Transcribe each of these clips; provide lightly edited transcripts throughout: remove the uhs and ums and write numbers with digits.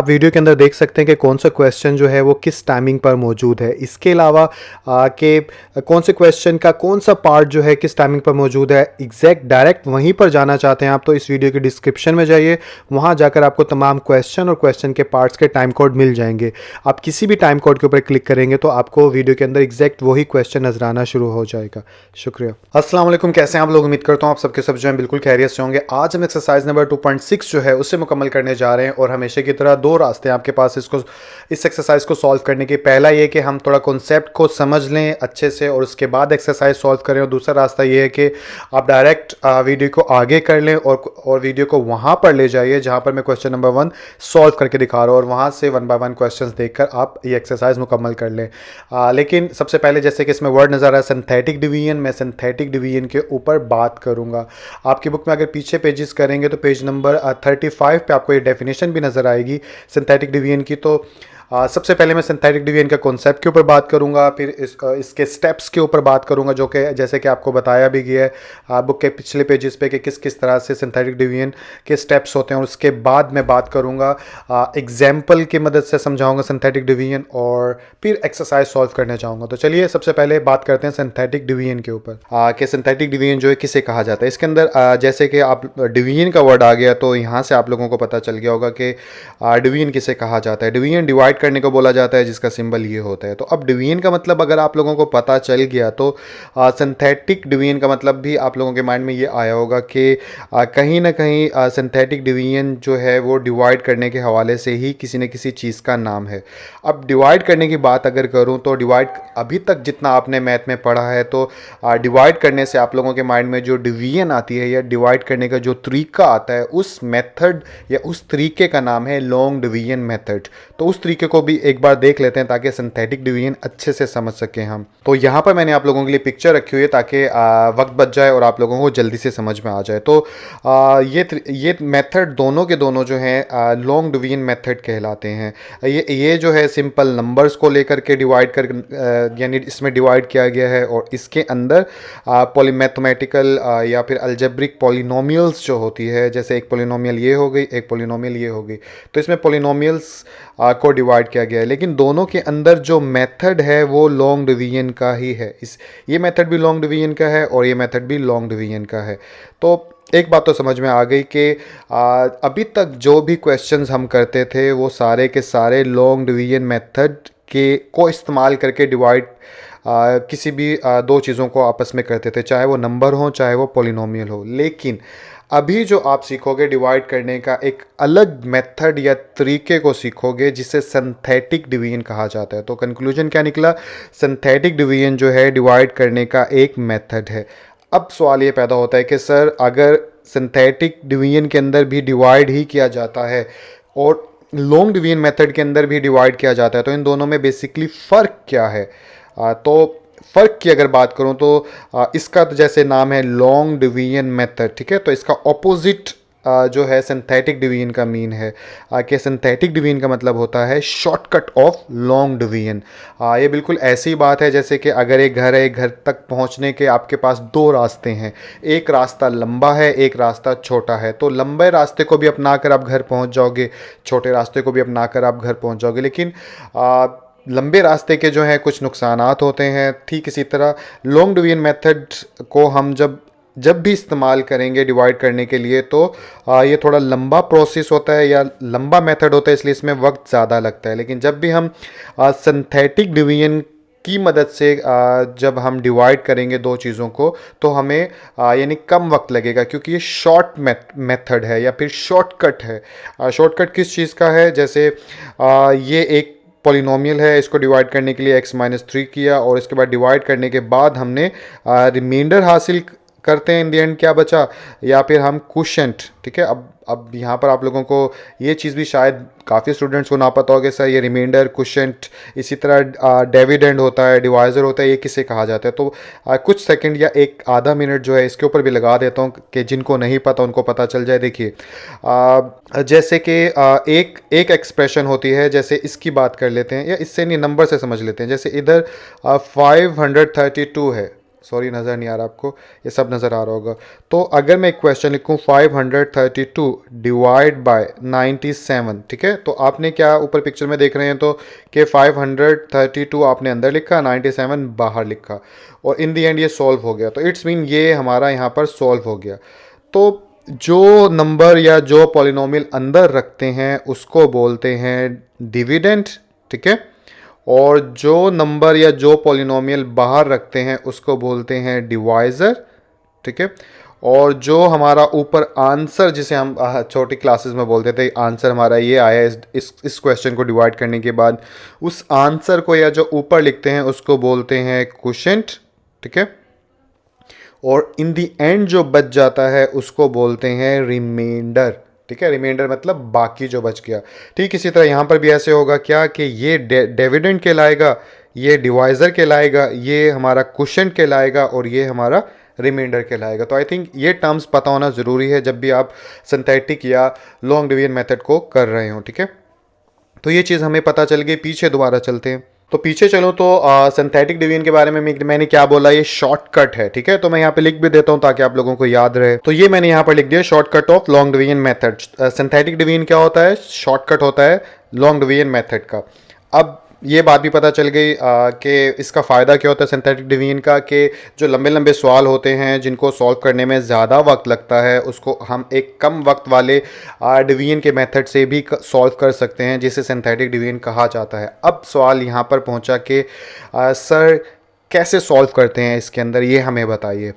आप वीडियो के अंदर देख सकते हैं कि कौन सा क्वेश्चन जो है वो किस टाइमिंग पर मौजूद है। इसके अलावा कि कौन से क्वेश्चन का कौन सा पार्ट जो है किस टाइमिंग पर मौजूद है, एग्जैक्ट डायरेक्ट वहीं पर जाना चाहते हैं आप, तो इस वीडियो की डिस्क्रिप्शन में जाइए। वहाँ जाकर आपको तमाम क्वेश्चन और क्वेश्चन के पार्ट्स के टाइम कोड मिल जाएंगे। आप किसी भी टाइम कोड के ऊपर क्लिक करेंगे तो आपको वीडियो के अंदर एग्जैक्ट वही क्वेश्चन नजर आना शुरू हो जाएगा। शुक्रिया। अस्सलाम वालेकुम, कैसे हैं आप लोग? उम्मीद करता हूँ आप सबके सब जो हैं बिल्कुल खैरियत से होंगे। आज हम एक्सरसाइज नंबर 2.6 जो है उससे मुकम्मल करने जा रहे हैं और हमेशा की तरह दो रास्ते हैं आपके पास इस एक्सरसाइज को सॉल्व करने के। पहला ये कि हम थोड़ा कॉन्सेप्ट को समझ लें अच्छे से और उसके बाद एक्सरसाइज सॉल्व करें, और दूसरा रास्ता ये है कि आप डायरेक्ट वीडियो को आगे कर लें और वीडियो को वहाँ पर ले जाइए जहाँ पर मैं क्वेश्चन नंबर 1 सॉल्व करके दिखा रहा हूँ, और वहाँ से 1 बाय 1 क्वेश्चन देखकर आप ये एक्सरसाइज मुकम्मल कर लें। लेकिन सबसे पहले जैसे कि इसमें वर्ड नज़र आ रहा है सिंथेटिक डिवीजन, मैं सिंथेटिक डिवीजन के ऊपर बात करूँगा। आपकी बुक में अगर पीछे पेजेस करेंगे तो पेज नंबर 35 पे आपको ये डेफिनेशन भी नज़र आएगी सिंथेटिक डिवीजन की। तो सबसे पहले मैं सिंथेटिक डिवीजन का कॉन्सेप्ट के ऊपर बात करूंगा, फिर इसके स्टेप्स के ऊपर बात करूंगा, जो कि जैसे कि आपको बताया भी गया है बुक के पिछले पेजेस पे कि किस किस तरह से सिंथेटिक डिवीजन के स्टेप्स होते हैं। और उसके बाद मैं बात करूंगा एग्जाम्पल की मदद से समझाऊंगा सिंथेटिक डिवीजन, और फिर एक्सरसाइज सॉल्व करने जाऊंगा। तो चलिए सबसे पहले बात करते हैं सिंथेटिक डिवीजन के ऊपर कि सिंथेटिक डिवीजन जो है किसे कहा जाता है। इसके अंदर जैसे कि आप डिवीजन का वर्ड आ गया तो यहाँ से आप लोगों को पता चल गया होगा कि डिवीजन किसे कहा जाता है। डिवीजन डिवाइड करने को बोला जाता है, जिसका सिंबल ये होता है। तो अब डिवीजन का मतलब अगर आप लोगों को पता चल गया तो सिंथेटिक डिवीजन का मतलब भी आप लोगों के माइंड में ये आया होगा कि कहीं ना कहीं सिंथेटिक डिवीजन जो है वो डिवाइड करने के हवाले से ही किसी न किसी चीज़ का नाम है। अब डिवाइड करने की बात अगर करूँ तो डिवाइड अभी तक जितना आपने मैथ में पढ़ा है तो डिवाइड करने से आप लोगों के माइंड में जो डिवीजन आती है या डिवाइड करने का जो तरीका आता है, उस मेथड या उस तरीके का नाम है लॉन्ग डिवीजन मेथड। तो उस तरीके को भी एक बार देख लेते हैं ताकि सिंथेटिक डिवीजन अच्छे से समझ सकें हम। तो यहाँ पर मैंने आप लोगों के लिए पिक्चर रखी हुई है ताकि वक्त बच जाए और आप लोगों को जल्दी से समझ में आ जाए। तो ये मेथड दोनों के दोनों जो हैं लॉन्ग डिवीजन मेथड कहलाते हैं। ये जो है सिंपल नंबर्स को लेकर के डिवाइड कर यानी इसमें डिवाइड किया गया है, और इसके अंदर मैथमेटिकल या फिर अल्जेब्रिक पॉलिनोमियल्स जो होती है, जैसे एक पॉलिनोमियल ये हो गई, एक पॉलिनोमियल ये हो गई, तो इसमें पॉलिनोमियल्स को डिवाइड किया गया है। लेकिन दोनों के अंदर जो मेथड है वो लॉन्ग डिवीजन का ही है। ये मेथड भी लॉन्ग डिवीजन का है और ये मेथड भी लॉन्ग डिवीजन का है। तो एक बात तो समझ में आ गई कि अभी तक जो भी क्वेश्चंस हम करते थे वो सारे के सारे लॉन्ग डिवीजन मेथड को इस्तेमाल करके डिवाइड किसी भी दो चीज़ों को आपस में करते थे, चाहे वो नंबर हो चाहे वो पॉलिनोमियल हो। लेकिन अभी जो आप सीखोगे डिवाइड करने का एक अलग मेथड या तरीके को सीखोगे जिसे सिंथेटिक डिवीजन कहा जाता है। तो कंक्लूजन क्या निकला? सिंथेटिक डिवीजन जो है डिवाइड करने का एक मेथड है। अब सवाल ये पैदा होता है कि सर अगर सिंथेटिक डिवीजन के अंदर भी डिवाइड ही किया जाता है और लॉन्ग डिवीजन मेथड के अंदर भी डिवाइड किया जाता है, तो इन दोनों में बेसिकली फ़र्क क्या है? तो फ़र्क की अगर बात करूं तो इसका तो जैसे नाम है लॉन्ग डिवीजन मेथड, ठीक है, तो इसका ऑपोजिट जो है सिंथेटिक डिवीजन का मीन है कि सिंथेटिक डिवीजन का मतलब होता है शॉर्टकट ऑफ लॉन्ग डिवीजन। ये बिल्कुल ऐसी बात है जैसे कि अगर एक घर है, एक घर तक पहुंचने के आपके पास दो रास्ते हैं, एक रास्ता लंबा है, एक रास्ता छोटा है। तो लंबे रास्ते को भी अपना कर आप घर पहुंच जाओगे, छोटे रास्ते को भी अपना कर आप घर पहुंच जाओगे। लेकिन लंबे रास्ते के जो हैं कुछ नुकसानात होते हैं। ठीक इसी तरह लॉन्ग डिवीजन मेथड को हम जब भी इस्तेमाल करेंगे डिवाइड करने के लिए तो ये थोड़ा लंबा प्रोसेस होता है या लंबा मेथड होता है, इसलिए इसमें वक्त ज़्यादा लगता है। लेकिन जब भी हम सिंथेटिक डिवीजन की मदद से जब हम डिवाइड करेंगे दो चीज़ों को तो हमें यानी कम वक्त लगेगा, क्योंकि ये शॉर्ट मेथड है या फिर शॉर्टकट है। शॉर्टकट किस चीज़ का है? जैसे ये एक पॉलिनोमियल है, इसको डिवाइड करने के लिए x-3 किया और इसके बाद डिवाइड करने के बाद हमने रिमाइंडर हासिल करते हैं, इन द एंड क्या बचा, या फिर हम क्वोशंट, ठीक है। अब यहाँ पर आप लोगों को ये चीज़ भी शायद काफ़ी स्टूडेंट्स को ना पता होगा सर ये रिमाइंडर, क्वोशंट, इसी तरह डिविडेंड होता है, डिवाइज़र होता है, ये किसे कहा जाता है। तो कुछ सेकंड या एक आधा मिनट जो है इसके ऊपर भी लगा देता हूँ कि जिनको नहीं पता उनको पता चल जाए। देखिए जैसे कि एक एक्सप्रेशन होती है, जैसे इसकी बात कर लेते हैं या इससे नहीं नंबर से समझ लेते हैं। जैसे इधर 532 है, सॉरी नज़र नहीं आ रहा आपको, ये सब नज़र आ रहा होगा। तो अगर मैं एक क्वेश्चन लिखूँ 532 डिवाइड बाय 97, ठीक है, तो आपने क्या ऊपर पिक्चर में देख रहे हैं तो कि 532 आपने अंदर लिखा, 97 बाहर लिखा, और इन दी एंड ये सॉल्व हो गया। तो इट्स मीन ये हमारा यहाँ पर सॉल्व हो गया। तो जो नंबर या जो पॉलिनोमियल अंदर रखते हैं उसको बोलते हैं डिविडेंड, ठीक है, और जो नंबर या जो पॉलिनोमियल बाहर रखते हैं उसको बोलते हैं डिवाइज़र, ठीक है, और जो हमारा ऊपर आंसर जिसे हम छोटी क्लासेस में बोलते थे आंसर हमारा ये आया इस क्वेश्चन को डिवाइड करने के बाद, उस आंसर को या जो ऊपर लिखते हैं उसको बोलते हैं क्वोशिएंट, ठीक है, और इन दी एंड जो बच जाता है उसको बोलते हैं रिमाइंडर, ठीक है, रिमाइंडर मतलब बाकी जो बच गया। ठीक इसी तरह यहाँ पर भी ऐसे होगा क्या कि ये डिविडेंड कहलाएगा, ये डिवाइज़र कहलाएगा, ये हमारा क्वोशिएंट कहलाएगा, और ये हमारा रिमाइंडर कहलाएगा। तो आई थिंक ये टर्म्स पता होना ज़रूरी है जब भी आप सिंथेटिक या लॉन्ग डिवीजन मेथड को कर रहे हो, ठीक है। तो ये चीज़ हमें पता चल गई। पीछे दोबारा चलते हैं। तो पीछे चलो तो सिंथेटिक डिवीजन के बारे में मैंने क्या बोला, ये शॉर्टकट है, ठीक है। तो मैं यहाँ पे लिख भी देता हूँ ताकि आप लोगों को याद रहे। तो ये मैंने यहाँ पर लिख दिया shortcut of long division method. Synthetic division क्या होता है, शॉर्टकट होता है लॉन्ग डिवीजन मेथड का। अब ये बात भी पता चल गई कि इसका फ़ायदा क्या होता है सिंथेटिक डिवीजन का, कि जो लंबे लंबे सवाल होते हैं जिनको सॉल्व करने में ज़्यादा वक्त लगता है उसको हम एक कम वक्त वाले डिवीजन के मेथड से भी सॉल्व कर सकते हैं, जिसे सिंथेटिक डिवीजन कहा जाता है। अब सवाल यहाँ पर पहुँचा कि सर कैसे सॉल्व करते हैं इसके अंदर, ये हमें बताइए।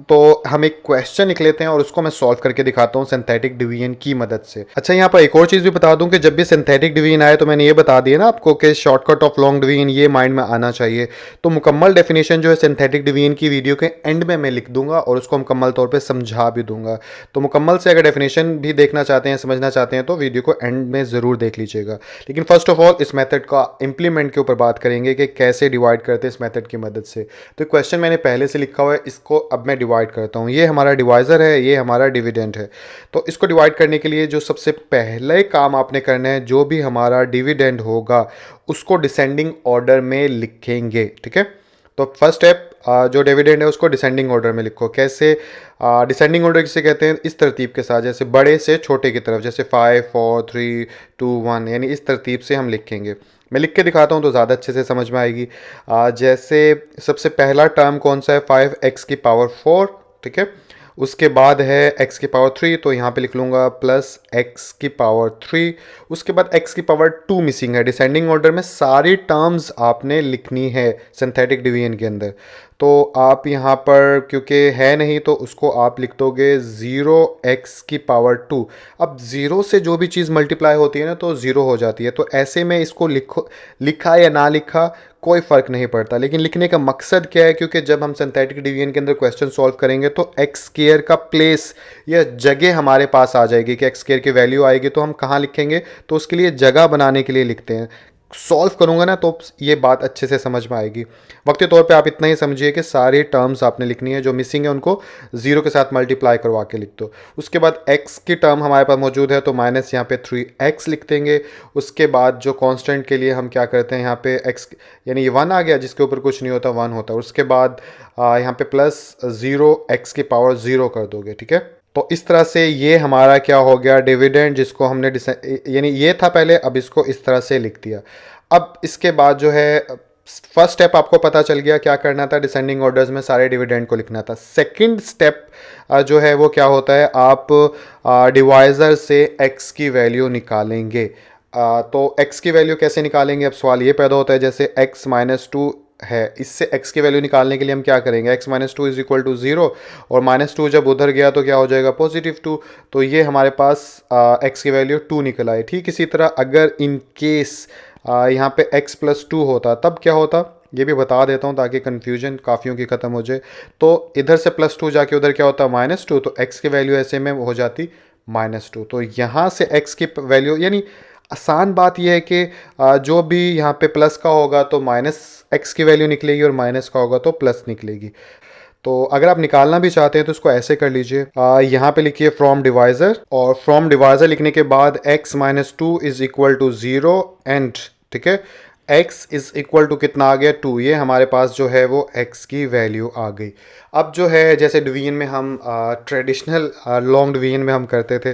तो हम एक क्वेश्चन लिख लेते हैं और उसको मैं सॉल्व करके दिखाता हूँ सिंथेटिक डिवीजन की मदद से। अच्छा, यहाँ पर एक और चीज़ भी बता दूं कि जब भी सिंथेटिक डिवीजन आए तो मैंने ये बता दिया ना आपको कि शॉर्टकट ऑफ लॉन्ग डिवीजन ये माइंड में आना चाहिए। तो मुकम्मल डेफिनेशन जो है सिंथेटिक डिवीजन की वीडियो के एंड में मैं लिख दूंगा और उसको मुकम्मल तौर पर समझा भी दूंगा। तो मुकम्मल से अगर डेफिनेशन भी देखना चाहते हैं, समझना चाहते हैं, तो वीडियो को एंड में ज़रूर देख लीजिएगा। लेकिन फर्स्ट ऑफ ऑल इस मेथड का इम्प्लीमेंट के ऊपर बात करेंगे कि कैसे डिवाइड करते हैं इस मेथड की मदद से। तो क्वेश्चन मैंने पहले से लिखा हुआ है, इसको अब मैं डिवाइड करता हूँ। ये हमारा डिवाइज़र है, ये हमारा डिविडेंड है। तो इसको डिवाइड करने के लिए जो सबसे पहले काम आपने करना है, जो भी हमारा डिविडेंड होगा उसको डिसेंडिंग ऑर्डर में लिखेंगे, ठीक है। तो फर्स्ट स्टेप जो डिविडेंड है उसको डिसेंडिंग ऑर्डर में लिखो। कैसे डिसेंडिंग ऑर्डर किसे कहते हैं, इस तरतीब के साथ, जैसे बड़े से छोटे की तरफ, जैसे 5 4 3 2 1, यानी इस तरतीब से हम लिखेंगे। मैं लिख के दिखाता हूँ तो ज़्यादा अच्छे से समझ में आएगी। जैसे सबसे पहला टर्म कौन सा है, 5x की पावर 4, ठीक है। उसके बाद है x की पावर 3, तो यहाँ पे लिख लूँगा प्लस x की पावर 3। उसके बाद x की पावर 2 मिसिंग है। डिसेंडिंग ऑर्डर में सारी टर्म्स आपने लिखनी है सिंथेटिक डिवीजन के अंदर। तो आप यहाँ पर क्योंकि है नहीं तो उसको आप लिख दोगे 0x की पावर 2। अब 0 से जो भी चीज़ मल्टीप्लाई होती है ना तो 0 हो जाती है। तो ऐसे में इसको लिखा या ना लिखा कोई फ़र्क नहीं पड़ता। लेकिन लिखने का मकसद क्या है, क्योंकि जब हम सिंथेटिक डिवीजन के अंदर क्वेश्चन सॉल्व करेंगे तो एक्स स्क्वायर का प्लेस या जगह हमारे पास आ जाएगी कि एक्स स्क्वायर की वैल्यू आएगी तो हम कहाँ लिखेंगे, तो उसके लिए जगह बनाने के लिए लिखते हैं। सॉल्व करूंगा ना तो ये बात अच्छे से समझ में आएगी। वक्ती तौर पे आप इतना ही समझिए कि सारी टर्म्स आपने लिखनी है, जो मिसिंग है उनको 0 के साथ मल्टीप्लाई करवा के लिख दो। उसके बाद x की टर्म हमारे पास मौजूद है तो माइनस यहाँ पे 3x लिख देंगे। उसके बाद जो कांस्टेंट के लिए हम क्या करते हैं, यहाँ पे x यानी ये 1 आ गया, जिसके ऊपर कुछ नहीं होता 1 होता है। उसके बाद यहाँ पे प्लस 0x की पावर 0 कर दोगे, ठीक है। तो इस तरह से ये हमारा क्या हो गया, डिविडेंड, जिसको हमने यानी ये था पहले, अब इसको इस तरह से लिख दिया। अब इसके बाद जो है फर्स्ट स्टेप आपको पता चल गया क्या करना था, डिसेंडिंग ऑर्डर्स में सारे डिविडेंड को लिखना था। सेकंड स्टेप जो है वो क्या होता है, आप डिवाइज़र से x की वैल्यू निकालेंगे। तो x की वैल्यू कैसे निकालेंगे, अब सवाल ये पैदा होता है, जैसे x माइनस 2 है, इससे x की वैल्यू निकालने के लिए हम क्या करेंगे, x minus 2 is equal to 0, और माइनस 2 जब उधर गया तो क्या हो जाएगा, पॉजिटिव 2। तो ये हमारे पास x की वैल्यू 2 निकल आई। ठीक इसी तरह अगर इन केस यहाँ पे x प्लस 2 होता तब क्या होता, ये भी बता देता हूँ ताकि कन्फ्यूजन काफ़ियों की ख़त्म हो जाए। तो इधर से प्लस 2 जाके उधर क्या होता, माइनस 2, तो x की वैल्यू ऐसे में हो जाती माइनस 2। तो यहाँ से x की वैल्यू, यानी आसान बात यह है कि जो भी यहाँ पे प्लस का होगा तो माइनस x की वैल्यू निकलेगी और माइनस का होगा तो प्लस निकलेगी। तो अगर आप निकालना भी चाहते हैं तो इसको ऐसे कर लीजिए, यहाँ पे लिखिए फ्रॉम डिवाइज़र, और फ्रॉम डिवाइज़र लिखने के बाद x minus 2 is equal to 0 and, ठीक है, x इज़ इक्वल टू कितना आ गया 2, ये हमारे पास जो है वो x की वैल्यू आ गई। अब जो है जैसे डिवीजन में हम ट्रेडिशनल लॉन्ग डिवीजन में हम करते थे,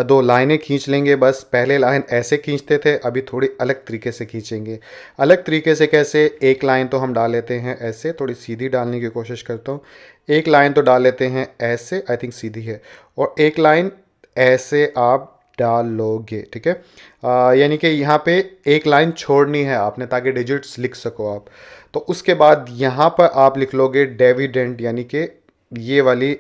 दो लाइनें खींच लेंगे बस। पहले लाइन ऐसे खींचते थे, अभी थोड़ी अलग तरीके से खींचेंगे। अलग तरीके से कैसे? एक लाइन तो हम डाल लेते हैं ऐसे, थोड़ी सीधी डालने की कोशिश करता हूँ। एक लाइन तो डाल लेते हैं ऐसे, आई थिंक सीधी है, और एक लाइन ऐसे आप डाल लोगे, ठीक है। यानी कि यहाँ पे एक लाइन छोड़नी है आपने ताकि डिजिट्स लिख सको आप। तो उसके बाद यहाँ पर आप लिख लोगे डिविडेंड, यानी कि ये वाली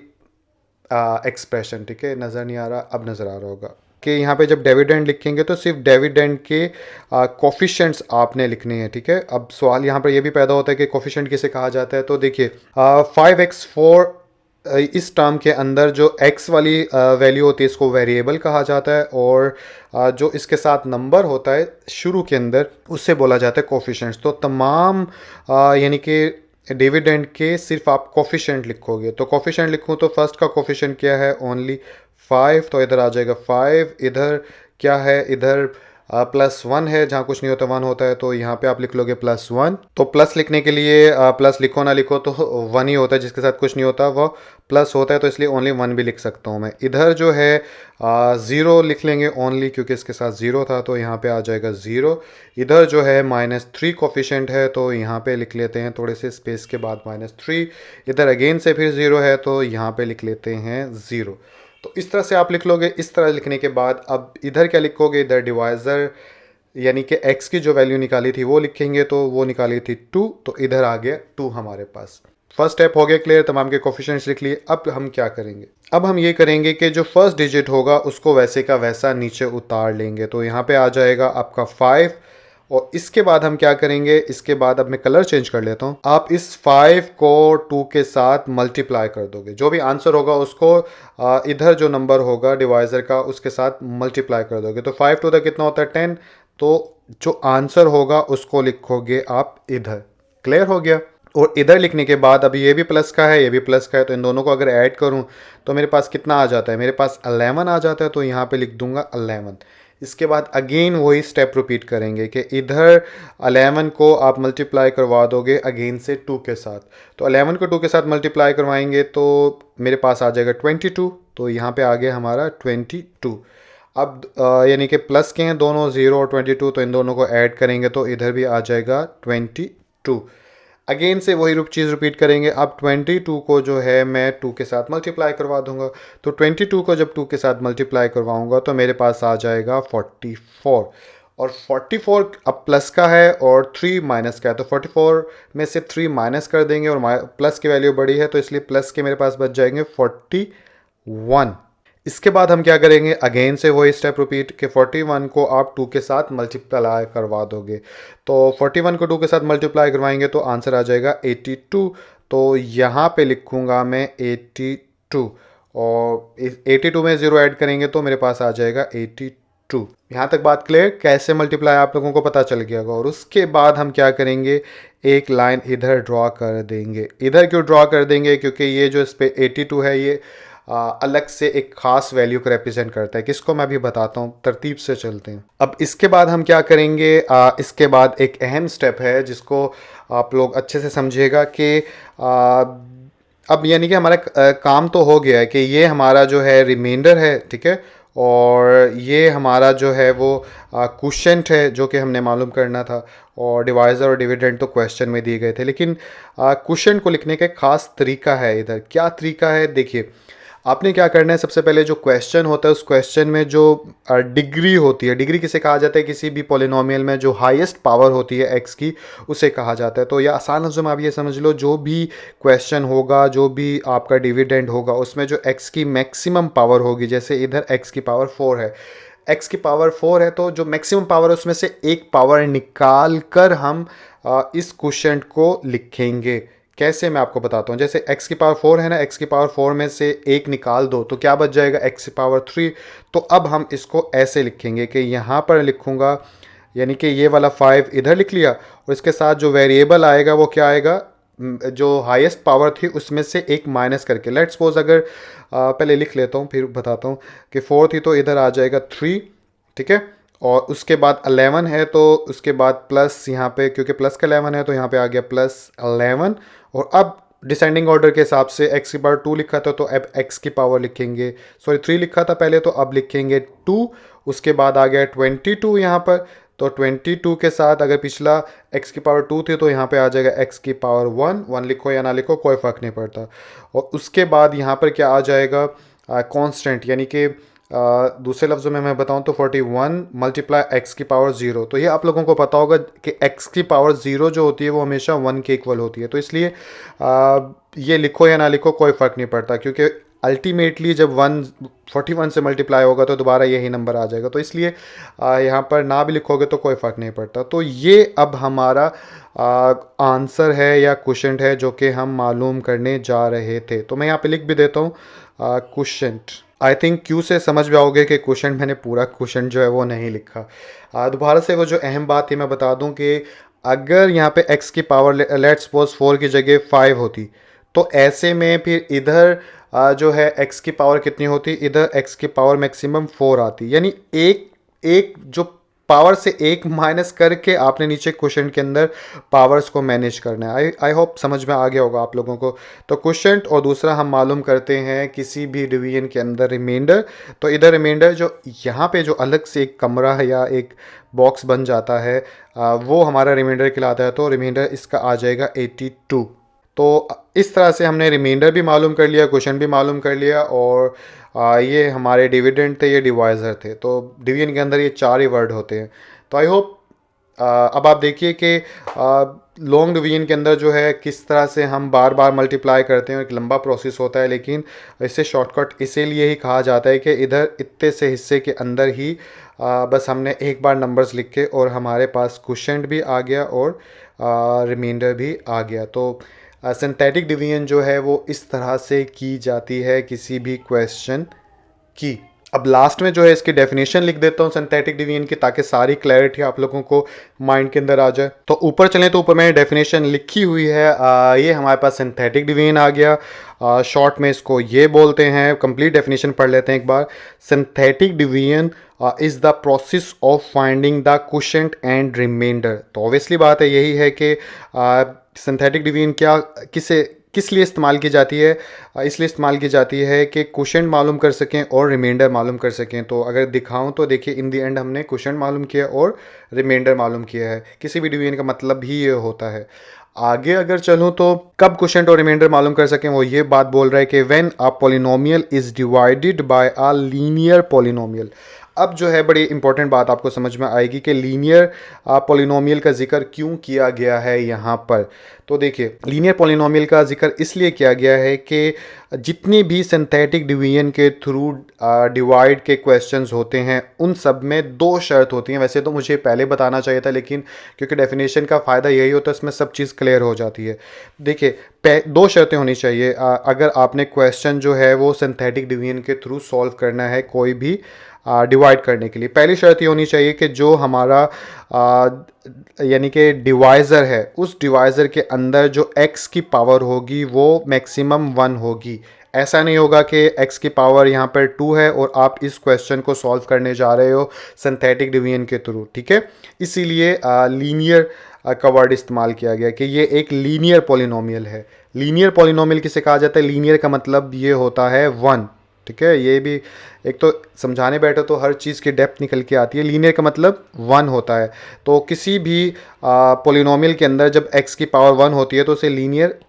एक्सप्रेशन, ठीक है। नज़र नहीं आ रहा? अब नज़र आ रहा होगा कि यहाँ पे जब डिविडेंड लिखेंगे तो सिर्फ डिविडेंड के कोफिशेंट्स आपने लिखने हैं, ठीक है। अब सवाल यहाँ पर ये भी पैदा होता है कि कोफिशेंट किसे कहा जाता है। तो देखिए 5x4 इस टर्म के अंदर जो x वाली वैल्यू होती है इसको वेरिएबल कहा जाता है, और जो इसके साथ नंबर होता है शुरू के अंदर उससे बोला जाता है कोफिशेंट्स। तो तमाम यानी कि डिविडेंड के सिर्फ आप कोफिशेंट लिखोगे। तो कोफिशेंट लिखूँ तो फर्स्ट का कोफिशेंट क्या है? ओनली 5, तो इधर आ जाएगा 5। इधर क्या है? इधर +1 है, जहाँ कुछ नहीं होता 1 होता है, तो यहाँ पे आप लिख लोगे +1। तो प्लस लिखने के लिए प्लस लिखो ना लिखो तो 1 ही होता है, जिसके साथ कुछ नहीं होता वो प्लस होता है, तो इसलिए ओनली 1 भी लिख सकता हूँ मैं। इधर जो है 0 लिख लेंगे ओनली, क्योंकि इसके साथ 0 था तो यहाँ पे आ जाएगा 0। इधर जो है -3 कोफिशेंट है, तो यहाँ पे लिख लेते हैं थोड़े से स्पेस के बाद -3। इधर अगेन से फिर 0 है, तो यहाँ पे लिख लेते हैं 0। तो इस तरह से आप लिख लोगे। इस तरह लिखने के बाद अब इधर क्या लिखोगे? इधर डिवाइज़र यानी कि x की जो वैल्यू निकाली थी वो लिखेंगे, तो वो निकाली थी 2, तो इधर आ गया 2 हमारे पास। फर्स्ट स्टेप हो गया क्लियर, तमाम के कोफिशिएंट्स लिख लिए। अब हम क्या करेंगे? अब हम ये करेंगे कि जो फर्स्ट डिजिट होगा उसको वैसे का वैसा नीचे उतार लेंगे। तो यहाँ पे आ जाएगा आपका 5, और इसके बाद हम क्या करेंगे? इसके बाद अब मैं कलर चेंज कर लेता हूँ। आप इस 5 को 2 के साथ मल्टीप्लाई कर दोगे, जो भी आंसर होगा उसको इधर जो नंबर होगा डिवाइज़र का उसके साथ मल्टीप्लाई कर दोगे। तो 5 टू द कितना होता है? 10। तो जो आंसर होगा उसको लिखोगे आप इधर। क्लियर हो गया? और इधर लिखने के बाद अभी ये भी प्लस का है, ये भी प्लस का है, तो इन दोनों को अगर ऐड करूं तो मेरे पास कितना आ जाता है? मेरे पास 11 आ जाता है, तो यहाँ पे लिख दूंगा 11। इसके बाद अगेन वही स्टेप रिपीट करेंगे कि इधर 11 को आप मल्टीप्लाई करवा दोगे अगेन से 2 के साथ। तो 11 को 2 के साथ मल्टीप्लाई करवाएंगे तो मेरे पास आ जाएगा 22, तो यहाँ पे आ गया हमारा 22। अब यानी कि प्लस के हैं दोनों 0 और 22, तो इन दोनों को ऐड करेंगे तो इधर भी आ जाएगा 22। अगेन से वही चीज़ रिपीट करेंगे। अब 22 को जो है मैं 2 के साथ मल्टीप्लाई करवा दूंगा। तो 22 को जब 2 के साथ मल्टीप्लाई करवाऊंगा तो मेरे पास आ जाएगा 44, और 44 अब प्लस का है और 3 माइनस का है, तो 44 में से 3 माइनस कर देंगे, और प्लस की वैल्यू बड़ी है तो इसलिए प्लस के मेरे पास बच जाएंगे 41। इसके बाद हम क्या करेंगे? अगेन से वही स्टेप रिपीट कि 41 को आप 2 के साथ मल्टीप्लाई करवा दोगे। तो 41 को 2 के साथ मल्टीप्लाई करवाएंगे तो आंसर आ जाएगा 82। तो यहाँ पे लिखूँगा मैं 82, और 82 में 0 ऐड करेंगे तो मेरे पास आ जाएगा 82। यहाँ तक बात क्लियर? कैसे मल्टीप्लाई आप लोगों को पता चल गया होगा। और उसके बाद हम क्या करेंगे? एक लाइन इधर ड्रॉ कर देंगे। इधर क्यों ड्रॉ कर देंगे? क्योंकि ये जो इस पर 82 है ये अलग से एक खास वैल्यू को रिप्रेजेंट करता है, किसको मैं अभी बताता हूँ। तरतीब से चलते हैं। अब इसके बाद हम क्या करेंगे? इसके बाद एक अहम स्टेप है जिसको आप लोग अच्छे से समझिएगा कि अब यानी कि हमारा काम तो हो गया है कि ये हमारा जो है रिमाइंडर है, ठीक है, और ये हमारा जो है वो क्वोशिएंट है जो कि हमने मालूम करना था, और डिवाइज़र और डिविडेंड तो क्वेश्चन में दिए गए थे। लेकिन क्वोशिएंट को लिखने का एक ख़ास तरीका है। इधर क्या तरीका है? देखिए, आपने क्या करना है, सबसे पहले जो क्वेश्चन होता है उस क्वेश्चन में जो डिग्री होती है, डिग्री किसे कहा जाता है? किसी भी पॉलिनोमियल में जो हाईएस्ट पावर होती है एक्स की, उसे कहा जाता है। तो यह आसान लफ्ज़ों में आप ये समझ लो, जो भी क्वेश्चन होगा, जो भी आपका डिविडेंड होगा, उसमें जो एक्स की मैक्सिमम पावर होगी, जैसे इधर एक्स की पावर 4 है, एक्स की पावर 4 है, तो जो मैक्सिमम पावर है उसमें से एक पावर निकाल कर हम इस क्वोशिएंट को लिखेंगे। कैसे? मैं आपको बताता हूँ। जैसे x की पावर 4 है ना, x की पावर 4 में से एक निकाल दो तो क्या बच जाएगा? x की पावर 3। तो अब हम इसको ऐसे लिखेंगे कि यहाँ पर लिखूँगा, यानी कि ये वाला 5 इधर लिख लिया, और इसके साथ जो वेरिएबल आएगा वो क्या आएगा? जो हाईएस्ट पावर थी उसमें से एक माइनस करके। लेट्स सपोज अगर पहले लिख लेता हूँ फिर बताता हूँ कि 4 थी, तो इधर आ जाएगा 3, ठीक है, और उसके बाद 11 है तो उसके बाद प्लस यहाँ पे, क्योंकि प्लस का 11 है तो यहाँ पे आ गया +11। और अब डिसेंडिंग ऑर्डर के हिसाब से x की पावर 2 लिखा था तो अब x की पावर लिखेंगे, सॉरी 3 लिखा था पहले तो अब लिखेंगे 2। उसके बाद आ गया 22 यहाँ पर, तो 22 के साथ अगर पिछला x की पावर 2 थी तो यहाँ पे आ जाएगा x की पावर 1। 1 लिखो या ना लिखो कोई फ़र्क नहीं पड़ता। और उसके बाद यहाँ पर क्या आ जाएगा, कांस्टेंट, यानी कि दूसरे लफ्ज़ों में मैं बताऊं तो 41 मल्टीप्लाई x की पावर 0। तो ये आप लोगों को पता होगा कि x की पावर 0 जो होती है वो हमेशा 1 के इक्वल होती है। तो इसलिए ये लिखो या ना लिखो कोई फ़र्क नहीं पड़ता, क्योंकि अल्टीमेटली जब 41 से मल्टीप्लाई होगा तो दोबारा यही नंबर आ जाएगा। तो इसलिए यहाँ पर ना भी लिखोगे तो कोई फ़र्क नहीं पड़ता। तो ये अब हमारा आंसर है या क्वेश्चन है जो कि हम मालूम करने जा रहे थे। तो मैं यहाँ पे लिख भी देता हूँ क्वेश्चन। आई थिंक क्यू से समझ में आओगे कि क्वेश्चन मैंने पूरा क्वेश्चन जो है वो नहीं लिखा। दोबारा से वो जो अहम बात है मैं बता दूं कि अगर यहाँ पे x की पावर लेट्स सपोज 4 की जगह 5 होती तो ऐसे में फिर इधर जो है x की पावर कितनी होती, इधर x की पावर मैक्सिमम 4 आती। यानी एक एक जो पावर से एक माइनस करके आपने नीचे क्वेश्चन के अंदर पावर्स को मैनेज करना है। आई होप समझ में आ गया होगा आप लोगों को। तो क्वेश्चन और दूसरा हम मालूम करते हैं किसी भी डिवीजन के अंदर रिमाइंडर। तो इधर रिमाइंडर जो यहाँ पे जो अलग से एक कमरा है या एक बॉक्स बन जाता है वो हमारा रिमाइंडर कहलाता है। तो रिमाइंडर इसका आ जाएगा 82। तो इस तरह से हमने रिमाइंडर भी मालूम कर लिया, क्वेश्चन भी मालूम कर लिया, और ये हमारे डिविडेंड थे, ये डिवाइज़र थे। तो डिवीजन के अंदर ये 4 ही वर्ड होते हैं। तो आई होप अब आप देखिए कि लॉन्ग डिवीजन के अंदर जो है किस तरह से हम बार बार मल्टीप्लाई करते हैं, एक लंबा प्रोसेस होता है, लेकिन इससे शॉर्टकट इसीलिए ही कहा जाता है कि इधर इतने से हिस्से के अंदर ही बस हमने एक बार नंबर्स लिखे और हमारे पास क्वेश्चन भी आ गया और रिमाइंडर भी आ गया। तो सिंथेटिक डिवीजन जो है वो इस तरह से की जाती है किसी भी क्वेश्चन की। अब लास्ट में जो है इसकी डेफिनेशन लिख देता हूँ सिंथेटिक डिवीजन की, ताकि सारी क्लैरिटी आप लोगों को माइंड के अंदर आ जाए। तो ऊपर चलें तो ऊपर मैंने डेफिनेशन लिखी हुई है। ये हमारे पास सिंथेटिक डिवीजन आ गया। शॉर्ट में इसको ये बोलते हैं, कंप्लीट डेफिनेशन पढ़ लेते हैं एक बार। Synthetic division is the process of finding the quotient and remainder. तो ऑब्वियसली बात है यही है कि सिंथेटिक डिवीजन किस लिए इस्तेमाल की जाती है, इसलिए इस्तेमाल की जाती है कि क्वोशिएंट मालूम कर सकें और रिमाइंडर मालूम कर सकें। तो अगर दिखाऊं तो देखिए इन दी एंड हमने क्वोशिएंट मालूम किया और रिमाइंडर मालूम किया है। किसी भी डिवीजन का मतलब ही ये होता है। आगे अगर चलूँ तो कब क्वोशिएंट और रिमाइंडर मालूम कर सकें, वो ये बात बोल रहा है कि when a polynomial is divided by a linear polynomial. अब जो है बड़ी इंपॉर्टेंट बात आपको समझ में आएगी कि लीनियर पॉलिनोमियल का जिक्र क्यों किया गया है यहाँ पर। तो देखिए लीनियर पॉलिनोमियल का जिक्र इसलिए किया गया है कि जितनी भी सिंथेटिक डिवीजन के थ्रू डिवाइड के क्वेश्चंस होते हैं उन सब में 2 शर्त होती हैं। वैसे तो मुझे पहले बताना चाहिए था, लेकिन क्योंकि डेफिनेशन का फ़ायदा यही होता है, इसमें सब चीज़ क्लियर हो जाती है। देखिए 2 शर्तें होनी चाहिए अगर आपने क्वेश्चन जो है वो सिंथेटिक डिवीजन के थ्रू सॉल्व करना है कोई भी डिवाइड करने के लिए। पहली शर्त ये होनी चाहिए कि जो हमारा यानी कि डिवाइज़र है उस डिवाइज़र के अंदर जो x की पावर होगी वो मैक्सिमम 1 होगी। ऐसा नहीं होगा कि x की पावर यहाँ पर 2 है और आप इस क्वेश्चन को सॉल्व करने जा रहे हो सिंथेटिक डिवीजन के थ्रू, ठीक है। इसीलिए लीनियर का वर्ड इस्तेमाल किया गया कि ये एक लीनियर पॉलिनोमियल है। लीनियर पॉलिनोमियल किसे कहा जाता है, लीनियर का मतलब ये होता है 1, ठीक है। ये भी एक तो समझाने बैठो तो हर चीज़ की डेप्थ निकल के आती है। लीनियर का मतलब 1 होता है। तो किसी भी पॉलिनोमियल के अंदर जब x की पावर 1 होती है तो उसे लीनियर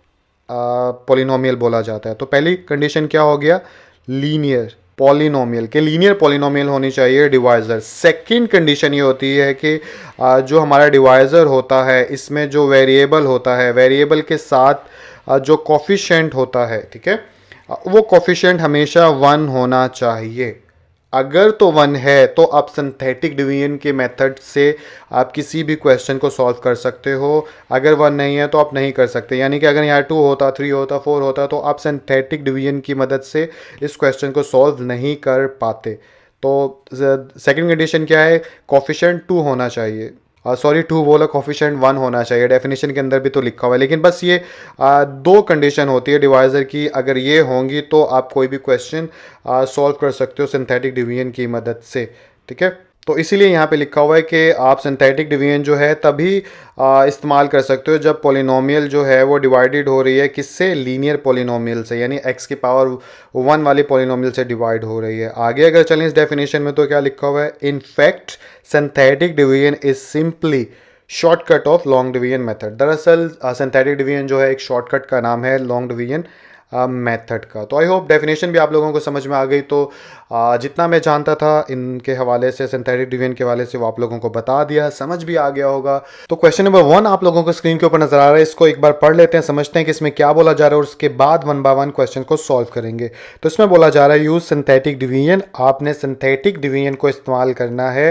पॉलिनोमियल बोला जाता है। तो पहली कंडीशन क्या हो गया, लीनियर पॉलिनोमियल के लीनियर पॉलिनोमियल होनी चाहिए डिवाइज़र। सेकंड कंडीशन ये होती है कि जो हमारा डिवाइज़र होता है इसमें जो वेरिएबल होता है, वेरिएबल के साथ जो कोफिशिएंट होता है, ठीक है, वो कोफिशिएंट हमेशा 1 होना चाहिए। अगर तो 1 है तो आप सिंथेटिक डिवीजन के मेथड से आप किसी भी क्वेश्चन को सॉल्व कर सकते हो। अगर 1 नहीं है तो आप नहीं कर सकते। यानी कि अगर यहाँ 2 होता, 3 होता, 4 होता तो आप सिंथेटिक डिवीजन की मदद से इस क्वेश्चन को सॉल्व नहीं कर पाते। तो सेकंड कंडीशन क्या है, कोफिशिएंट 2 होना चाहिए। सॉरी 2 बोला, कोफिशिएंट 1 होना चाहिए। डेफिनेशन के अंदर भी तो लिखा हुआ है, लेकिन बस ये 2 कंडीशन होती है डिवाइज़र की। अगर ये होंगी तो आप कोई भी क्वेश्चन सॉल्व कर सकते हो सिंथेटिक डिवीजन की मदद से, ठीक है। तो इसीलिए यहाँ पे लिखा हुआ है कि आप सिंथेटिक डिवीजन जो है तभी इस्तेमाल कर सकते हो जब पॉलिनोमियल जो है वो डिवाइडेड हो रही है किससे, लीनियर पॉलिनोमियल से, यानी x की पावर 1 वाली पॉलिनोमियल से डिवाइड हो रही है। आगे अगर चलें इस डेफिनेशन में तो क्या लिखा हुआ है, in fact synthetic division is simply shortcut of long division method. दरअसल सिंथेटिक डिवीजन जो है एक शॉर्टकट का नाम है लॉन्ग डिवीजन मेथड का। तो आई होप डेफिनेशन भी आप लोगों को समझ में आ गई। तो जितना मैं जानता था इनके हवाले से, सिंथेटिक डिवीजन के हवाले से, वो आप लोगों को बता दिया, समझ भी आ गया होगा। तो क्वेश्चन नंबर 1 आप लोगों को स्क्रीन के ऊपर नजर आ रहा है, इसको एक बार पढ़ लेते हैं, समझते हैं कि इसमें क्या बोला जा रहा है और उसके बाद 1 बाय 1 क्वेश्चन को सॉल्व करेंगे। तो इसमें बोला जा रहा है यूज सिंथेटिक डिवीजन, आपने सिंथेटिक डिवीजन को इस्तेमाल करना है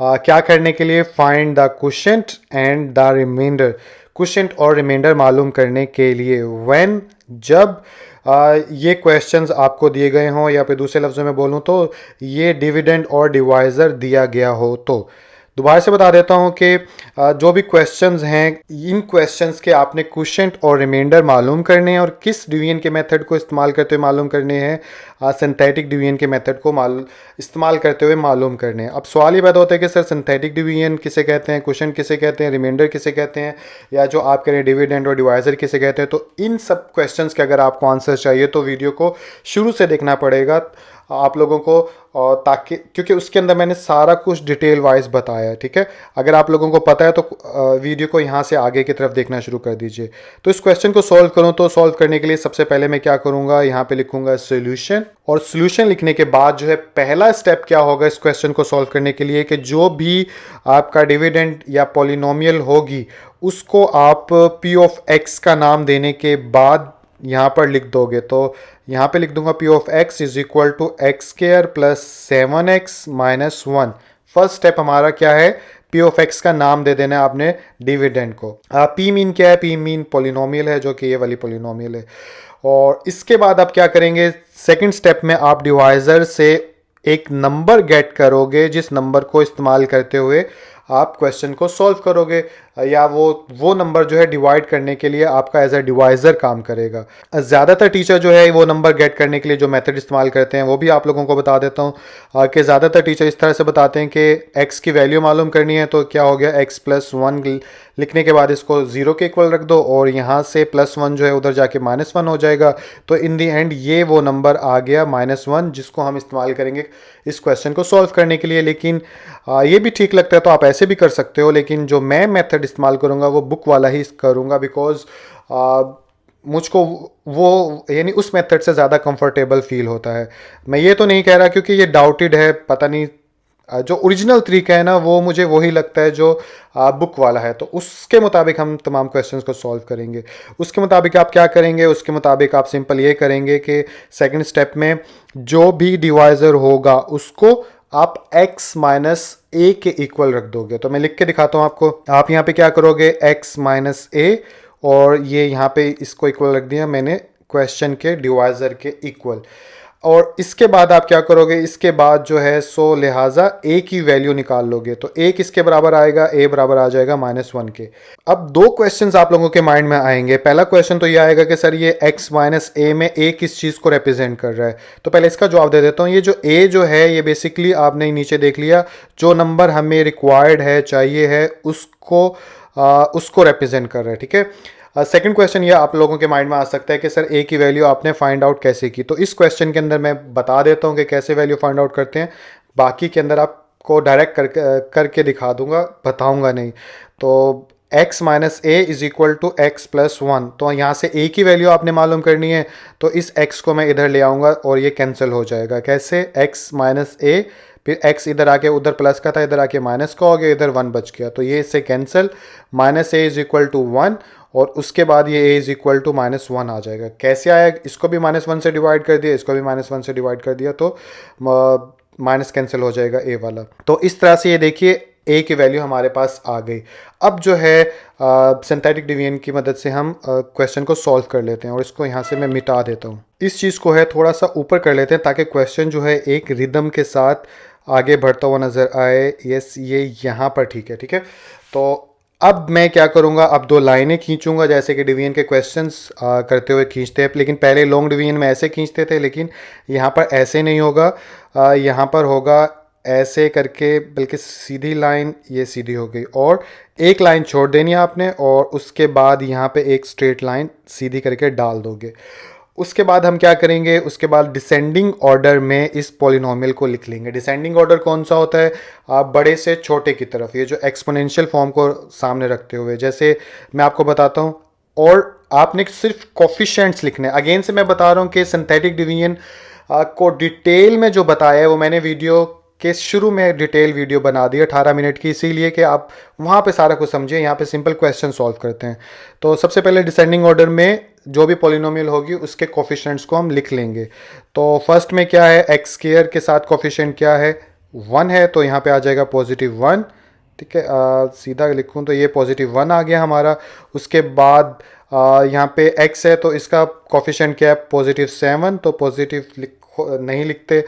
क्या करने के लिए, find the quotient and the remainder, quotient और रिमाइंडर मालूम करने के लिए। व्हेन, जब ये क्वेश्चंस आपको दिए गए हों, या फिर दूसरे लफ्ज़ों में बोलूं तो ये डिविडेंड और डिवाइज़र दिया गया हो। तो दोबारा से बता देता हूं कि जो भी क्वेश्चंस हैं, इन क्वेश्चंस के आपने क्वोशिएंट और रिमाइंडर मालूम करने हैं और किस डिवीजन के मेथड को इस्तेमाल करते हुए मालूम करने हैं, सिंथेटिक डिवीजन के मेथड को इस्तेमाल करते हुए मालूम करने हैं। अब सवाल ये पैदा होता है कि सर सिंथेटिक डिवीजन किसे कहते हैं, क्वोशिएंट किसे कहते हैं, रिमाइंडर किसे कहते हैं, या जो आप कह रहे हैं डिविडेंड और डिवाइज़र किसे कहते हैं। तो इन सब क्वेश्चंस के अगर आपको आंसर चाहिए तो वीडियो को शुरू से देखना पड़ेगा आप लोगों को, और ताकि, क्योंकि उसके अंदर मैंने सारा कुछ डिटेल वाइज बताया है, ठीक है। अगर आप लोगों को पता है तो वीडियो को यहाँ से आगे की तरफ देखना शुरू कर दीजिए। तो इस क्वेश्चन को सॉल्व करूँ तो सॉल्व करने के लिए सबसे पहले मैं क्या करूँगा, यहाँ पे लिखूँगा सोल्यूशन, और सोल्यूशन लिखने के बाद जो है पहला स्टेप क्या होगा इस क्वेश्चन को सॉल्व करने के लिए, कि जो भी आपका डिविडेंड या पॉलिनोमियल होगी उसको आप पी ऑफ एक्स का नाम देने के बाद यहाँ पर लिख दोगे। तो यहाँ पे लिख दूंगा P of X is equal to X square plus 7x minus 1। First step हमारा क्या है, पी ऑफ एक्स का नाम दे देना है आपने डिविडेंड को। पी मीन क्या है, पी मीन पॉलिनोमियल है, जो कि ये वाली पॉलिनोमियल है। और इसके बाद आप क्या करेंगे, सेकंड स्टेप में आप डिवाइजर से एक नंबर गेट करोगे, जिस नंबर को इस्तेमाल करते हुए आप क्वेश्चन को सॉल्व करोगे, या वो नंबर जो है डिवाइड करने के लिए आपका एज अ डिवाइज़र काम करेगा। ज़्यादातर टीचर जो है वो नंबर गेट करने के लिए जो मेथड इस्तेमाल करते हैं वो भी आप लोगों को बता देता हूँ कि ज़्यादातर टीचर इस तरह से बताते हैं कि x की वैल्यू मालूम करनी है तो क्या हो गया, x प्लस 1 लिखने के बाद इसको 0 के इक्वल रख दो, और यहाँ से +1 जो है उधर जाके -1 हो जाएगा। तो इन दी एंड ये वो नंबर आ गया -1, जिसको हम इस्तेमाल करेंगे इस क्वेश्चन को सॉल्व करने के लिए। लेकिन ये भी ठीक लगता है तो आप ऐसे भी कर सकते हो, लेकिन जो मैं मेथड इस्तेमाल करूँगा वो बुक वाला ही करूँगा, बिकॉज मुझको वो यानी उस मेथड से ज़्यादा कंफर्टेबल फील होता है। मैं ये तो नहीं कह रहा क्योंकि ये डाउटेड है, पता नहीं, जो ओरिजिनल तरीका है ना वो मुझे वही लगता है जो बुक वाला है। तो उसके मुताबिक हम तमाम क्वेश्चंस को सॉल्व करेंगे। उसके मुताबिक आप क्या करेंगे, उसके मुताबिक आप सिंपल ये करेंगे कि सेकंड स्टेप में जो भी डिवाइज़र होगा उसको आप x माइनस ए के इक्वल रख दोगे। तो मैं लिख के दिखाता हूँ आपको। आप यहाँ पे क्या करोगे, x माइनस ए, और ये यहाँ पे इसको इक्वल रख दिया मैंने क्वेश्चन के डिवाइज़र के इक्वल। और इसके बाद आप क्या करोगे, इसके बाद जो है सो लिहाजा a की वैल्यू निकाल लोगे। तो a किसके बराबर आएगा, a बराबर आ जाएगा -1 के। अब दो क्वेश्चंस आप लोगों के माइंड में आएंगे। पहला क्वेश्चन तो ये आएगा कि सर ये x माइनस ए में a किस चीज़ को रिप्रेजेंट कर रहा है। तो पहले इसका जवाब दे देता हूँ। ये जो a जो है ये बेसिकली आपने नीचे देख लिया, जो नंबर हमें रिक्वायर्ड है, चाहिए है, उसको रिप्रेजेंट कर रहा है, ठीक है। सेकंड क्वेश्चन ये आप लोगों के माइंड में आ सकता है कि सर ए की वैल्यू आपने फाइंड आउट कैसे की। तो इस क्वेश्चन के अंदर मैं बता देता हूँ कि कैसे वैल्यू फाइंड आउट करते हैं, बाकी के अंदर आपको डायरेक्ट करके दिखा दूंगा, बताऊंगा नहीं। तो x minus A is equal to X plus 1। तो यहाँ से a की वैल्यू आपने मालूम करनी है, तो इस x को मैं इधर ले आऊँगा और ये कैंसिल हो जाएगा। कैसे, x माइनस ए, फिर x इधर आके उधर प्लस का था, इधर आके माइनस का हो गया, इधर 1 बच गया। तो ये इससे cancel, minus A is equal to 1, और उसके बाद ये a इज इक्वल टू -1 आ जाएगा। कैसे आया, इसको भी -1 से डिवाइड कर दिया, इसको भी -1 से डिवाइड कर दिया, तो माइनस कैंसिल हो जाएगा a वाला। तो इस तरह से ये देखिए a की वैल्यू हमारे पास आ गई। अब जो है सिंथेटिक डिवीजन की मदद से हम क्वेश्चन को सॉल्व कर लेते हैं, और इसको यहाँ से मैं मिटा देता हूँ। इस चीज़ को है थोड़ा सा ऊपर कर लेते हैं ताकि क्वेश्चन जो है एक रिदम के साथ आगे बढ़ता हुआ नज़र आए। यस, ये यहाँ पर ठीक है, ठीक है। तो अब मैं क्या करूँगा, अब दो लाइनें खींचूंगा जैसे कि डिवीजन के क्वेश्चंस करते हुए खींचते हैं। लेकिन पहले लॉन्ग डिवीजन में ऐसे खींचते थे, लेकिन यहाँ पर ऐसे नहीं होगा। यहाँ पर होगा ऐसे करके बल्कि सीधी लाइन ये सीधी हो गई, और एक लाइन छोड़ देनी है आपने, और उसके बाद यहाँ पे एक स्ट्रेट लाइन सीधी करके डाल दोगे। उसके बाद हम क्या करेंगे, उसके बाद डिसेंडिंग ऑर्डर में इस पॉलिनोमियल को लिख लेंगे। डिसेंडिंग ऑर्डर कौन सा होता है, आप बड़े से छोटे की तरफ, ये जो एक्सपोनेंशियल फॉर्म को सामने रखते हुए। जैसे मैं आपको बताता हूँ, और आपने सिर्फ कोफिशिएंट्स लिखने। अगेन से मैं बता रहा हूँ कि सिंथेटिक डिवीजन को डिटेल में जो बताया है वो मैंने वीडियो के शुरू में डिटेल वीडियो बना दी 18 मिनट की, इसीलिए कि आप वहाँ पे सारा कुछ समझिए। यहाँ पे सिंपल क्वेश्चन सॉल्व करते हैं। तो सबसे पहले डिसेंडिंग ऑर्डर में जो भी पॉलिनोमियल होगी उसके कोफिशिएंट्स को हम लिख लेंगे। तो फर्स्ट में क्या है, एक्स स्क्वायर के साथ कोफिशिएंट क्या है, 1 है, तो यहाँ पे आ जाएगा +1। ठीक है, सीधा लिखूँ तो ये +1 आ गया हमारा। उसके बाद यहाँ पे x है तो इसका कोफिशिएंट क्या है, +7, तो पॉजिटिव नहीं लिखते,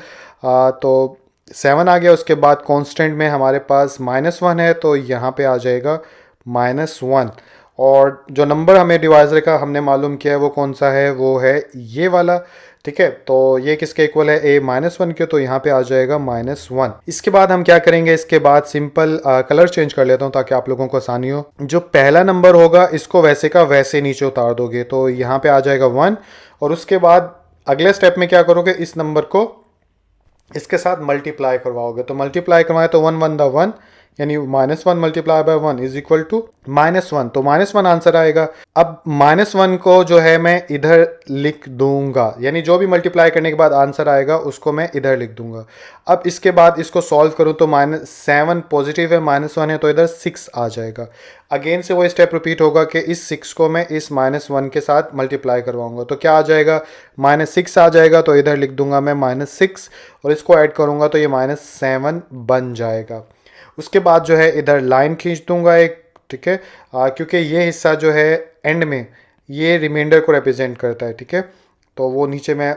तो 7 आ गया। उसके बाद कांस्टेंट में हमारे पास -1 है, तो यहाँ पे आ जाएगा -1। और जो नंबर हमें डिवाइजर का हमने मालूम किया है वो कौन सा है, वो है ये वाला। ठीक है, तो ये किसके इक्वल है, a-1 के, तो यहाँ पे आ जाएगा -1। इसके बाद हम क्या करेंगे, इसके बाद सिंपल कलर चेंज कर लेता हूँ ताकि आप लोगों को आसानी हो। जो पहला नंबर होगा इसको वैसे का वैसे नीचे उतार दोगे, तो यहाँ पे आ जाएगा 1। और उसके बाद अगले स्टेप में क्या करोगे, इस नंबर को इसके साथ मल्टीप्लाई करवाओगे। तो मल्टीप्लाई करवाए तो 1 1 द 1, यानी -1 multiply by 1 is equal to -1, तो -1 आंसर आएगा। अब -1 को जो है मैं इधर लिख दूंगा, यानी जो भी मल्टीप्लाई करने के बाद आंसर आएगा उसको मैं इधर लिख दूंगा। अब इसके बाद इसको सॉल्व करूं तो -7 पॉजिटिव है, -1 है, तो इधर 6 आ जाएगा। अगेन से वो स्टेप रिपीट होगा कि इस 6 को मैं इस -1 के साथ मल्टीप्लाई करवाऊंगा, तो क्या आ जाएगा, -6 आ जाएगा, तो इधर लिख दूंगा मैं -6, और इसको ऐड करूंगा तो ये -7 बन जाएगा। उसके बाद जो है इधर लाइन खींच दूंगा एक। ठीक है, क्योंकि ये हिस्सा जो है एंड में ये रिमाइंडर को रिप्रेजेंट करता है। ठीक है, तो वो नीचे मैं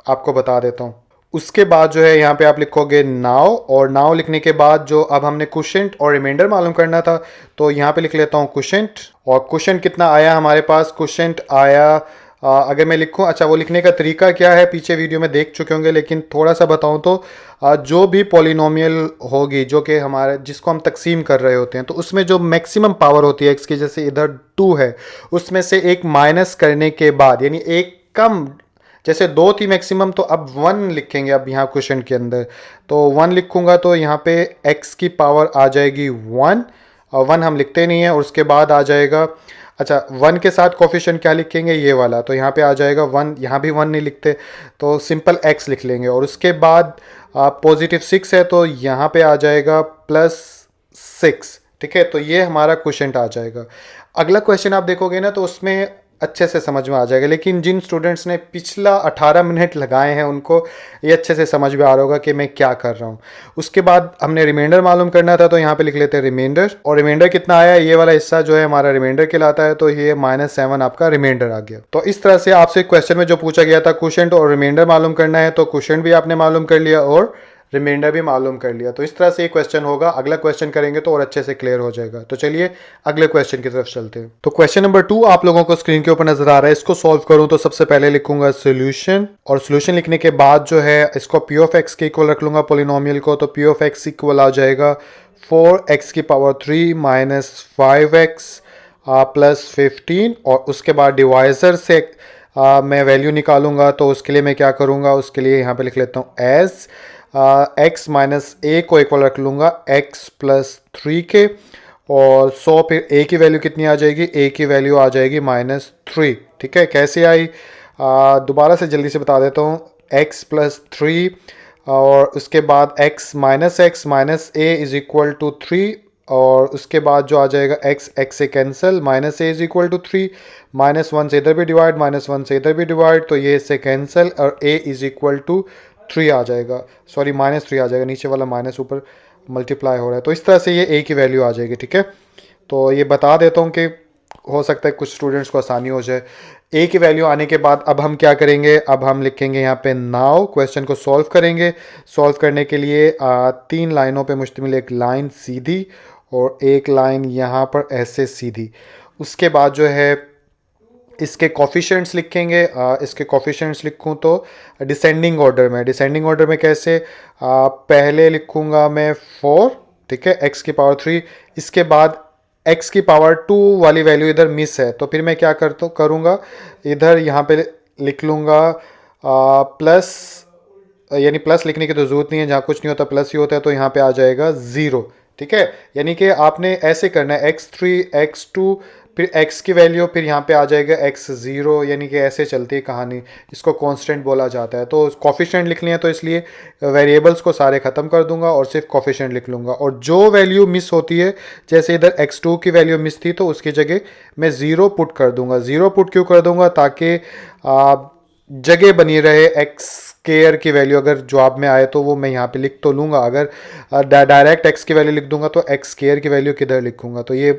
आपको बता देता हूँ। उसके बाद जो है यहाँ पे आप लिखोगे नाउ, और नाउ लिखने के बाद जो अब हमने क्वोशिएंट और रिमाइंडर मालूम करना था, तो यहाँ पे लिख लेता हूँ क्वोशिएंट। और क्वोशिएंट कितना आया हमारे पास, क्वोशिएंट आया अगर मैं लिखूं, अच्छा वो लिखने का तरीका क्या है पीछे वीडियो में देख चुके होंगे, लेकिन थोड़ा सा बताऊं तो जो भी पॉलिनोमियल होगी जो कि हमारे जिसको हम तकसीम कर रहे होते हैं, तो उसमें जो मैक्सिमम पावर होती है एक्स की, जैसे इधर 2 है, उसमें से एक माइनस करने के बाद, यानी एक कम, जैसे 2 थी मैक्सिमम, तो अब 1 लिखेंगे। अब यहाँ क्वेश्चन के अंदर तो 1 लिखूंगा तो यहाँ पे x की पावर आ जाएगी 1, और 1 हम लिखते नहीं है। और उसके बाद आ जाएगा, अच्छा 1 के साथ कोफिशिएंट क्या लिखेंगे, ये वाला, तो यहाँ पे आ जाएगा 1, यहाँ भी 1 नहीं लिखते तो सिंपल x लिख लेंगे। और उसके बाद +6 है तो यहाँ पे आ जाएगा +6। ठीक है, तो ये हमारा क्वोशिएंट आ जाएगा। अगला क्वेश्चन आप देखोगे ना तो उसमें अच्छे से समझ में आ जाएगा, लेकिन जिन स्टूडेंट्स ने पिछला 18 मिनट लगाए हैं उनको ये अच्छे से समझ में आ रहा होगा कि मैं क्या कर रहा हूँ। उसके बाद हमने रिमाइंडर मालूम करना था, तो यहाँ पे लिख लेते हैं रिमाइंडर। और रिमाइंडर कितना आया, ये वाला हिस्सा जो है हमारा रिमाइंडर कहलाता है, तो ये -7 आपका रिमाइंडर आ गया। तो इस तरह से आपसे क्वेश्चन में जो पूछा गया था क्वोशिएंट और रिमाइंडर मालूम करना है, तो क्वोशिएंट भी आपने मालूम कर लिया और रिमाइंडर भी मालूम कर लिया। तो इस तरह से ये क्वेश्चन होगा। अगला क्वेश्चन करेंगे तो और अच्छे से क्लियर हो जाएगा। तो चलिए अगले क्वेश्चन की तरफ चलते हैं। तो क्वेश्चन नंबर 2 आप लोगों को स्क्रीन के ऊपर नजर आ रहा है। इसको सॉल्व करूं तो सबसे पहले लिखूंगा सोल्यूशन, और सोल्यूशन लिखने के बाद जो है इसको p ऑफ x के इक्वल रख लूंगा पॉलिनोमियल को। तो p ऑफ x इक्वल आ जाएगा 4x की पावर 3 -5x +15, और उसके बाद डिवाइजर से मैं वैल्यू निकालूंगा। तो उसके लिए मैं क्या करूंगा, उसके लिए यहाँ पे लिख लेता हूँ एज x -a को इक्वल रख लूँगा x +3 के, और 100 फिर a की वैल्यू कितनी आ जाएगी, a की वैल्यू आ जाएगी -3। ठीक है, कैसे आई दोबारा से जल्दी से बता देता हूँ। x +3 और उसके बाद x -a is equal to 3, और उसके बाद जो आ जाएगा x से cancel, -a is equal to 3, -1 से इधर भी डिवाइड, -1 से इधर भी डिवाइड, तो ये इससे कैंसिल, और a इज इक्वल टू 3 आ जाएगा, सॉरी -3 आ जाएगा, नीचे वाला माइनस ऊपर मल्टीप्लाई हो रहा है। तो इस तरह से ये a की वैल्यू आ जाएगी। ठीक है, तो ये बता देता हूँ कि हो सकता है कुछ स्टूडेंट्स को आसानी हो जाए। a की वैल्यू आने के बाद अब हम क्या करेंगे, अब हम लिखेंगे यहाँ पे नाउ, क्वेश्चन को सॉल्व करेंगे। सॉल्व करने के लिए 3 लाइनों पे मुश्तमिल एक लाइन सीधी और एक लाइन यहाँ पर ऐसे सीधी। उसके बाद जो है इसके कोफिशिएंट्स लिखेंगे। इसके कोफिशिएंट्स लिखूँ तो डिसेंडिंग ऑर्डर में कैसे, पहले लिखूँगा मैं 4, ठीक है, x की पावर 3। इसके बाद x की पावर 2 वाली वैल्यू इधर मिस है, तो फिर मैं क्या करूँगा, इधर यहाँ पे लिख लूँगा प्लस, यानी प्लस लिखने की तो ज़रूरत नहीं है, जहाँ कुछ नहीं होता प्लस ही होता है, तो यहाँ पे आ जाएगा 0, ठीक है। यानी कि आपने ऐसे करना है x3 x2 फिर x की वैल्यू, फिर यहाँ पे आ जाएगा x0, यानी कि ऐसे चलती है कहानी। इसको कांस्टेंट बोला जाता है। तो कॉफिशिएंट लिखनी है तो इसलिए वेरिएबल्स को सारे ख़त्म कर दूंगा और सिर्फ कॉफिशिएंट लिख लूँगा। और जो वैल्यू मिस होती है, जैसे इधर x2 की वैल्यू मिस थी तो उसकी जगह मैं 0 पुट कर दूंगा। 0 पुट क्यों कर दूंगा, ताकि जगह बनी रहे एक्स केयर की वैल्यू अगर जवाब में आए तो वो मैं यहाँ पे लिख तो लूँगा। अगर डायरेक्ट एक्स की वैल्यू लिख दूंगा तो एक्स केयर की वैल्यू किधर लिखूँगा, तो ये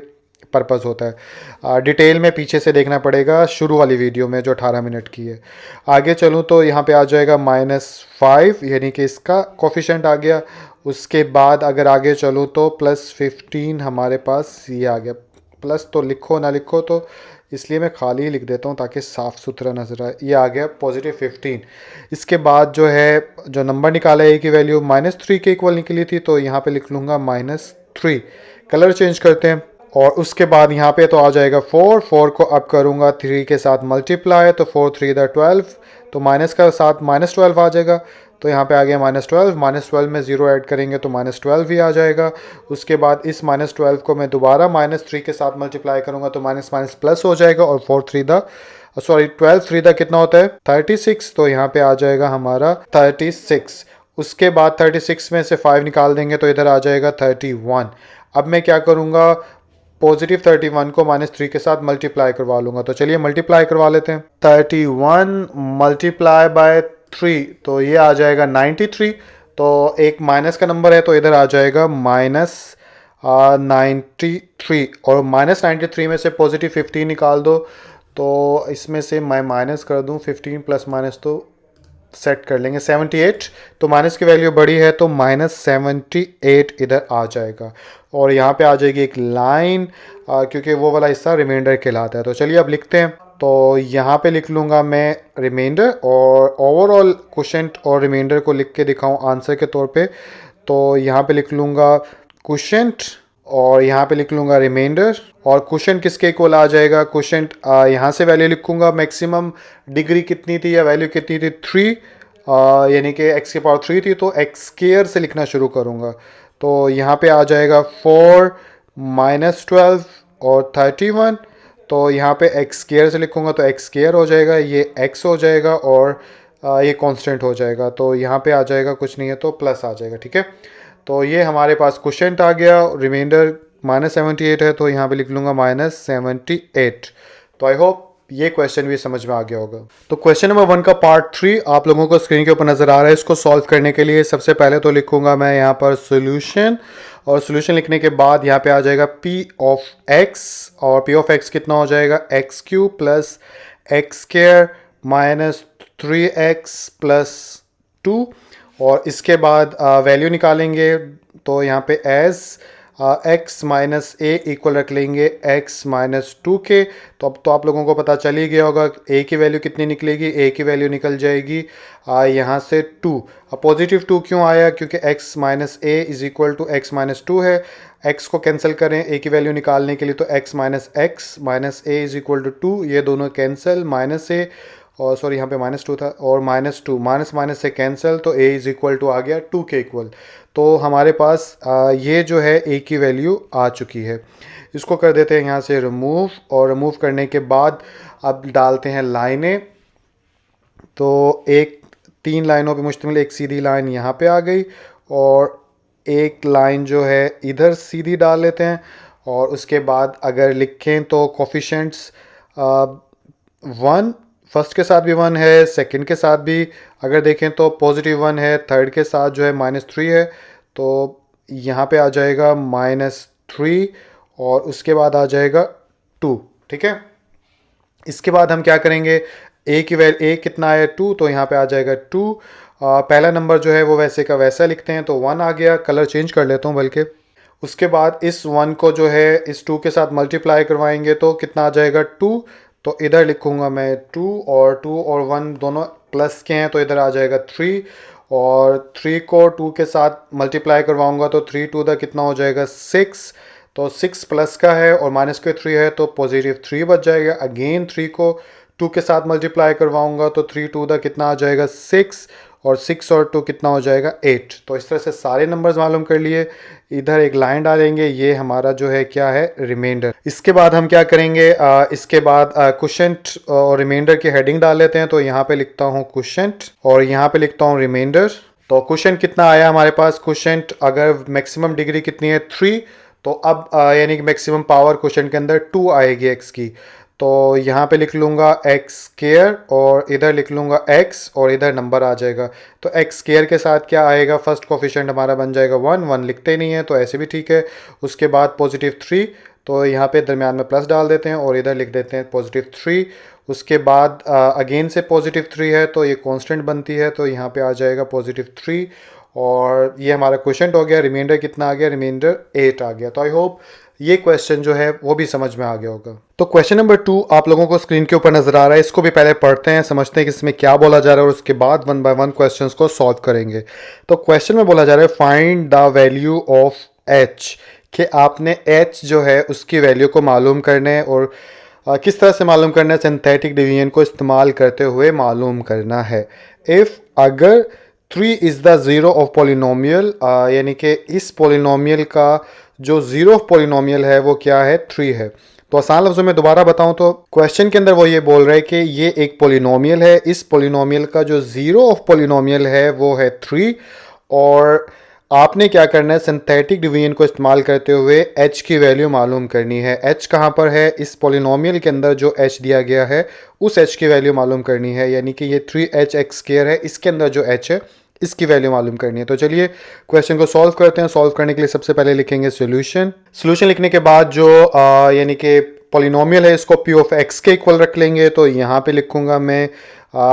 पर्पज़ होता है। डिटेल में पीछे से देखना पड़ेगा शुरू वाली वीडियो में जो 18 मिनट की है। आगे चलूँ तो यहाँ पे आ जाएगा -5, यानी कि इसका कोफिशिएंट आ गया। उसके बाद अगर आगे चलूँ तो +15 हमारे पास ये आ गया। प्लस तो लिखो ना लिखो, तो इसलिए मैं खाली ही लिख देता हूँ ताकि साफ़ सुथरा नजर आए। ये आ गया +15। इसके बाद जो है, जो नंबर निकाला है की वैल्यू -3 के इक्वल निकली थी, तो यहाँ पे लिख लूँगा -3। कलर चेंज करते हैं और उसके बाद यहाँ पे तो आ जाएगा 4 को अब करूँगा 3 के साथ मल्टीप्लाई, तो 4 3 12, तो माइनस का साथ -12 आ जाएगा। तो यहाँ पे आ गया -12 में 0 ऐड करेंगे तो -12 ही आ जाएगा। उसके बाद इस -12 को मैं दोबारा -3 के साथ मल्टीप्लाई करूँगा तो माइनस माइनस प्लस हो जाएगा, और 12 3 कितना होता है 36, तो यहाँ पे आ जाएगा हमारा 36। उसके बाद 36 में से 5 निकाल देंगे तो इधर आ जाएगा 31। अब मैं क्या करूँगा, +31 को -3 के साथ मल्टीप्लाई करवा लूँगा। तो चलिए मल्टीप्लाई करवा लेते हैं। 31 मल्टीप्लाई बाय 3, तो ये आ जाएगा 93। तो एक माइनस का नंबर है तो इधर आ जाएगा -93, और -93 में से +15 निकाल दो, तो इसमें से मैं माइनस कर दूं 15 प्लस माइनस, तो सेट कर लेंगे 78। तो माइनस की वैल्यू बड़ी है तो -78 इधर आ जाएगा, और यहाँ पे आ जाएगी एक लाइन, क्योंकि वो वाला हिस्सा रिमाइंडर कहलाता है। तो चलिए अब लिखते हैं। तो यहाँ पे लिख लूँगा मैं रिमाइंडर, और ओवरऑल क्वोशंट और रिमाइंडर को लिख के दिखाऊँ आंसर के तौर पे, तो यहाँ पे लिख लूँगा क्वोशंट और यहाँ पे लिख लूँगा रिमाइंडर। और क्वोशंट किसके इक्वल आ जाएगा, क्वोशंट यहाँ से वैल्यू लिखूँगा, मैक्सिमम डिग्री कितनी थी या वैल्यू कितनी थी 3, यानी कि x की पावर 3 थी, तो x स्क्वायर से लिखना शुरू करूँगा। तो यहाँ पे आ जाएगा 4 -12 और 31, तो यहाँ पे x स्क्वायर से लिखूँगा तो x स्क्वायर हो जाएगा, ये x हो जाएगा, और ये कांस्टेंट हो जाएगा। तो यहाँ पे आ जाएगा कुछ नहीं है तो प्लस आ जाएगा, ठीक है। तो ये हमारे पास क्वोशंट आ गया, रिमाइंडर -78 है तो यहाँ पे लिख लूँगा -78। तो आई होप ये क्वेश्चन भी समझ में आ गया होगा। तो क्वेश्चन नंबर 1 का पार्ट 3 आप लोगों को स्क्रीन के ऊपर नज़र आ रहा है। इसको सॉल्व करने के लिए सबसे पहले तो लिखूंगा मैं यहाँ पर सोल्यूशन, और सोल्यूशन लिखने के बाद यहाँ पे आ जाएगा p ऑफ x, और p ऑफ x कितना हो जाएगा x³ plus x² minus 3x plus 2, और इसके बाद वैल्यू निकालेंगे। तो यहाँ पे एज x माइनस ए इक्वल रख लेंगे x माइनस 2 के। तो अब तो आप लोगों को पता चल ही गया होगा a की वैल्यू कितनी निकलेगी, a की वैल्यू निकल जाएगी यहाँ से 2। अब पॉजिटिव 2 क्यों आया, क्योंकि x minus A is equal to x minus 2 है। x को कैंसिल करें a की वैल्यू निकालने के लिए, तो x minus A is equal to 2, ये दोनों कैंसिल, माइनस ए, और सॉरी यहाँ पे -2 था, और -2 माइनस माइनस से कैंसिल, तो a इज इक्वल टू आ गया 2 के इक्वल। तो हमारे पास ये जो है a की वैल्यू आ चुकी है। इसको कर देते हैं यहाँ से रिमूव, और रिमूव करने के बाद अब डालते हैं लाइनें। तो एक 3 लाइनों पे मुश्तमिल एक सीधी लाइन यहाँ पे आ गई, और एक लाइन जो है इधर सीधी डाल लेते हैं। और उसके बाद अगर लिखें तो कोफिशिएंट्स 1 फर्स्ट के साथ भी 1 है, सेकंड के साथ भी अगर देखें तो +1 है, थर्ड के साथ जो है -3 है, तो यहाँ पे आ जाएगा -3, और उसके बाद आ जाएगा 2, ठीक है। इसके बाद हम क्या करेंगे, a की वैल्यू a कितना है 2, तो यहाँ पे आ जाएगा 2। पहला नंबर जो है वो वैसे का वैसा लिखते हैं, तो 1 आ गया। कलर चेंज कर लेता हूँ बल्कि। उसके बाद इस 1 को जो है इस 2 के साथ मल्टीप्लाई करवाएंगे तो कितना आ जाएगा 2 तो इधर लिखूँगा मैं 2 और 2 और 1 दोनों प्लस के हैं, तो इधर आ जाएगा 3 और 3 को 2 के साथ मल्टीप्लाई करवाऊँगा तो 3 टू द कितना हो जाएगा 6। तो 6 प्लस का है और माइनस के 3 है तो पॉजिटिव 3 बच जाएगा। अगेन 3 को 2 के साथ मल्टीप्लाई करवाऊँगा तो 3 टू द कितना आ जाएगा 6 और 6 और 2 कितना हो जाएगा 8। तो इस तरह से सारे नंबर्स मालूम कर लिए। इधर एक लाइन डालेंगे, ये हमारा जो है क्या है रिमाइंडर। इसके बाद हम क्या करेंगे, इसके बाद क्वोशिएंट और रिमाइंडर की हेडिंग डाल लेते हैं। तो यहाँ पे लिखता हूँ क्वोशिएंट और यहाँ पे लिखता हूँ रिमाइंडर। तो क्वोशिएंट कितना आया हमारे पास, क्वोशिएंट अगर मैक्सिमम डिग्री कितनी है 3, तो अब यानी कि मैक्सिमम पावर क्वोशिएंट के अंदर 2 आएगी x की। तो यहाँ पे लिख लूँगा एक्स स्क्वायर और इधर लिख लूँगा x और इधर नंबर आ जाएगा। तो एक्स स्क्वायर के साथ क्या आएगा, फर्स्ट कोफिशिएंट हमारा बन जाएगा 1, 1 लिखते नहीं है तो ऐसे भी ठीक है। उसके बाद पॉजिटिव 3, तो यहाँ पे दरमियान में प्लस डाल देते हैं और इधर लिख देते हैं पॉजिटिव 3। उसके बाद अगेन से पॉजिटिव 3 है तो ये कांस्टेंट बनती है, तो यहाँ पे आ जाएगा पॉजिटिव 3 और ये हमारा क्वोशिएंट हो गया। रिमाइंडर कितना आ गया, रिमाइंडर 8 आ गया। तो आई होप ये क्वेश्चन जो है वो भी समझ में आ गया होगा। तो क्वेश्चन नंबर 2 आप लोगों को स्क्रीन के ऊपर नजर आ रहा है, इसको भी पहले पढ़ते हैं, समझते हैं कि इसमें क्या बोला जा रहा है और उसके बाद 1 बाय 1 क्वेश्चंस को सॉल्व करेंगे। तो क्वेश्चन में बोला जा रहा है find the value of h, कि आपने h जो है उसकी वैल्यू को मालूम करना है और किस तरह से मालूम करना है, सिंथेटिक डिवीजन को इस्तेमाल करते हुए मालूम करना है। इफ़ अगर 3 is the zero of polynomial, यानी कि इस पोलिनोमियल का जो ज़ीरो ऑफ पोलिनोमियल है वो क्या है, 3 है। तो आसान लफ्ज़ों में दोबारा बताऊं तो क्वेश्चन के अंदर वो ये बोल रहा है कि ये एक पोलिनोमियल है, इस पोलिनोमियल का जो ज़ीरो ऑफ पोलिनोमियल है वो है 3 और आपने क्या करना है, सिंथेटिक डिवीजन को इस्तेमाल करते हुए h की वैल्यू मालूम करनी है। h कहाँ पर है, इस पोलिनोमियल के अंदर जो h दिया गया है उस h की वैल्यू मालूम करनी है, यानी कि ये 3h x स्क्वायर है, इसके अंदर जो h है इसकी वैल्यू मालूम करनी है। तो चलिए क्वेश्चन को सॉल्व करते हैं। सॉल्व करने के लिए सबसे पहले लिखेंगे सॉल्यूशन। सॉल्यूशन लिखने के बाद जो यानी कि पोलिनोमियल है इसको p ऑफ x के इक्वल रख लेंगे। तो यहाँ पे लिखूंगा मैं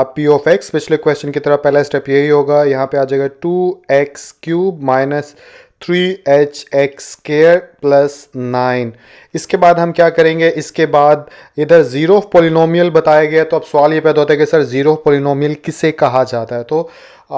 p ऑफ x, पिछले क्वेश्चन की तरह पहला स्टेप यही होगा। यहाँ पे आ जाएगा 2x cube minus 3hx square plus 9। इसके बाद हम क्या करेंगे, इसके बाद इधर ज़ीरो ऑफ पोलिनोमियल बताया गया, तो अब सवाल ये पैदा होता है कि सर ज़ीरो ऑफ पोलिनोमियल किसे कहा जाता है। तो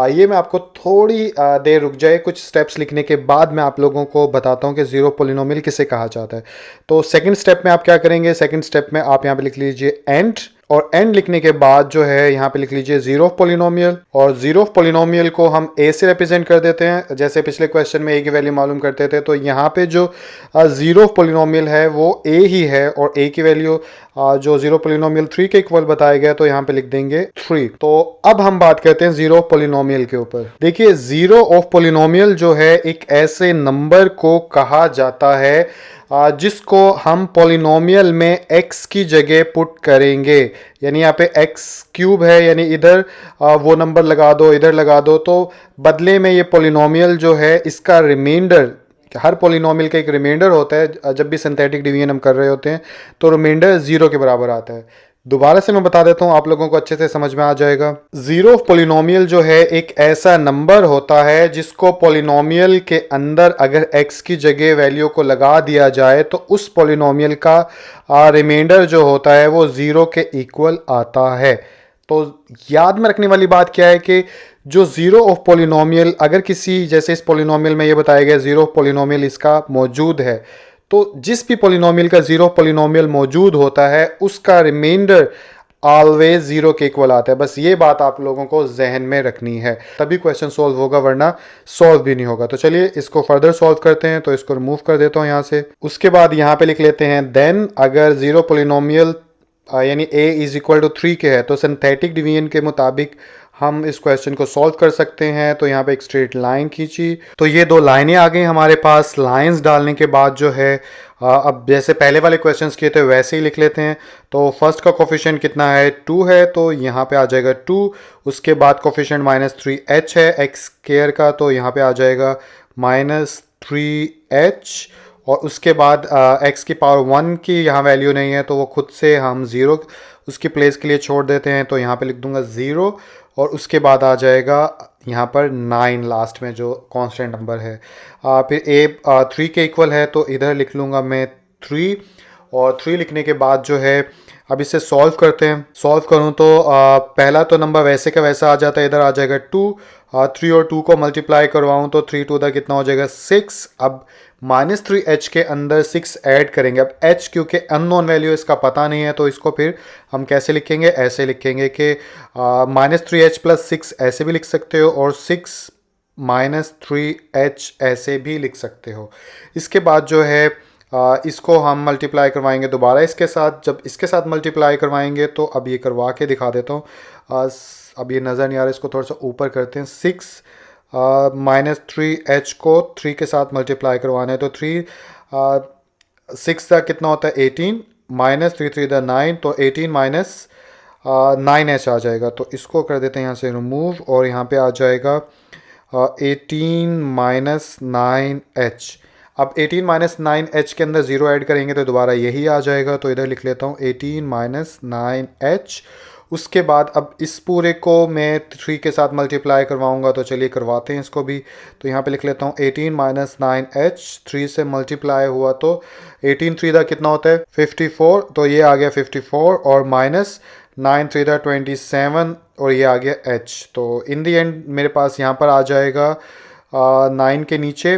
ये मैं आपको थोड़ी देर रुक जाए, कुछ स्टेप्स लिखने के बाद मैं आप लोगों को बताता हूँ कि ज़ीरो पोलिनोमियल किसे कहा जाता है। तो सेकंड स्टेप में आप क्या करेंगे, सेकंड स्टेप में आप यहाँ पे लिख लीजिए एंड, और एंड लिखने के बाद जो है यहाँ पे लिख लीजिए ज़ीरो ऑफ पोलिनोमियल, और ज़ीरो ऑफ पोलिनोमियल को हम a से रिप्रेजेंट कर देते हैं, जैसे पिछले क्वेश्चन में a की वैल्यू मालूम करते थे। तो यहाँ पे जो ज़ीरो ऑफ पोलिनोमियल है वो a ही है और a की वैल्यू जो ज़ीरो पोलिनोमियल 3 के इक्वल बताया गया, तो यहाँ पे लिख देंगे 3। तो अब हम बात करते हैं ज़ीरो ऑफ पोलिनोमियल के ऊपर। देखिए ज़ीरो ऑफ पोलिनोमियल जो है एक ऐसे नंबर को कहा जाता है जिसको हम पोलिनोमियल में x की जगह पुट करेंगे, यानी यहाँ पे x क्यूब है, यानी इधर वो नंबर लगा दो, इधर लगा दो, तो बदले में ये पोलिनोमियल जो है इसका रिमाइंडर, हर पोलिनोमियल का एक रिमाइंडर होता है, जब भी सिंथेटिक डिवीजन हम कर रहे होते हैं तो रिमाइंडर 0 के बराबर आता है। दोबारा से मैं बता देता हूँ, आप लोगों को अच्छे से समझ में आ जाएगा। ज़ीरो ऑफ पोलिनोमियल जो है एक ऐसा नंबर होता है जिसको पोलिनोमियल के अंदर अगर x की जगह वैल्यू को लगा दिया जाए तो उस पोलिनोमियल का रिमाइंडर जो होता है वो 0 के इक्वल आता है। तो याद में रखने वाली बात क्या है कि जो ज़ीरो ऑफ पोलिनोमियल, अगर किसी, जैसे इस पोलिनोमियल में ये बताया गया ज़ीरो ऑफ पोलिनोमियल इसका मौजूद है, तो जिस भी पोलिनोमियल का ज़ीरो पोलिनोमियल मौजूद होता है उसका रिमाइंडर ऑलवेज 0 के इक्वल आता है। बस ये बात आप लोगों को जहन में रखनी है, तभी क्वेश्चन सॉल्व होगा, वरना सॉल्व भी नहीं होगा। तो चलिए इसको फर्दर सॉल्व करते हैं। तो इसको रिमूव कर देता हूँ यहाँ से। उसके बाद यहाँ पे लिख लेते हैं देन अगर ज़ीरो पोलिनोमियल यानी a इज इक्वल टू 3 के है तो सिंथेटिक डिवीजन के मुताबिक हम इस क्वेश्चन को सॉल्व कर सकते हैं। तो यहाँ पे एक स्ट्रेट लाइन खींची, तो ये दो लाइनें आ गई हमारे पास। लाइंस डालने के बाद जो है अब जैसे पहले वाले क्वेश्चंस किए थे वैसे ही लिख लेते हैं। तो फर्स्ट का कोफिशिएंट कितना है, 2 है, तो यहाँ पे आ जाएगा 2। उसके बाद कोफिशिएंट -3h है x स्क्वायर का, तो यहाँ पे आ जाएगा -3h। और उसके बाद x की पावर 1 की यहाँ वैल्यू नहीं है, तो वो खुद से हम 0 उसकी प्लेस के लिए छोड़ देते हैं। तो यहाँ पे लिख दूंगा 0, और उसके बाद आ जाएगा यहाँ पर 9 लास्ट में जो कांस्टेंट नंबर है। फिर a 3 के इक्वल है, तो इधर लिख लूँगा मैं 3, और 3 लिखने के बाद जो है अब इसे सॉल्व करते हैं। सॉल्व करूं तो पहला तो नंबर वैसे का वैसा आ जाता है, इधर आ जाएगा 2। 3 और 2 को मल्टीप्लाई करवाऊं तो 3 टू द कितना हो जाएगा 6। अब -3h के अंदर 6 ऐड करेंगे। अब h क्योंकि अननोन वैल्यू इसका पता नहीं है तो इसको फिर हम कैसे लिखेंगे, ऐसे लिखेंगे कि -3h + 6 ऐसे भी लिख सकते हो और 6 -3h ऐसे भी लिख सकते हो। इसके बाद जो है इसको हम मल्टीप्लाई करवाएंगे दोबारा इसके साथ। जब इसके साथ मल्टीप्लाई करवाएंगे तो अब ये करवा के दिखा देता हूँ। अब ये नज़र नहीं आ रहा, इसको थोड़ा सा ऊपर करते हैं। 6 -3h को 3 के साथ मल्टीप्लाई करवाना है तो 3 6 का कितना होता है 18 -3 3 द 9 तो 18 -9h आ जाएगा। तो इसको कर देते हैं यहाँ से रिमूव और यहाँ पे आ जाएगा 18 -9h। अब 18 -9h के अंदर 0 ऐड करेंगे तो दोबारा यही आ जाएगा। तो इधर लिख लेता हूँ 18 -9h। उसके बाद अब इस पूरे को मैं 3 के साथ मल्टीप्लाई करवाऊंगा तो चलिए करवाते हैं इसको भी। तो यहाँ पे लिख लेता हूँ 18 -9h 3 से मल्टीप्लाई हुआ तो 18 3 दा कितना होता है 54, तो ये आ गया 54 और -9 3 दा 27 और ये आ गया h। तो इन दी एंड मेरे पास यहाँ पर आ जाएगा 9 के नीचे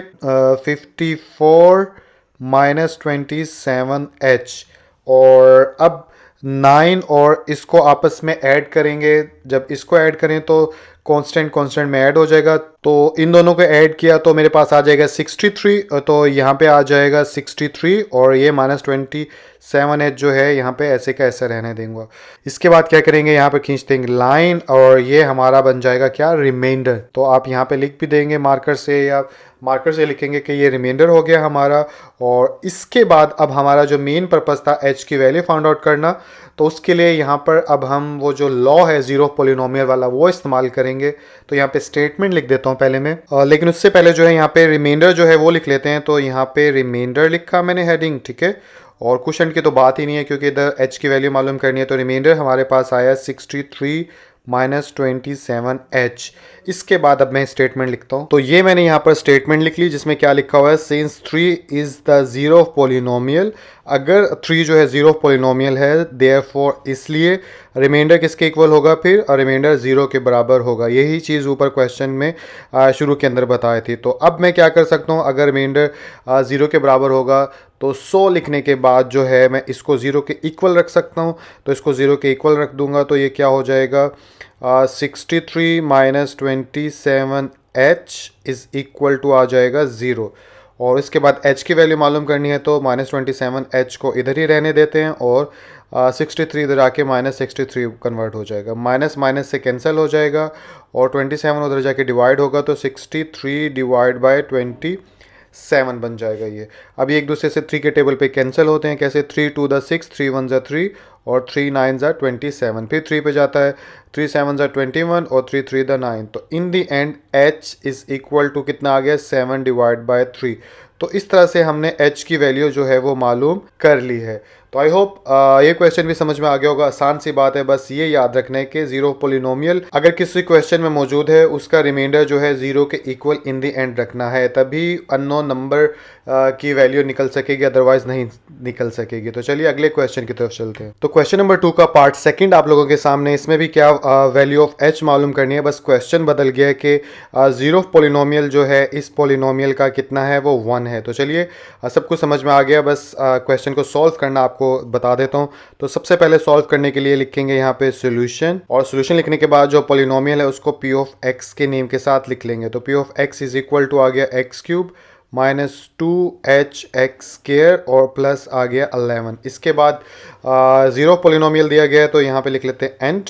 54 -27h। और अब 9 और इसको आपस में ऐड करेंगे। जब इसको ऐड करें तो कांस्टेंट में ऐड हो जाएगा। तो इन दोनों को ऐड किया तो मेरे पास आ जाएगा 63। तो यहाँ पे आ जाएगा 63 और ये -27h जो है यहाँ पे ऐसे का ऐसे रहने देंगे। इसके बाद क्या करेंगे, यहाँ पे खींच देंगे लाइन और ये हमारा बन जाएगा क्या रिमाइंडर। तो आप यहाँ पे लिख भी देंगे मार्कर से या मार्कर से लिखेंगे कि ये रिमाइंडर हो गया हमारा। और इसके बाद अब हमारा जो मेन पर्पस था h की वैल्यू फाइंड आउट करना, तो उसके लिए यहाँ पर अब हम वो जो लॉ है जीरो पॉलिनोमियल वाला वो इस्तेमाल करेंगे। तो यहाँ पे स्टेटमेंट लिख देता हूँ पहले मैं, लेकिन उससे पहले जो है यहाँ पे रिमाइंडर जो है वो लिख लेते हैं। तो यहाँ पे रिमाइंडर लिखा मैंने हेडिंग, ठीक है। और क्वेश्चन की तो बात ही नहीं है क्योंकि इधर h की वैल्यू मालूम करनी है। तो रिमाइंडर हमारे पास आया 63 -27h। इसके बाद अब मैं स्टेटमेंट लिखता हूँ। तो ये मैंने यहाँ पर स्टेटमेंट लिख ली जिसमें क्या लिखा हुआ है, since 3 is the zero of polynomial. अगर 3 जो है जीरो ऑफ पॉलिनोमियल है देयरफॉर इसलिए रिमाइंडर किसके इक्वल होगा, फिर रिमाइंडर 0 के बराबर होगा। यही चीज़ ऊपर क्वेश्चन में शुरू के अंदर बताई थी। तो अब मैं क्या कर सकता हूँ, अगर रिमाइंडर 0 के बराबर होगा तो 100 लिखने के बाद जो है मैं इसको 0 के इक्वल रख सकता हूँ। तो इसको 0 के इक्वल रख दूंगा तो ये क्या हो जाएगा 63 -27h इज़ इक्वल टू आ जाएगा 0। और इसके बाद h की वैल्यू मालूम करनी है तो -27h को इधर ही रहने देते हैं और 63 इधर आके -63 कन्वर्ट हो जाएगा। माइनस माइनस से कैंसिल हो जाएगा और 27 उधर जाके डिवाइड होगा तो 63 डिवाइड बाय 27 बन जाएगा ये। अब ये एक दूसरे से 3 के टेबल पे कैंसिल होते हैं। कैसे, 3 2 द 6, 3 1 ज़ा 3 और 3 9 ज़ा 27। फिर 3 पे जाता है, 3 7 ज़ा 21 और 3 3 द 9। तो in the end h is equal to कितना आ गया 7 डिवाइड बाय 3। तो इस तरह से हमने h की वैल्यू जो है वो मालूम कर ली है। तो आई होप ये क्वेश्चन भी समझ में आ गया होगा। आसान सी बात है, बस ये याद रखना है कि जीरो पॉलिनोमियल अगर किसी क्वेश्चन में मौजूद है उसका रिमाइंडर जो है 0 के इक्वल इन दी एंड रखना है, तभी अननोन नंबर की वैल्यू निकल सकेगी, अदरवाइज नहीं निकल सकेगी। तो चलिए अगले क्वेश्चन की तरफ चलते हैं। तो क्वेश्चन नंबर 2 का पार्ट सेकंड आप लोगों के सामने। इसमें भी क्या वैल्यू ऑफ h मालूम करनी है, बस क्वेश्चन बदल गया है कि जीरो पॉलिनोमियल जो है इस पॉलिनोमियल का कितना है वो 1 है। तो चलिए सब कुछ समझ में आ गया, बस क्वेश्चन को सॉल्व करना आपको बता देता हूँ। तो सबसे पहले सॉल्व करने के लिए लिखेंगे यहाँ पे सोल्यूशन, और सोल्यूशन लिखने के बाद जो पॉलिनोमियल है उसको p ऑफ x के नेम के साथ लिख लेंगे। तो p of x is equal to आ गया x³ -2hx² और प्लस आ गया 11। इसके बाद जीरो पॉलिनोमियल दिया गया है तो यहाँ पे लिख लेते हैं एंड,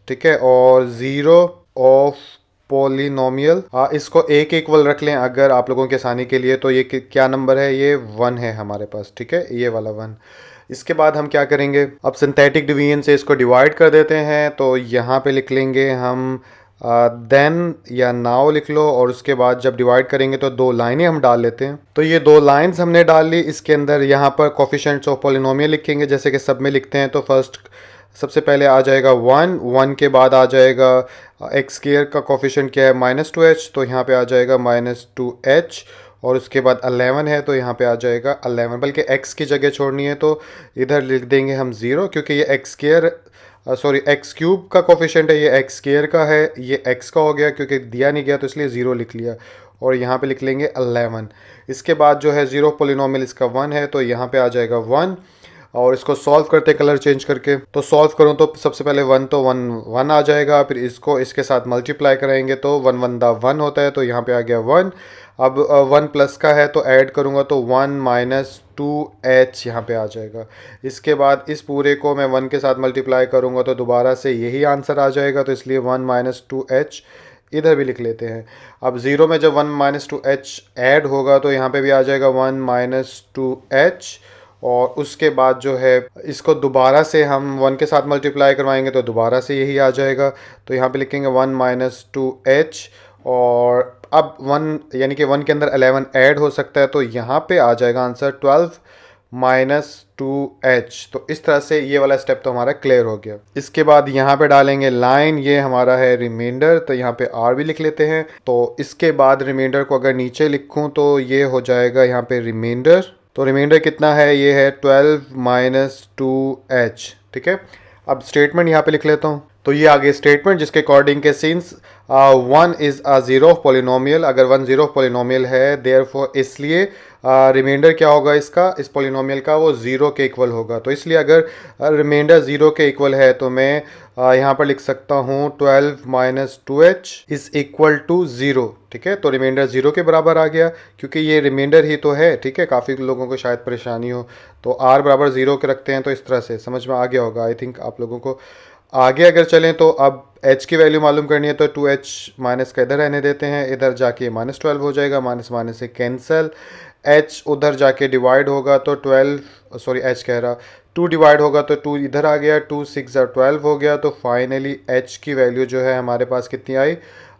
ठीक है। और जीरो ऑफ पॉलिनोमियल इसको a के इक्वल रख लें अगर आप लोगों के आसानी के लिए। तो ये क्या नंबर है, ये 1 है हमारे पास, ठीक है, ये वाला 1। इसके बाद हम क्या करेंगे, अब सिंथेटिक डिवीजन से इसको डिवाइड कर देते हैं। तो यहाँ पे लिख लेंगे हम देन या नाउ लिख लो, और उसके बाद जब डिवाइड करेंगे तो 2 लाइनें हम डाल लेते हैं। तो ये 2 लाइंस हमने डाल ली। इसके अंदर यहाँ पर कोफिशिएंट्स ऑफ पॉलिनोमियल लिखेंगे जैसे कि सब में लिखते हैं। तो फर्स्ट सबसे पहले आ जाएगा 1 के बाद आ जाएगा x² का कोफिशिएंट क्या है -2h, तो यहाँ पे आ जाएगा -2h। और उसके बाद 11 है तो यहाँ पे आ जाएगा 11, बल्कि x की जगह छोड़नी है तो इधर लिख देंगे हम 0, क्योंकि ये x square sorry x cube का कोफिशेंट है, ये एक्स स्क्र का है, ये x का हो गया क्योंकि दिया नहीं गया तो इसलिए 0 लिख लिया, और यहाँ पे लिख लेंगे 11। इसके बाद जो है 0 पोलिनोमियल इसका 1 है तो यहाँ पे आ जाएगा 1, और इसको सॉल्व करते कलर चेंज करके, तो सॉल्व करूँ तो सबसे पहले 1 तो 1 1 आ जाएगा, फिर इसको इसके साथ मल्टीप्लाई कराएंगे तो 1 1 दा 1 होता है, तो यहाँ पे आ गया 1। अब 1 प्लस का है तो ऐड करूँगा तो 1 माइनस 2h यहाँ पे आ जाएगा। इसके बाद इस पूरे को मैं 1 के साथ मल्टीप्लाई करूँगा तो दोबारा से यही आंसर आ जाएगा, तो इसलिए 1 माइनस 2h इधर भी लिख लेते हैं। अब 0 में जब 1 माइनस 2h ऐड होगा तो यहाँ पे भी आ जाएगा 1 माइनस 2h, और उसके बाद जो है इसको दोबारा से हम 1 के साथ मल्टीप्लाई करवाएंगे तो दोबारा से यही आ जाएगा, तो यहाँ पे लिखेंगे 1 माइनस 2h, और अब 1 यानी कि 1 के अंदर 11 ऐड हो सकता है तो यहाँ पे आ जाएगा आंसर 12 माइनस 2h। तो इस तरह से ये वाला स्टेप तो हमारा क्लियर हो गया। इसके बाद यहाँ पे डालेंगे लाइन, ये हमारा है रिमाइंडर, तो यहाँ पे r भी लिख लेते हैं। तो इसके बाद रिमाइंडर को अगर नीचे लिखूँ तो ये हो जाएगा यहाँ पे रिमाइंडर, तो रिमाइंडर कितना है, ये है 12 माइनस 2h। ठीक है, अब स्टेटमेंट यहाँ पे लिख लेता हूँ। तो ये आगे स्टेटमेंट जिसके अकॉर्डिंग के since 1 is a zero of polynomial, अगर 1 ज़ीरो ऑफ पोलिनोमियल है देयरफॉर इसलिए रिमाइंडर क्या होगा इसका, इस पोलिनोमियल का, वो ज़ीरो के इक्वल होगा। तो इसलिए अगर रिमाइंडर ज़ीरो के इक्वल है तो मैं यहाँ पर लिख सकता हूँ 12 minus 2h is equal to 0। ठीक है, तो रिमाइंडर 0 के बराबर आ गया क्योंकि ये रिमाइंडर ही तो है। ठीक है, काफ़ी लोगों को शायद परेशानी हो, तो r बराबर 0 के रखते हैं, तो इस तरह से समझ में आ गया होगा आई थिंक आप लोगों को। आगे अगर चलें तो अब h की वैल्यू मालूम करनी है तो 2h माइनस का इधर रहने देते हैं, इधर जाके माइनस 12 हो जाएगा, माइनस माइनस से कैंसिल, h उधर जाके डिवाइड होगा तो 12 सॉरी h कह रहा 2 डिवाइड होगा तो 2 इधर आ गया, 2 6 12 हो गया, तो फाइनली h की वैल्यू जो है हमारे पास कितनी आई,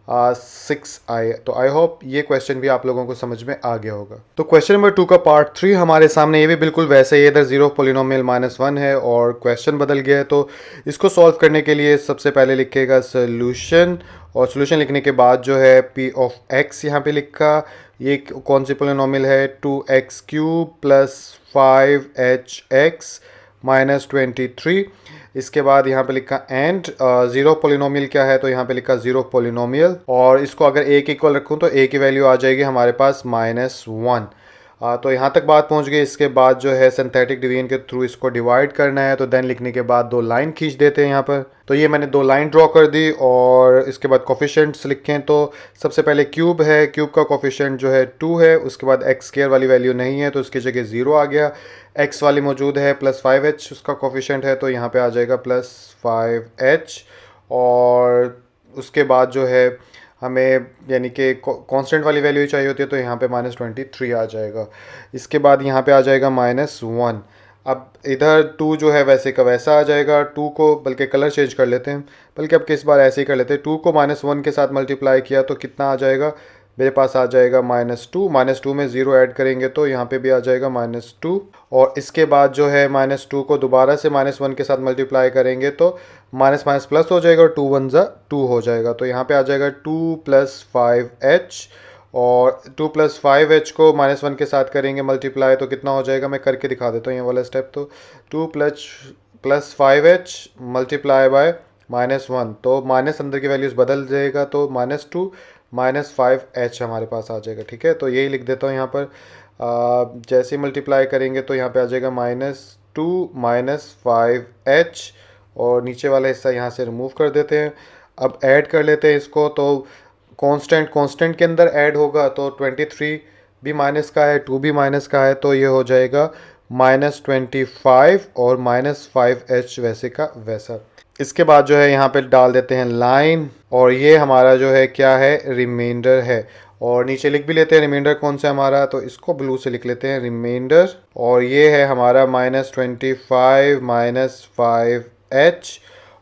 6 आए। तो आई होप ये क्वेश्चन भी आप लोगों को समझ में आ गया होगा। तो क्वेश्चन नंबर 2 का पार्ट 3 हमारे सामने, ये भी बिल्कुल वैसे ही, इधर 0 पोलिनोमियल -1 है और क्वेश्चन बदल गया है। तो इसको सॉल्व करने के लिए सबसे पहले लिखेगा सोल्यूशन, और सोल्यूशन लिखने के बाद जो है p ऑफ x यहाँ पे लिखा, ये कौन सी पोलिनोमियल है, 2x cube plus 5hx minus 23। इसके बाद यहाँ पे लिखा एंड ज़ीरो पोलिनोमियल क्या है, तो यहाँ पे लिखा ज़ीरो पोलिनोमियल, और इसको अगर a के इक्वल रखूँ तो a की वैल्यू आ जाएगी हमारे पास -1। तो यहाँ तक बात पहुँच गई। इसके बाद जो है सिंथेटिक डिवीजन के थ्रू इसको डिवाइड करना है, तो देन लिखने के बाद 2 लाइन खींच देते हैं यहाँ पर। तो ये मैंने 2 लाइन ड्रॉ कर दी, और इसके बाद कोफिशिएंट्स लिखें तो सबसे पहले क्यूब है, क्यूब का कोफिशिएंट जो है 2 है, उसके बाद एक्स स्क्वायर वाली वैल्यू नहीं है तो उसकी जगह 0 आ गया, एक्स वाली मौजूद है, प्लस 5h उसका कोफिशिएंट है तो यहाँ पे आ जाएगा प्लस 5h, और उसके बाद जो है हमें यानी कि कांस्टेंट वाली वैल्यू चाहिए होती है तो यहाँ पे -23 आ जाएगा। इसके बाद यहाँ पे आ जाएगा -1। अब इधर 2 जो है वैसे का वैसा आ जाएगा, 2 को बल्कि कलर चेंज कर लेते हैं, बल्कि अब किस बार ऐसे ही कर लेते हैं, 2 को -1 के साथ मल्टीप्लाई किया तो कितना आ जाएगा, मेरे पास आ जाएगा -2 में 0 ऐड करेंगे तो यहाँ पे भी आ जाएगा -2, और इसके बाद जो है -2 को दोबारा से -1 के साथ मल्टीप्लाई करेंगे तो माइनस माइनस प्लस हो जाएगा, और 2 1 ज़ा 2 हो जाएगा, तो यहाँ पे आ जाएगा 2 प्लस 5h, और 2 प्लस 5h को -1 के साथ करेंगे मल्टीप्लाई तो कितना हो जाएगा, मैं करके दिखा देता हूँ ये वाला स्टेप। तो 2 प्लस 5h मल्टीप्लाई बाय -1, तो माइनस अंदर की वैल्यूज़ बदल जाएगा तो -2 -5h हमारे पास आ जाएगा। ठीक है, तो यही लिख देता हूँ यहाँ पर। जैसे ही मल्टीप्लाई करेंगे तो यहाँ पे आ जाएगा -2 -5h, और नीचे वाला हिस्सा यहाँ से रिमूव कर देते हैं। अब ऐड कर लेते हैं इसको, तो कांस्टेंट के अंदर ऐड होगा तो 23 भी माइनस का है, 2 भी माइनस का है, तो ये हो जाएगा -25 और -5h वैसे का वैसा। इसके बाद जो है यहाँ पे डाल देते हैं लाइन, और ये हमारा जो है क्या है, रिमाइंडर है, और नीचे लिख भी लेते हैं रिमाइंडर कौन सा हमारा, तो इसको ब्लू से लिख लेते हैं रिमाइंडर, और ये है हमारा -25 -5h,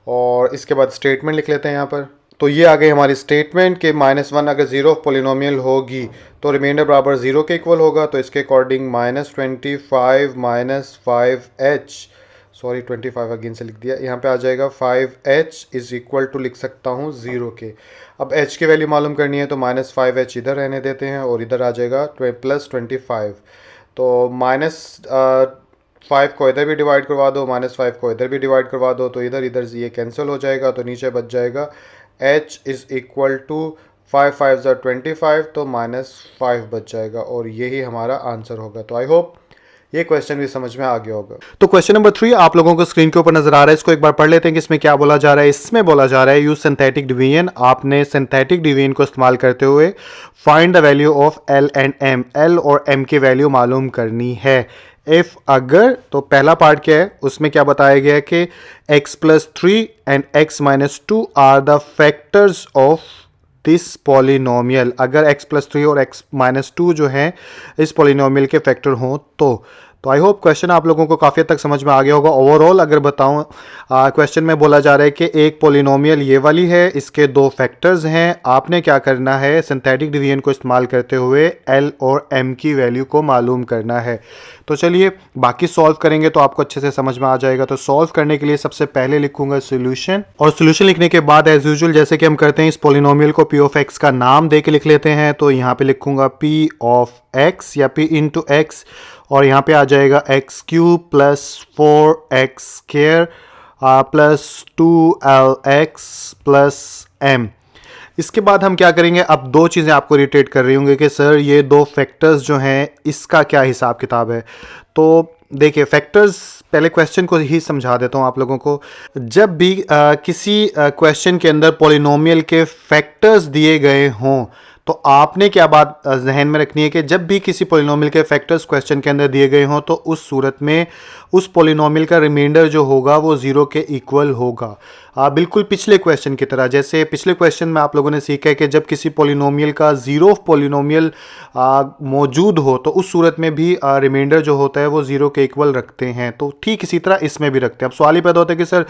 और इसके बाद स्टेटमेंट लिख लेते हैं यहाँ पर। तो ये आ गई हमारी स्टेटमेंट कि -1 अगर 0 पोलिनोमियल होगी तो रिमाइंडर बराबर 0 के इक्वल होगा, तो इसके अकॉर्डिंग -25 -5h सॉरी 25 अगेन से लिख दिया, यहाँ पे आ जाएगा 5h इज़ इक्वल टू लिख सकता हूँ 0 के। अब h की वैल्यू मालूम करनी है तो -5h इधर रहने देते हैं और इधर आ जाएगा +25। तो -5 को इधर भी डिवाइड करवा दो, -5 को इधर भी डिवाइड करवा दो, तो इधर इधर ये कैंसिल हो जाएगा, तो नीचे बच जाएगा h इज़ इक्वल टू 5 5 25, तो -5 बच जाएगा और यही हमारा आंसर होगा। तो आई होप ये क्वेश्चन भी समझ में आ गया होगा। तो क्वेश्चन नंबर 3 आप लोगों को स्क्रीन के ऊपर नजर आ रहा है, इसको एक बार पढ़ लेते हैं कि इसमें क्या बोला जा रहा है। इसमें बोला जा रहा है यूज सिंथेटिक डिवीजन। आपने सिंथेटिक डिवीजन को इस्तेमाल करते हुए find the value of L and M, L और एम की वैल्यू मालूम करनी है। इफ अगर, तो पहला पार्ट क्या है, उसमें क्या बताया गया है कि x+3 and x-2 are the factors of this polynomial. अगर x+3 और x-2 जो हैं इस पॉलिनोमियल के फैक्टर हों तो आई होप क्वेश्चन आप लोगों को काफ़ी हद तक समझ में आ गया होगा। ओवरऑल अगर बताऊं, क्वेश्चन में बोला जा रहा है कि एक पॉलिनोमियल ये वाली है, इसके 2 फैक्टर्स हैं, आपने क्या करना है, सिंथेटिक डिवीजन को इस्तेमाल करते हुए एल और एम की वैल्यू को मालूम करना है। तो चलिए बाकी सॉल्व करेंगे तो आपको अच्छे से समझ में आ जाएगा। तो सॉल्व करने के लिए सबसे पहले लिखूंगा सोल्यूशन, और सोल्यूशन लिखने के बाद एज यूजुअल जैसे कि हम करते हैं इस पॉलिनोमियल को p ऑफ x का नाम दे के लिख लेते हैं। तो यहाँ पे लिखूंगा p ऑफ x या p इंटू एक्स, और यहाँ पे आ जाएगा x³ plus 4x² plus 2lx plus m। इसके बाद हम क्या करेंगे, अब 2 चीज़ें आपको इरिटेट कर रही होंगी कि सर ये 2 फैक्टर्स जो हैं इसका क्या हिसाब किताब है। तो देखिए फैक्टर्स, पहले क्वेश्चन को ही समझा देता हूँ आप लोगों को। जब भी किसी क्वेश्चन के अंदर पॉलिनोमियल के फैक्टर्स दिए गए हों तो आपने क्या बात जहन में रखनी है कि जब भी किसी पॉलिनोमियल के फैक्टर्स क्वेश्चन के अंदर दिए गए हों तो उस सूरत में उस पॉलिनोमियल का रिमाइंडर जो होगा वो 0 के इक्वल होगा। बिल्कुल पिछले क्वेश्चन की तरह, जैसे पिछले क्वेश्चन में आप लोगों ने सीखा है कि जब किसी पॉलिनोमियल का 0 पॉलिनोमियल मौजूद हो तो उस सूरत में भी रिमाइंडर जो होता है वो 0 के इक्वल रखते हैं। तो ठीक इसी तरह इसमें भी रखते हैं। अब सवाल ही पैदा होता है कि सर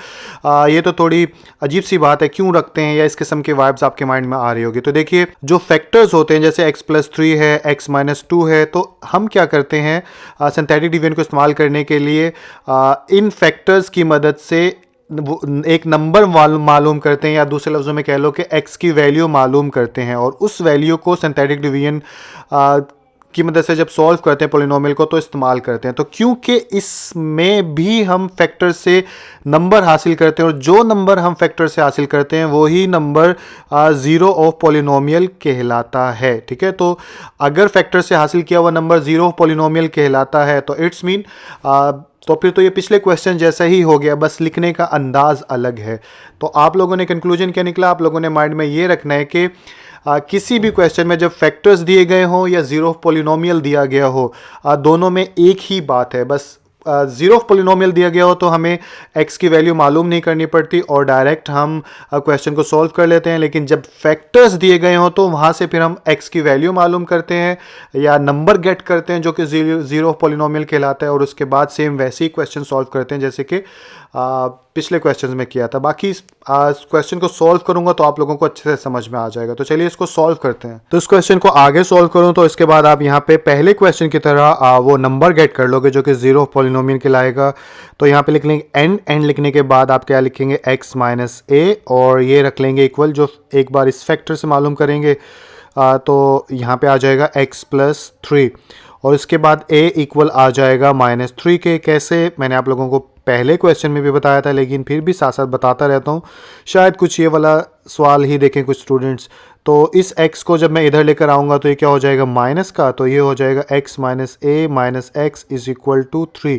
ये तो थोड़ी अजीब सी बात है, क्यों रखते हैं, या इस किस्म के वाइब्स आपके माइंड में आ रही होगी। तो देखिए जो फैक्टर्स होते हैं जैसे x+3 है, x-2 है, तो हम क्या करते हैं सिंथेटिक डिवीजन को इस्तेमाल करने के लिए इन फैक्टर्स की मदद से एक नंबर मालूम करते हैं, या दूसरे लफ्ज़ों में कह लो कि x की वैल्यू मालूम करते हैं, और उस वैल्यू को सिंथेटिक डिवीजन की मदद से जब सॉल्व करते हैं पॉलिनोमियल को तो इस्तेमाल करते हैं। तो क्योंकि इसमें भी हम फैक्टर से नंबर हासिल करते हैं और जो नंबर हम फैक्टर से हासिल करते हैं वही नंबर 0 ऑफ पॉलिनोमियल कहलाता है। ठीक है, तो अगर फैक्टर से हासिल किया हुआ नंबर 0 ऑफ पॉलिनोमियल कहलाता है तो इट्स मीन तो फिर तो ये पिछले क्वेश्चन जैसा ही हो गया, बस लिखने का अंदाज अलग है। तो आप लोगों ने कंक्लूजन क्या निकला, आप लोगों ने माइंड में ये रखना है कि किसी भी क्वेश्चन में जब फैक्टर्स दिए गए हों या 0 ऑफ पॉलिनोमियल दिया गया हो, दोनों में एक ही बात है, बस 0 ऑफ पॉलिनोमियल दिया गया हो तो हमें x की वैल्यू मालूम नहीं करनी पड़ती और डायरेक्ट हम क्वेश्चन को सॉल्व कर लेते हैं। लेकिन जब फैक्टर्स दिए गए हों तो वहाँ से फिर हम x की वैल्यू मालूम करते हैं या नंबर गेट करते हैं जो कि 0 ऑफ पॉलिनोमियल कहलाता है, और उसके बाद सेम वैसे ही क्वेश्चन सॉल्व करते हैं जैसे कि पिछले क्वेश्चन में किया था। बाकी इस क्वेश्चन को सॉल्व करूंगा तो आप लोगों को अच्छे से समझ में आ जाएगा। तो चलिए इसको सॉल्व करते हैं। तो इस क्वेश्चन को आगे सॉल्व करूं तो इसके बाद आप यहाँ पे पहले क्वेश्चन की तरह वो नंबर गेट कर लोगे जो कि 0 ऑफ पॉलिनोमियल कहलाएगा। तो यहाँ पे लिख लेंगे एंड लिखने के बाद आप क्या लिखेंगे x माइनस a, और ये रख लेंगे इक्वल, जो एक बार इस फैक्टर से मालूम करेंगे तो यहाँ पे आ जाएगा x+3, और इसके बाद a इक्वल आ जाएगा -3 के। कैसे, मैंने आप लोगों को पहले क्वेश्चन में भी बताया था, लेकिन फिर भी साथ साथ बताता रहता हूँ, शायद कुछ ये वाला सवाल ही देखें कुछ स्टूडेंट्स। तो इस x को जब मैं इधर लेकर आऊँगा तो ये क्या हो जाएगा माइनस का, तो ये हो जाएगा x minus a minus x is equal to 3।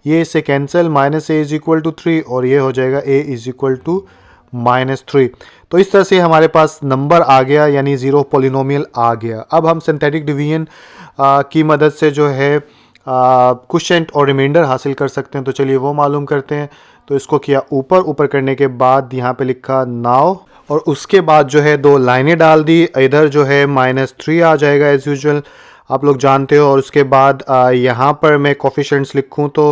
ये इससे cancel, minus a is equal to 3 और ये हो जाएगा a इज इक्वल टू -3। तो इस तरह से हमारे पास नंबर आ गया, यानी 0 पॉलिनोमियल आ गया। अब हम सिंथेटिक डिवीजन की मदद से जो है क्वोशिएंट और रिमाइंडर हासिल कर सकते हैं। तो चलिए वो मालूम करते हैं। तो इसको किया ऊपर करने के बाद यहाँ पे लिखा नाउ, और उसके बाद जो है 2 लाइनें डाल दी। इधर जो है -3 आ जाएगा एज यूजुअल, आप लोग जानते हो। और उसके बाद यहाँ पर मैं कोफिशिएंट्स लिखूँ तो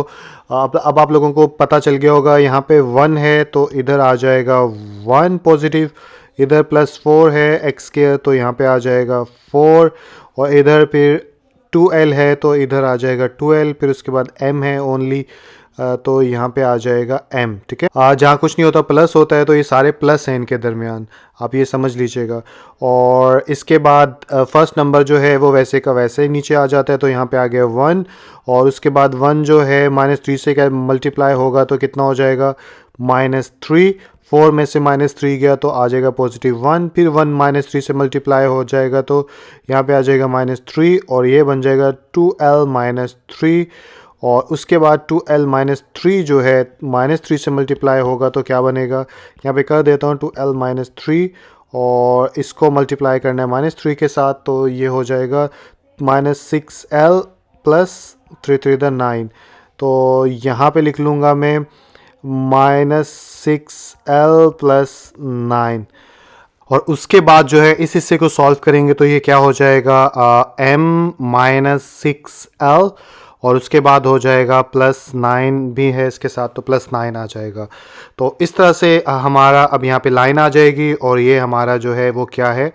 अब आप लोगों को पता चल गया होगा, यहाँ पे 1 है तो इधर आ जाएगा 1 पॉजिटिव, इधर +4 है x² तो यहाँ पे आ जाएगा 4, और इधर फिर 2l है तो इधर आ जाएगा 2l, फिर उसके बाद m है ओनली, तो यहाँ पे आ जाएगा m। ठीक है, जहाँ कुछ नहीं होता प्लस होता है, तो ये सारे प्लस हैं इनके दरमियान, आप ये समझ लीजिएगा। और इसके बाद फर्स्ट नंबर जो है वो वैसे का वैसे ही नीचे आ जाता है, तो यहाँ पे आ गया 1, और उसके बाद 1 जो है -3 से क्या मल्टीप्लाई होगा तो कितना हो जाएगा -3, 4 में से -3 गया तो आ जाएगा +1, फिर 1 -3 से मल्टीप्लाई हो जाएगा तो यहाँ पे आ जाएगा -3, और ये बन जाएगा 2l - 3, और उसके बाद 2l - 3 जो है -3 से मल्टीप्लाई होगा तो क्या बनेगा, यहाँ पे कर देता हूँ 2l - 3, और इसको मल्टीप्लाई करना है -3 के साथ, तो ये हो जाएगा -6l + 3 3 9, तो यहाँ पे लिख लूँगा मैं -6l + 9। और उसके बाद जो है इस हिस्से को सॉल्व करेंगे तो ये क्या हो जाएगा m - 6l, और उसके बाद हो जाएगा +9 भी है इसके साथ, तो +9 आ जाएगा। तो इस तरह से हमारा अब यहाँ पे लाइन आ जाएगी, और ये हमारा जो है वो क्या है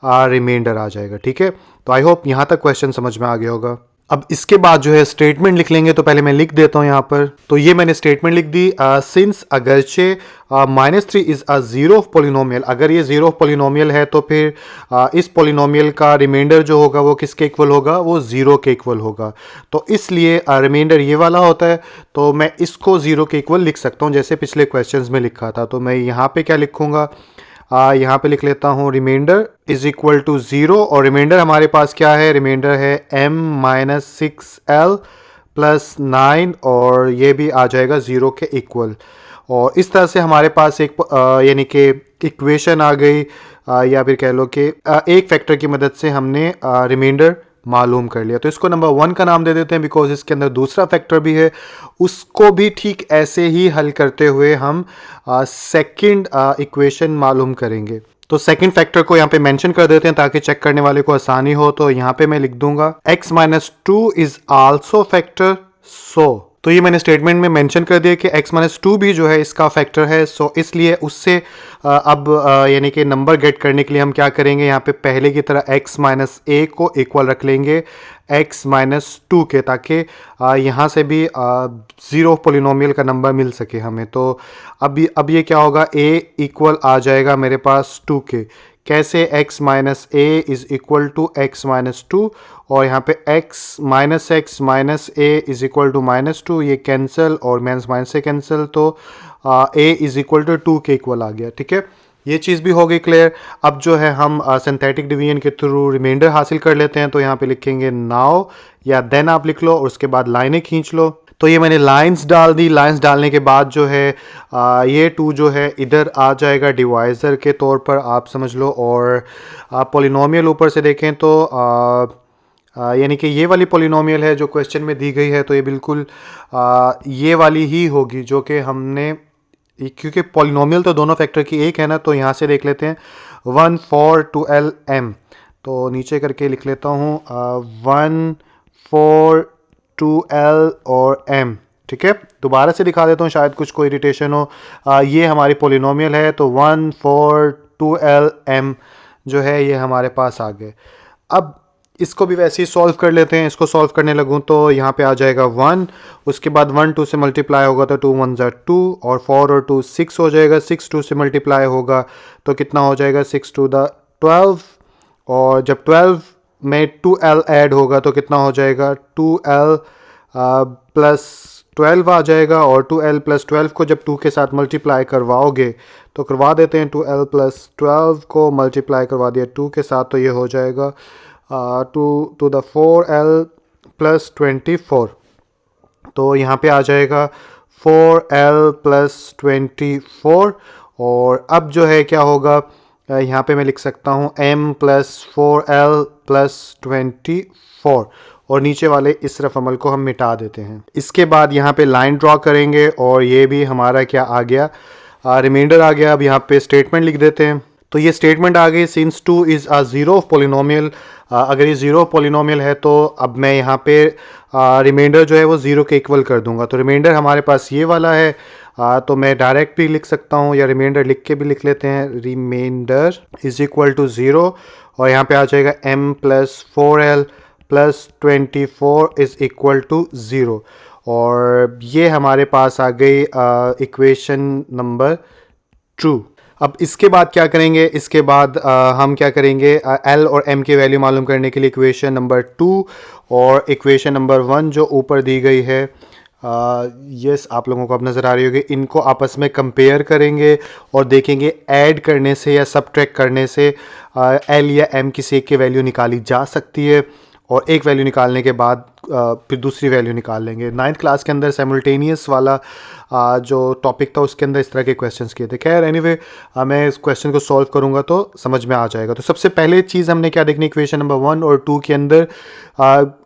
रिमाइंडर आ जाएगा। ठीक है, तो आई होप यहाँ तक क्वेश्चन समझ में आ गया होगा। अब इसके बाद जो है स्टेटमेंट लिख लेंगे, तो पहले मैं लिख देता हूँ यहाँ पर। तो ये मैंने स्टेटमेंट लिख दी, सिंस अगरचे -3 is a zero of polynomial, अगर ये ज़ीरो ऑफ पोलिनोमियल है तो फिर इस पोलिनोमियल का रिमाइंडर जो होगा वो किसके इक्वल होगा, वो ज़ीरो के इक्वल होगा। तो इसलिए रिमाइंडर ये वाला होता है, तो मैं इसको ज़ीरो के इक्वल लिख सकता हूँ, जैसे पिछले क्वेश्चंस में लिखा था। तो मैं यहाँ पे क्या लिखूँगा, यहाँ पे लिख लेता हूँ रिमाइंडर इज इक्वल टू 0, और रिमाइंडर हमारे पास क्या है, रिमाइंडर है m - 6l + 9, और ये भी आ जाएगा 0 के इक्वल। और इस तरह से हमारे पास एक यानी कि इक्वेशन आ गई, या फिर कह लो कि एक फैक्टर की मदद से हमने रिमाइंडर मालूम कर लिया। तो इसको नंबर 1 का नाम दे देते हैं, बिकॉज इसके अंदर दूसरा फैक्टर भी है, उसको भी ठीक ऐसे ही हल करते हुए हम सेकंड इक्वेशन मालूम करेंगे। तो सेकंड फैक्टर को यहाँ पे मेंशन कर देते हैं ताकि चेक करने वाले को आसानी हो। तो यहाँ पे मैं लिख दूंगा x - 2 इज आल्सो फैक्टर, सो तो ये मैंने स्टेटमेंट में मेंशन कर दिया कि x - 2 भी जो है इसका फैक्टर है। सो इसलिए उससे अब यानी कि नंबर गेट करने के लिए हम क्या करेंगे, यहाँ पे पहले की तरह x - a को इक्वल रख लेंगे x - 2 के, ताकि यहाँ से भी ज़ीरो पोलिनोमियल का नंबर मिल सके हमें। तो अब ये क्या होगा, a इक्वल आ जाएगा मेरे पास 2 के। कैसे, x - a is equal to x - 2, और यहाँ पे x - a is equal to -2, ये कैंसिल और माइनस से कैंसिल, तो a इज़ इक्वल टू 2 के इक्वल आ गया। ठीक है, ये चीज़ भी हो गई क्लियर। अब जो है हम सिंथेटिक डिवीजन के थ्रू रिमाइंडर हासिल कर लेते हैं। तो यहाँ पे लिखेंगे नाउ, या देन आप लिख लो, और उसके बाद लाइनें खींच लो। तो ये मैंने लाइंस डाल दी। लाइंस डालने के बाद जो है ये 2 जो है इधर आ जाएगा डिवाइज़र के तौर पर, आप समझ लो। और पॉलिनोमियल ऊपर से देखें तो यानी कि ये वाली पॉलिनोमियल है जो क्वेश्चन में दी गई है, तो ये बिल्कुल ये वाली ही होगी जो कि हमने, क्योंकि पॉलिनोमियल तो दोनों फैक्टर की एक है ना। तो यहाँ से देख लेते हैं 1 4 2l m, तो नीचे करके लिख लेता हूँ 1 4 2l और m। ठीक है, दोबारा से दिखा देता हूँ, शायद कुछ को इरिटेशन हो। ये हमारी पॉलिनोमियल है, तो 1 4 2l m जो है ये हमारे पास आ गए। अब इसको भी वैसे ही सॉल्व कर लेते हैं। इसको सॉल्व करने लगूँ तो यहाँ पे आ जाएगा 1, उसके बाद 1 2 से मल्टीप्लाई होगा तो 2 1 ज़ा 2, और 4 और 2 6 हो जाएगा। 6 2 से मल्टीप्लाई होगा तो कितना हो जाएगा, 6 2 दा 12, और जब 12 में 2l ऐड होगा तो कितना हो जाएगा, 2l + 12 आ जाएगा। और 2l + 12 को जब 2 के साथ मल्टीप्लाई करवाओगे तो करवा देते हैं, 2l + 12 को मल्टीप्लाई करवा दिया 2 के साथ, तो ये हो जाएगा 2 to the 4l + 24। तो यहाँ पे आ जाएगा 4l + 24। और अब जो है क्या होगा, यहाँ पे मैं लिख सकता हूँ m + 4l + 24, और नीचे वाले इस रफ अमल को हम मिटा देते हैं। इसके बाद यहाँ पे लाइन ड्रॉ करेंगे, और ये भी हमारा क्या आ गया, रिमाइंडर आ गया। अब यहाँ पे स्टेटमेंट लिख देते हैं। तो ये स्टेटमेंट आ गई, since 2 is a zero of polynomial, अगर ये ज़ीरो ऑफ पोलिनोमियल है तो अब मैं यहाँ पे रिमाइंडर जो है वो 0 के इक्वल कर दूंगा। तो रिमाइंडर हमारे पास ये वाला है, तो मैं डायरेक्ट भी लिख सकता हूँ, या रिमाइंडर लिख के भी लिख लेते हैं, रिमाइंडर इज़ इक्वल टू 0, और यहाँ पे आ जाएगा m + 4l plus 24 is equal to 0। और ये हमारे पास आ गई इक्वेशन नंबर 2। अब इसके बाद क्या करेंगे, इसके बाद हम क्या करेंगे, एल और एम की वैल्यू मालूम करने के लिए इक्वेशन नंबर 2 और इक्वेशन नंबर 1 जो ऊपर दी गई है, यस आप लोगों को अब नज़र आ रही होगी, इनको आपस में कंपेयर करेंगे और देखेंगे ऐड करने से या सब्ट्रैक्ट करने से एल या एम किसी एक की वैल्यू निकाली जा सकती है, और एक वैल्यू निकालने के बाद फिर दूसरी वैल्यू निकाल लेंगे। 9th क्लास के अंदर साइमल्टेनियस वाला जो टॉपिक था उसके अंदर इस तरह के क्वेश्चंस किए थे। खैर एनीवे मैं इस क्वेश्चन को सॉल्व करूंगा तो समझ में आ जाएगा। तो सबसे पहले चीज़ हमने क्या देखनी, इक्वेशन नंबर 1 और 2 के अंदर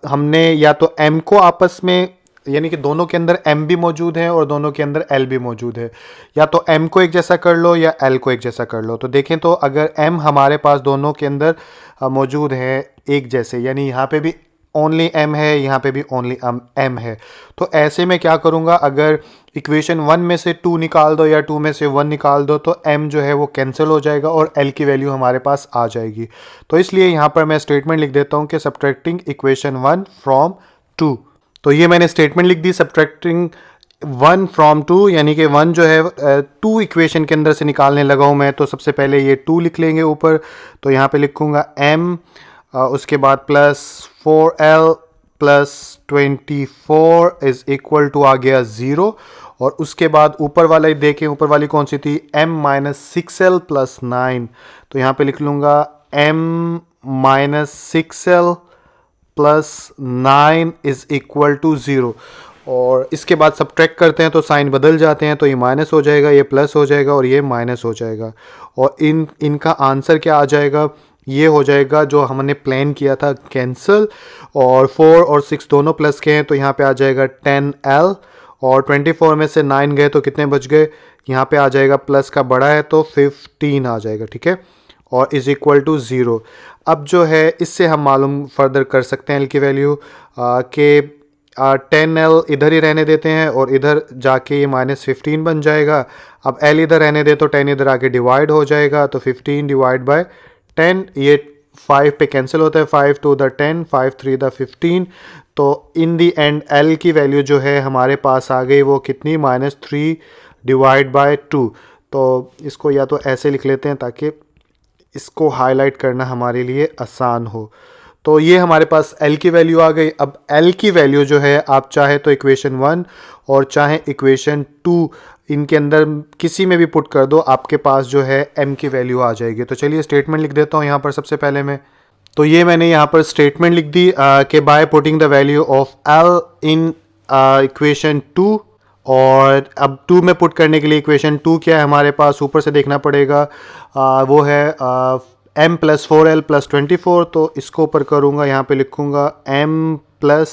हमने या तो m को आपस में, यानी कि दोनों के अंदर m भी मौजूद है और दोनों के अंदर l भी मौजूद है, या तो m को एक जैसा कर लो या l को एक जैसा कर लो। तो देखें तो अगर m हमारे पास दोनों के अंदर मौजूद है एक जैसे, यानी यहाँ पे भी ओनली m है, यहाँ पे भी ओनली m है, तो ऐसे में क्या करूँगा, अगर इक्वेशन 1 में से 2 निकाल दो या 2 में से 1 निकाल दो तो m जो है वो कैंसिल हो जाएगा और l की वैल्यू हमारे पास आ जाएगी। तो इसलिए यहाँ पर मैं स्टेटमेंट लिख देता हूँ कि सब्ट्रैक्टिंग इक्वेशन 1 फ्रॉम 2। तो ये मैंने स्टेटमेंट लिख दी, सब्ट्रैक्टिंग 1 फ्रॉम 2, यानी कि 1 जो है 2 इक्वेशन के अंदर से निकालने लगा हूँ मैं। तो सबसे पहले ये 2 लिख लेंगे ऊपर, तो यहाँ पे लिखूँगा m, उसके बाद plus 4l plus 24 is equal to आ गया 0, और उसके बाद ऊपर वाला ही देखें, ऊपर वाली कौन सी थी, m माइनस 6l प्लस 9, तो यहाँ पे लिख लूँगा m minus 6l plus 9 is equal to 0। और इसके बाद सब्ट्रैक्ट करते हैं तो साइन बदल जाते हैं, तो ये माइनस हो जाएगा, ये प्लस हो जाएगा और ये माइनस हो जाएगा, और इनका आंसर क्या आ जाएगा, ये हो जाएगा जो हमने प्लान किया था कैंसिल। और 4 और 6 दोनों प्लस के हैं तो यहाँ पे आ जाएगा 10l, और 24 में से 9 गए तो कितने बच गए, यहाँ पे आ जाएगा प्लस का बड़ा है तो 15 आ जाएगा, ठीक है, और इज़ इक्वल टू 0। अब जो है इससे हम मालूम फर्दर कर सकते हैं एल की वैल्यू के 10l इधर ही रहने देते हैं और इधर जाके ये माइनस 15 बन जाएगा। अब l इधर रहने दे तो 10 इधर आके डिवाइड हो जाएगा, तो 15 डिवाइड बाय 10, ये 5 पे कैंसिल होता है, 5 2 द 10, 5 3 द 15। तो इन दी एंड l की वैल्यू जो है हमारे पास आ गई वो कितनी, -3 डिवाइड बाय 2। तो इसको या तो ऐसे लिख लेते हैं ताकि इसको हाईलाइट करना हमारे लिए आसान हो। तो ये हमारे पास l की वैल्यू आ गई। अब l की वैल्यू जो है आप चाहे तो इक्वेशन 1 और चाहे इक्वेशन 2 इनके अंदर किसी में भी पुट कर दो, आपके पास जो है m की वैल्यू आ जाएगी। तो चलिए स्टेटमेंट लिख देता हूँ यहाँ पर सबसे पहले मैं। तो ये मैंने यहाँ पर स्टेटमेंट लिख दी कि bye putting the value of l in equation 2, और अब 2 में पुट करने के लिए इक्वेशन 2 क्या है हमारे पास, ऊपर से देखना पड़ेगा, वो है m प्लस 4l प्लस 24। तो इसको ऊपर करूँगा, यहाँ पे लिखूँगा m plus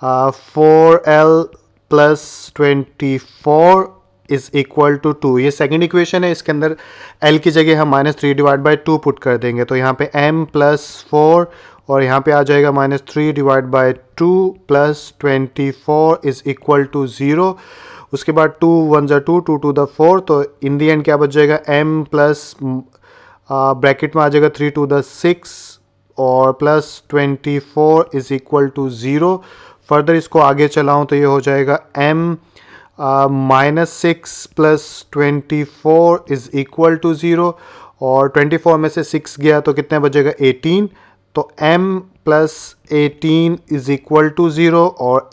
4l plus 24 is equal to 2। ये सेकंड इक्वेशन है, इसके अंदर l की जगह हम -3 डिवाइड बाय 2 पुट कर देंगे, तो यहाँ पे m प्लस 4 और यहाँ पे आ जाएगा -3 divide by 2 plus 24 is equal to 0। उसके बाद 2 1 ज़ा 2, 2 2 द 4, तो इन दी एंड क्या बच जाएगा, m प्लस ब्रैकेट में आ जाएगा 3 2 द 6 और plus 24 is equal to 0। Further इसको आगे चलाऊँ तो ये हो जाएगा m -6 plus 24 is equal to 0, और 24 में से 6 गया तो कितने बचेगा 18, तो m plus 18 is equal to 0, और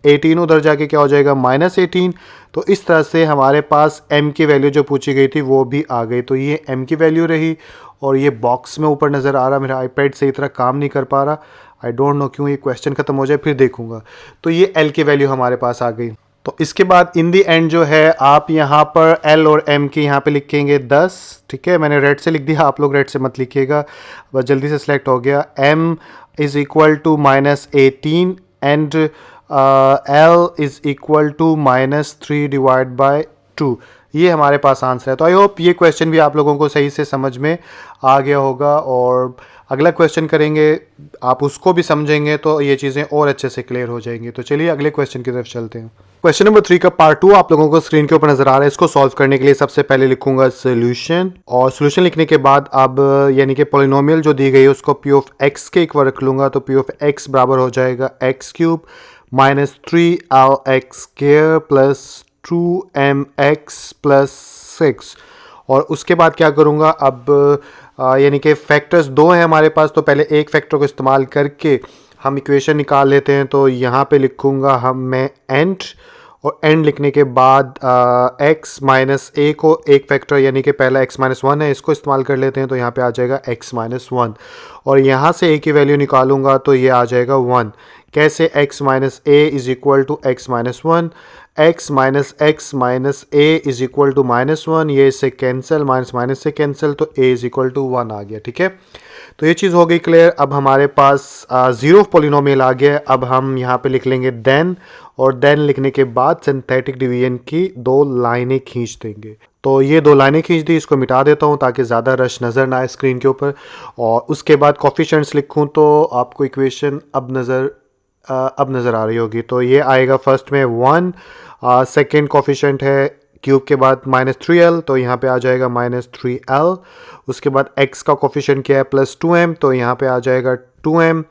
18 उधर जाके क्या हो जाएगा -18। तो इस तरह से हमारे पास m की वैल्यू जो पूछी गई थी वो भी आ गई। तो ये m की वैल्यू रही, और ये बॉक्स में ऊपर नज़र आ रहा, मेरा आईपैड सही तरह काम नहीं कर पा रहा, आई डोंट नो क्यों, ये क्वेश्चन ख़त्म हो जाए फिर देखूंगा। तो ये l की वैल्यू हमारे पास आ गई। तो इसके बाद इन दी एंड जो है आप यहाँ पर l और m की यहाँ पे लिखेंगे 10, ठीक है, मैंने रेड से लिख दिया, आप लोग रेड से मत लिखिएगा, बस जल्दी से सिलेक्ट हो गया। m is equal to -18 and l is equal to -3 divide by 2। ये हमारे पास आंसर है। तो आई होप ये क्वेश्चन भी आप लोगों को सही से समझ में आ गया होगा, और अगला क्वेश्चन करेंगे आप उसको भी समझेंगे तो ये चीज़ें और अच्छे से क्लियर हो जाएंगी। तो चलिए अगले क्वेश्चन की तरफ चलते हैं। क्वेश्चन नंबर 3 का पार्ट 2 आप लोगों को स्क्रीन के ऊपर नजर आ रहा है। इसको सॉल्व करने के लिए सबसे पहले लिखूंगा सोल्यूशन, और सोल्यूशन लिखने के बाद अब यानी कि पॉलिनोमियल जो दी गई है उसको पी ऑफ एक्स के इक्वल रख लूंगा। तो पी ऑफ एक्स बराबर हो जाएगा x cube minus 3l(x) square plus 2mx plus 6। और उसके बाद क्या करूंगा, अब यानी कि फैक्टर्स दो हैं हमारे पास, तो पहले एक फैक्टर को इस्तेमाल करके हम इक्वेशन निकाल लेते हैं। तो यहाँ पे लिखूंगा मैं एंड, और एंड लिखने के बाद x माइनस ए को एक फैक्टर यानी कि पहला x माइनस वन है इसको इस्तेमाल कर लेते हैं। तो यहाँ पे आ जाएगा x माइनस वन, और यहाँ से a की वैल्यू निकालूंगा तो ये आ जाएगा 1। कैसे, x minus A is equal to X minus one, x minus A is equal to minus one, ये इससे कैंसिल, माइनस माइनस से कैंसिल, तो a इज इक्वल टू 1 आ गया। ठीक है, तो ये चीज़ हो गई क्लियर। अब हमारे पास जीरो पॉलिनोमियल आ गया। अब हम यहाँ पे लिख लेंगे देन, और देन लिखने के बाद सिंथेटिक डिवीजन की दो लाइनें खींच देंगे। तो ये दो लाइनें खींच दी, इसको मिटा देता हूँ ताकि ज़्यादा रश नज़र ना आए स्क्रीन के ऊपर। और उसके बाद कोफिशिएंट्स लिखूँ तो आपको इक्वेशन अब नज़र आ रही होगी। तो ये आएगा फर्स्ट में 1, सेकेंड कोफिशिएंट है क्यूब के बाद -3l, तो यहाँ पे आ जाएगा -3l। उसके बाद x का कोफिशिएंट क्या है +2m, तो यहाँ पे आ जाएगा 2m।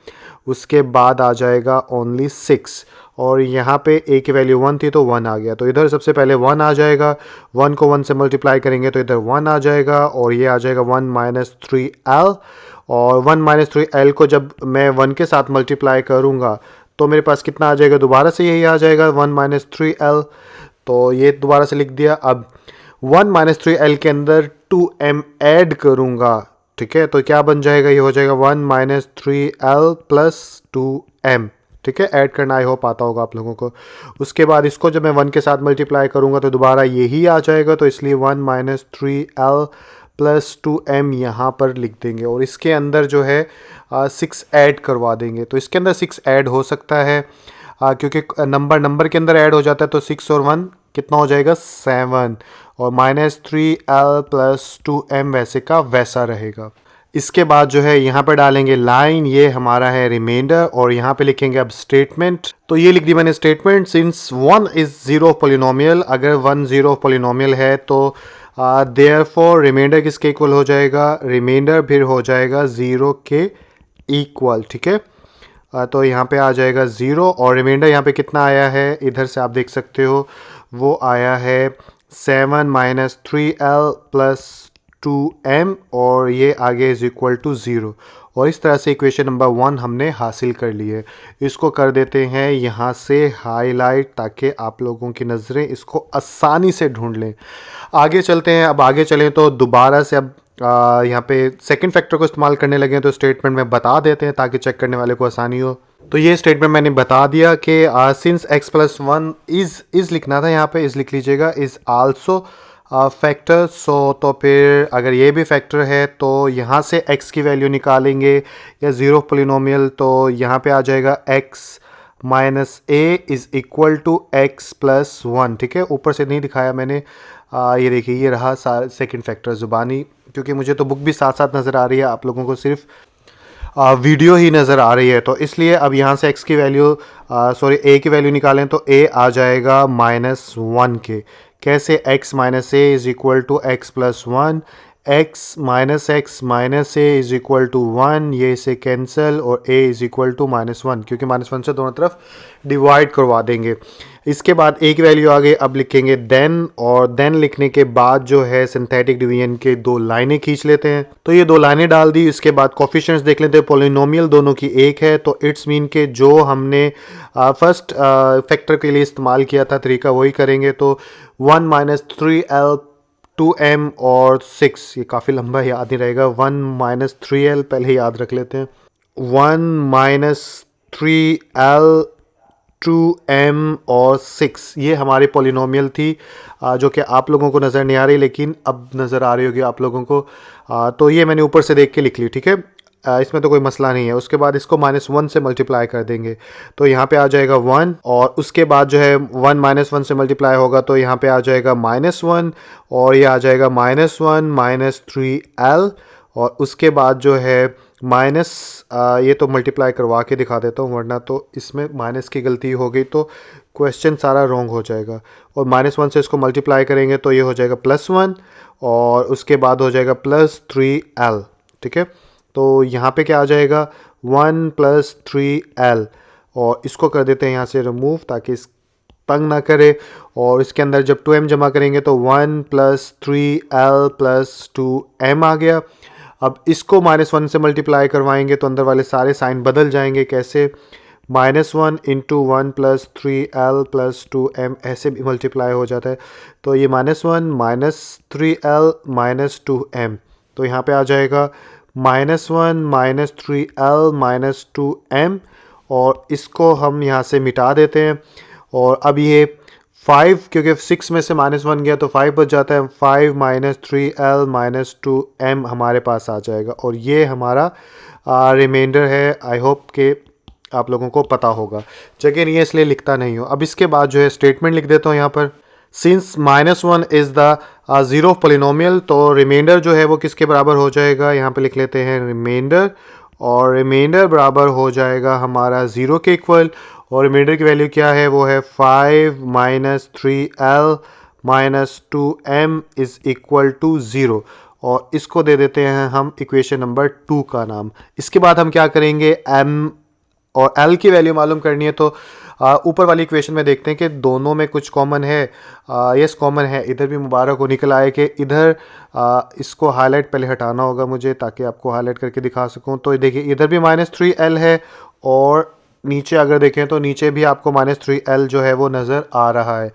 उसके बाद आ जाएगा ओनली 6, और यहाँ पे a की वैल्यू 1 थी तो 1 आ गया। तो इधर सबसे पहले 1 आ जाएगा, 1 को 1 से मल्टीप्लाई करेंगे तो इधर 1 आ जाएगा, और ये आ जाएगा 1 माइनस 3l। और 1 माइनस 3l को जब मैं 1 के साथ मल्टीप्लाई करूँगा तो मेरे पास कितना आ जाएगा, दोबारा से यही आ जाएगा 1 माइनस 3l। तो ये दोबारा से लिख दिया। अब 1 माइनस 3l के अंदर 2m ऐड करूँगा। ठीक है, तो क्या बन जाएगा, ये हो जाएगा 1 माइनस 3l प्लस 2m। ठीक है, ऐड करना आई होप आता होगा आप लोगों को। उसके बाद इसको जब मैं 1 के साथ मल्टीप्लाई करूँगा तो दोबारा यही आ जाएगा, तो इसलिए 1 माइनस 3l प्लस 2m यहाँ पर लिख देंगे, और इसके अंदर जो है 6 ऐड करवा देंगे। तो इसके अंदर 6 ऐड हो सकता है क्योंकि नंबर के अंदर ऐड हो जाता है, तो 6 और 1 कितना हो जाएगा 7, और माइनस 3l प्लस 2m वैसे का वैसा रहेगा। इसके बाद जो है यहाँ पे डालेंगे लाइन, ये हमारा है रिमाइंडर, और यहाँ पे लिखेंगे अब स्टेटमेंट। तो ये लिख दी मैंने statement, since 1 is zero polynomial, अगर 1 जीरो पॉलिनोमियल है तो देयरफॉर रिमाइंडर किसके इक्वल हो जाएगा, रिमाइंडर फिर हो जाएगा 0 के इक्वल। ठीक है, तो यहाँ पे आ जाएगा 0, और रिमाइंडर यहाँ पे कितना आया है इधर से आप देख सकते हो, वो आया है 7 माइनस 3l प्लस 2m, और ये आगे इज इक्वल टू 0। और इस तरह से इक्वेशन नंबर 1 हमने हासिल कर ली है। इसको कर देते हैं यहाँ से हाईलाइट ताकि आप लोगों की नज़रें इसको आसानी से ढूंढ लें। आगे चलते हैं। अब आगे चलें तो दोबारा से अब यहाँ पे सेकंड फैक्टर को इस्तेमाल करने लगे हैं, तो स्टेटमेंट में बता देते हैं ताकि चेक करने वाले को आसानी हो। तो ये स्टेटमेंट मैंने बता दिया कि सिंस x प्लस 1 इज़ लिखना था, यहाँ पे इज़ लिख लीजिएगा, इज़ आल्सो फैक्टर। सो तो फिर अगर ये भी फैक्टर है तो यहाँ से x की वैल्यू निकालेंगे या ज़ीरो पॉलिनोमियल, तो यहाँ पे आ जाएगा x minus A is equal to x plus 1। ठीक है, ऊपर से नहीं दिखाया मैंने, ये देखिए ये रहा सेकंड फैक्टर ज़ुबानी, क्योंकि मुझे तो बुक भी साथ साथ नज़र आ रही है, आप लोगों को सिर्फ वीडियो ही नज़र आ रही है, तो इसलिए अब यहाँ से x की वैल्यू a की वैल्यू निकालें तो a आ जाएगा -1 के। कैसे, x minus A is equal to X plus 1, x minus A is equal to 1, ये इसे कैंसिल, और a इज़ इक्वल टू -1, क्योंकि -1 से दोनों तरफ डिवाइड करवा देंगे। इसके बाद a की वैल्यू आ गई। अब लिखेंगे देन, और देन लिखने के बाद जो है सिंथेटिक डिवीजन के दो लाइनें खींच लेते हैं। तो ये दो लाइनें डाल दी। इसके बाद कोफिशिएंट्स देख लेते हैं, पॉलिनोमियल दोनों की एक है, तो इट्स मीन के जो हमने फर्स्ट फैक्टर के लिए इस्तेमाल किया था तरीका वही करेंगे। तो 1 माइनस 3l 2m और 6, ये काफ़ी लंबा याद नहीं रहेगा, 1 माइनस 3l पहले याद रख लेते हैं, 1 माइनस 3l 2m और 6, ये हमारी पॉलिनोमियल थी जो कि आप लोगों को नज़र नहीं आ रही लेकिन अब नज़र आ रही होगी आप लोगों को। तो ये मैंने ऊपर से देख के लिख ली। ठीक है, इसमें तो कोई मसला नहीं है। उसके बाद इसको -1 से मल्टीप्लाई कर देंगे तो यहाँ पे आ जाएगा 1, और उसके बाद जो है 1 -1 से मल्टीप्लाई होगा तो यहाँ पे आ जाएगा -1, और ये आ जाएगा -1 माइनस 3l, और उसके बाद जो है माइनस ये तो मल्टीप्लाई करवा के दिखा देता हूँ, वरना तो इसमें माइनस की गलती हो गई तो क्वेश्चन सारा रॉन्ग हो जाएगा। और -1 से इसको मल्टीप्लाई करेंगे तो ये हो जाएगा +1 और उसके बाद हो जाएगा +3l। ठीक है, तो यहाँ पे क्या आ जाएगा 1 + 3l, और इसको कर देते हैं यहाँ से रिमूव ताकि इस तंग ना करे। और इसके अंदर जब 2m जमा करेंगे तो 1 + 3l + 2m आ गया। अब इसको -1 से मल्टीप्लाई करवाएंगे तो अंदर वाले सारे साइन बदल जाएंगे। कैसे? -1 × 1 + 3l + 2m ऐसे भी मल्टीप्लाई हो जाता है। तो ये -1 -3l -2m, तो यहाँ पे आ जाएगा -1 -3l -2m, और इसको हम यहाँ से मिटा देते हैं। और अब ये 5, क्योंकि 6 में से -1 गया तो 5 बच जाता है। 5 -3l -2m हमारे पास आ जाएगा, और ये हमारा रिमाइंडर है। आई होप कि आप लोगों को पता होगा, जगह नहीं है इसलिए लिखता नहीं हो। अब इसके बाद जो है स्टेटमेंट लिख देता हूँ यहाँ पर। Since -1 is the zero of polynomial, तो रिमाइंडर जो है वो किसके बराबर हो जाएगा, यहाँ पे लिख लेते हैं रिमाइंडर, और रिमाइंडर बराबर हो जाएगा हमारा 0 के इक्वल। और रिमाइंडर की वैल्यू क्या है, वो है 5 -3l -2m is equal to 0, और इसको दे देते हैं हम इक्वेशन नंबर 2 का नाम। इसके बाद हम क्या करेंगे, m और l की वैल्यू मालूम करनी है। तो ऊपर वाली इक्वेशन में देखते हैं कि दोनों में कुछ कॉमन है। यस, कॉमन है। इधर भी मुबारक हो निकल आए कि इधर इसको हाईलाइट पहले हटाना होगा मुझे, ताकि आपको हाईलाइट करके दिखा सकूं। तो देखिए इधर भी -3l है, और नीचे अगर देखें तो नीचे भी आपको -3l जो है वो नज़र आ रहा है।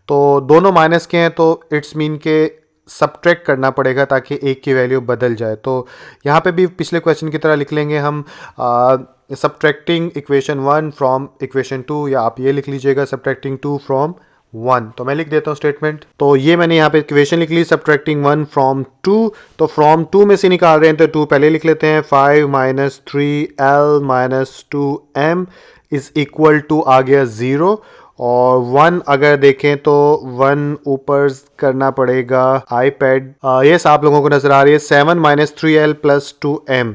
तो दोनों माइनस के हैं, तो इट्स मीन के सब्ट्रैक्ट करना पड़ेगा ताकि एक की वैल्यू बदल जाए। तो यहाँ पे भी पिछले क्वेश्चन की तरह लिख लेंगे हम सब्ट्रैक्टिंग इक्वेशन 1 फ्रॉम इक्वेशन 2, या आप ये लिख लीजिएगा सब्ट्रैक्टिंग 2 फ्रॉम 1। तो मैं लिख देता हूँ स्टेटमेंट। तो ये मैंने यहाँ पे इक्वेशन लिख ली सब्ट्रैक्टिंग 1 फ्रॉम 2। तो फ्रॉम 2 में से निकाल रहे हैं तो 2 पहले लिख लेते हैं। 5 -3l -2m is equal to आ गया 0, और 1 अगर देखें तो 1 ऊपर करना पड़ेगा आईपैड। यस, आप लोगों को नज़र आ रही है 7 -3l +2m,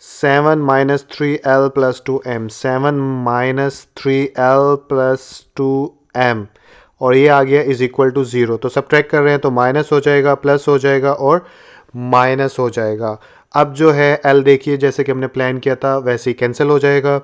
7 -3l +2m, 7 -3l +2m, और ये आ गया इज इक्वल टू 0। तो सब्ट्रैक्ट कर रहे हैं तो माइनस हो जाएगा, प्लस हो जाएगा और माइनस हो जाएगा। अब जो है l देखिए जैसे कि हमने प्लान किया था वैसे ही कैंसिल हो जाएगा।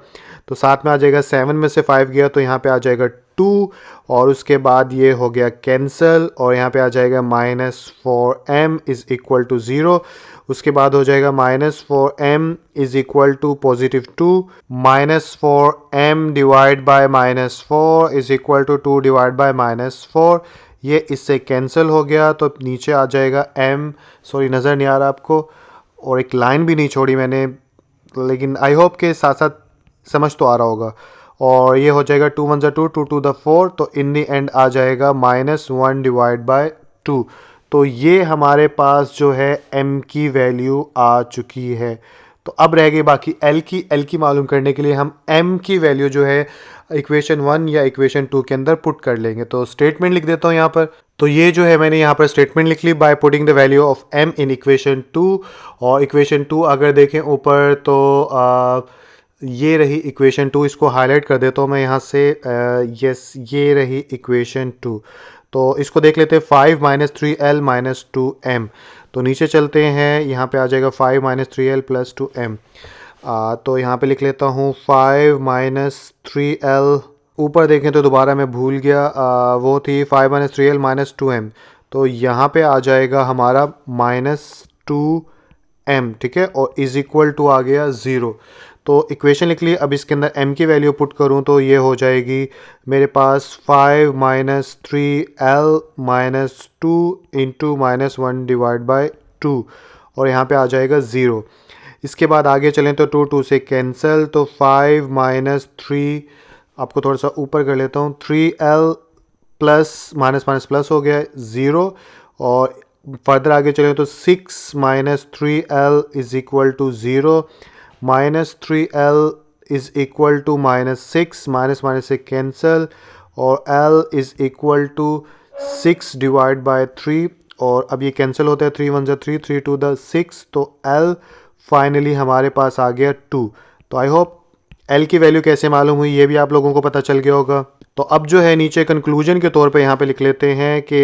तो साथ में आ जाएगा 7 में से 5 गया तो यहाँ पे आ जाएगा 2, और उसके बाद ये हो गया कैंसिल, और यहाँ पे आ जाएगा -4m इज़ इक्वल टू 0। उसके बाद हो जाएगा -4m is equal to +2, -4m divide by -4 is equal to 2 divide by -4। ये इससे कैंसिल हो गया तो नीचे आ जाएगा m, सॉरी नज़र नहीं आ रहा आपको, और एक लाइन भी नहीं छोड़ी मैंने, लेकिन आई होप के साथ साथ समझ तो आ रहा होगा। और ये हो जाएगा 2 1 2 2 2 4, तो इन दी एंड आ जाएगा -1 डिवाइड बाय 2। तो ये हमारे पास जो है m की वैल्यू आ चुकी है। तो अब रह गई बाकी l की मालूम करने के लिए हम m की वैल्यू जो है इक्वेशन 1 या इक्वेशन 2 के अंदर पुट कर लेंगे। तो स्टेटमेंट लिख देता हूँ यहाँ पर। तो ये जो है मैंने यहाँ पर स्टेटमेंट लिख ली by putting the value of m in equation 2। और इक्वेशन 2 अगर देखें ऊपर तो ये रही इक्वेशन 2, इसको हाईलाइट कर देता हूँ मैं यहाँ से। यस, ये रही इक्वेशन 2। तो इसको देख लेते हैं 5 -3l -2m। तो नीचे चलते हैं, यहाँ पे आ जाएगा 5 -3l +2m। तो यहाँ पे लिख लेता हूँ 5 -3l। ऊपर देखें तो दोबारा मैं भूल गया, वो थी 5 -3l -2m। तो यहाँ पे आ जाएगा हमारा -2m, ठीक है, और इज़ इक्वल टू आ गया 0। तो इक्वेशन लिख ली। अब इसके अंदर m की वैल्यू पुट करूँ तो ये हो जाएगी मेरे पास 5 -3l -2 इंटू -1 डिवाइड बाय 2, और यहाँ पे आ जाएगा 0। इसके बाद आगे चलें तो 2 2 से कैंसिल, तो 5 -3, आपको थोड़ा सा ऊपर कर लेता हूँ, 3l plus minus minus plus हो गया 0। और फर्दर आगे चलें तो 6 -3l is equal to 0, -3l is equal to -6, minus minus से कैंसिल, और l is equal to 6 divide by 3, और अब ये कैंसिल होता है, 3 1 3 3 2 6, तो l फाइनली हमारे पास आ गया 2। तो आई होप एल की वैल्यू कैसे मालूम हुई ये भी आप लोगों को पता चल गया होगा। तो अब जो है नीचे कंक्लूजन के तौर पे यहाँ पे लिख लेते हैं कि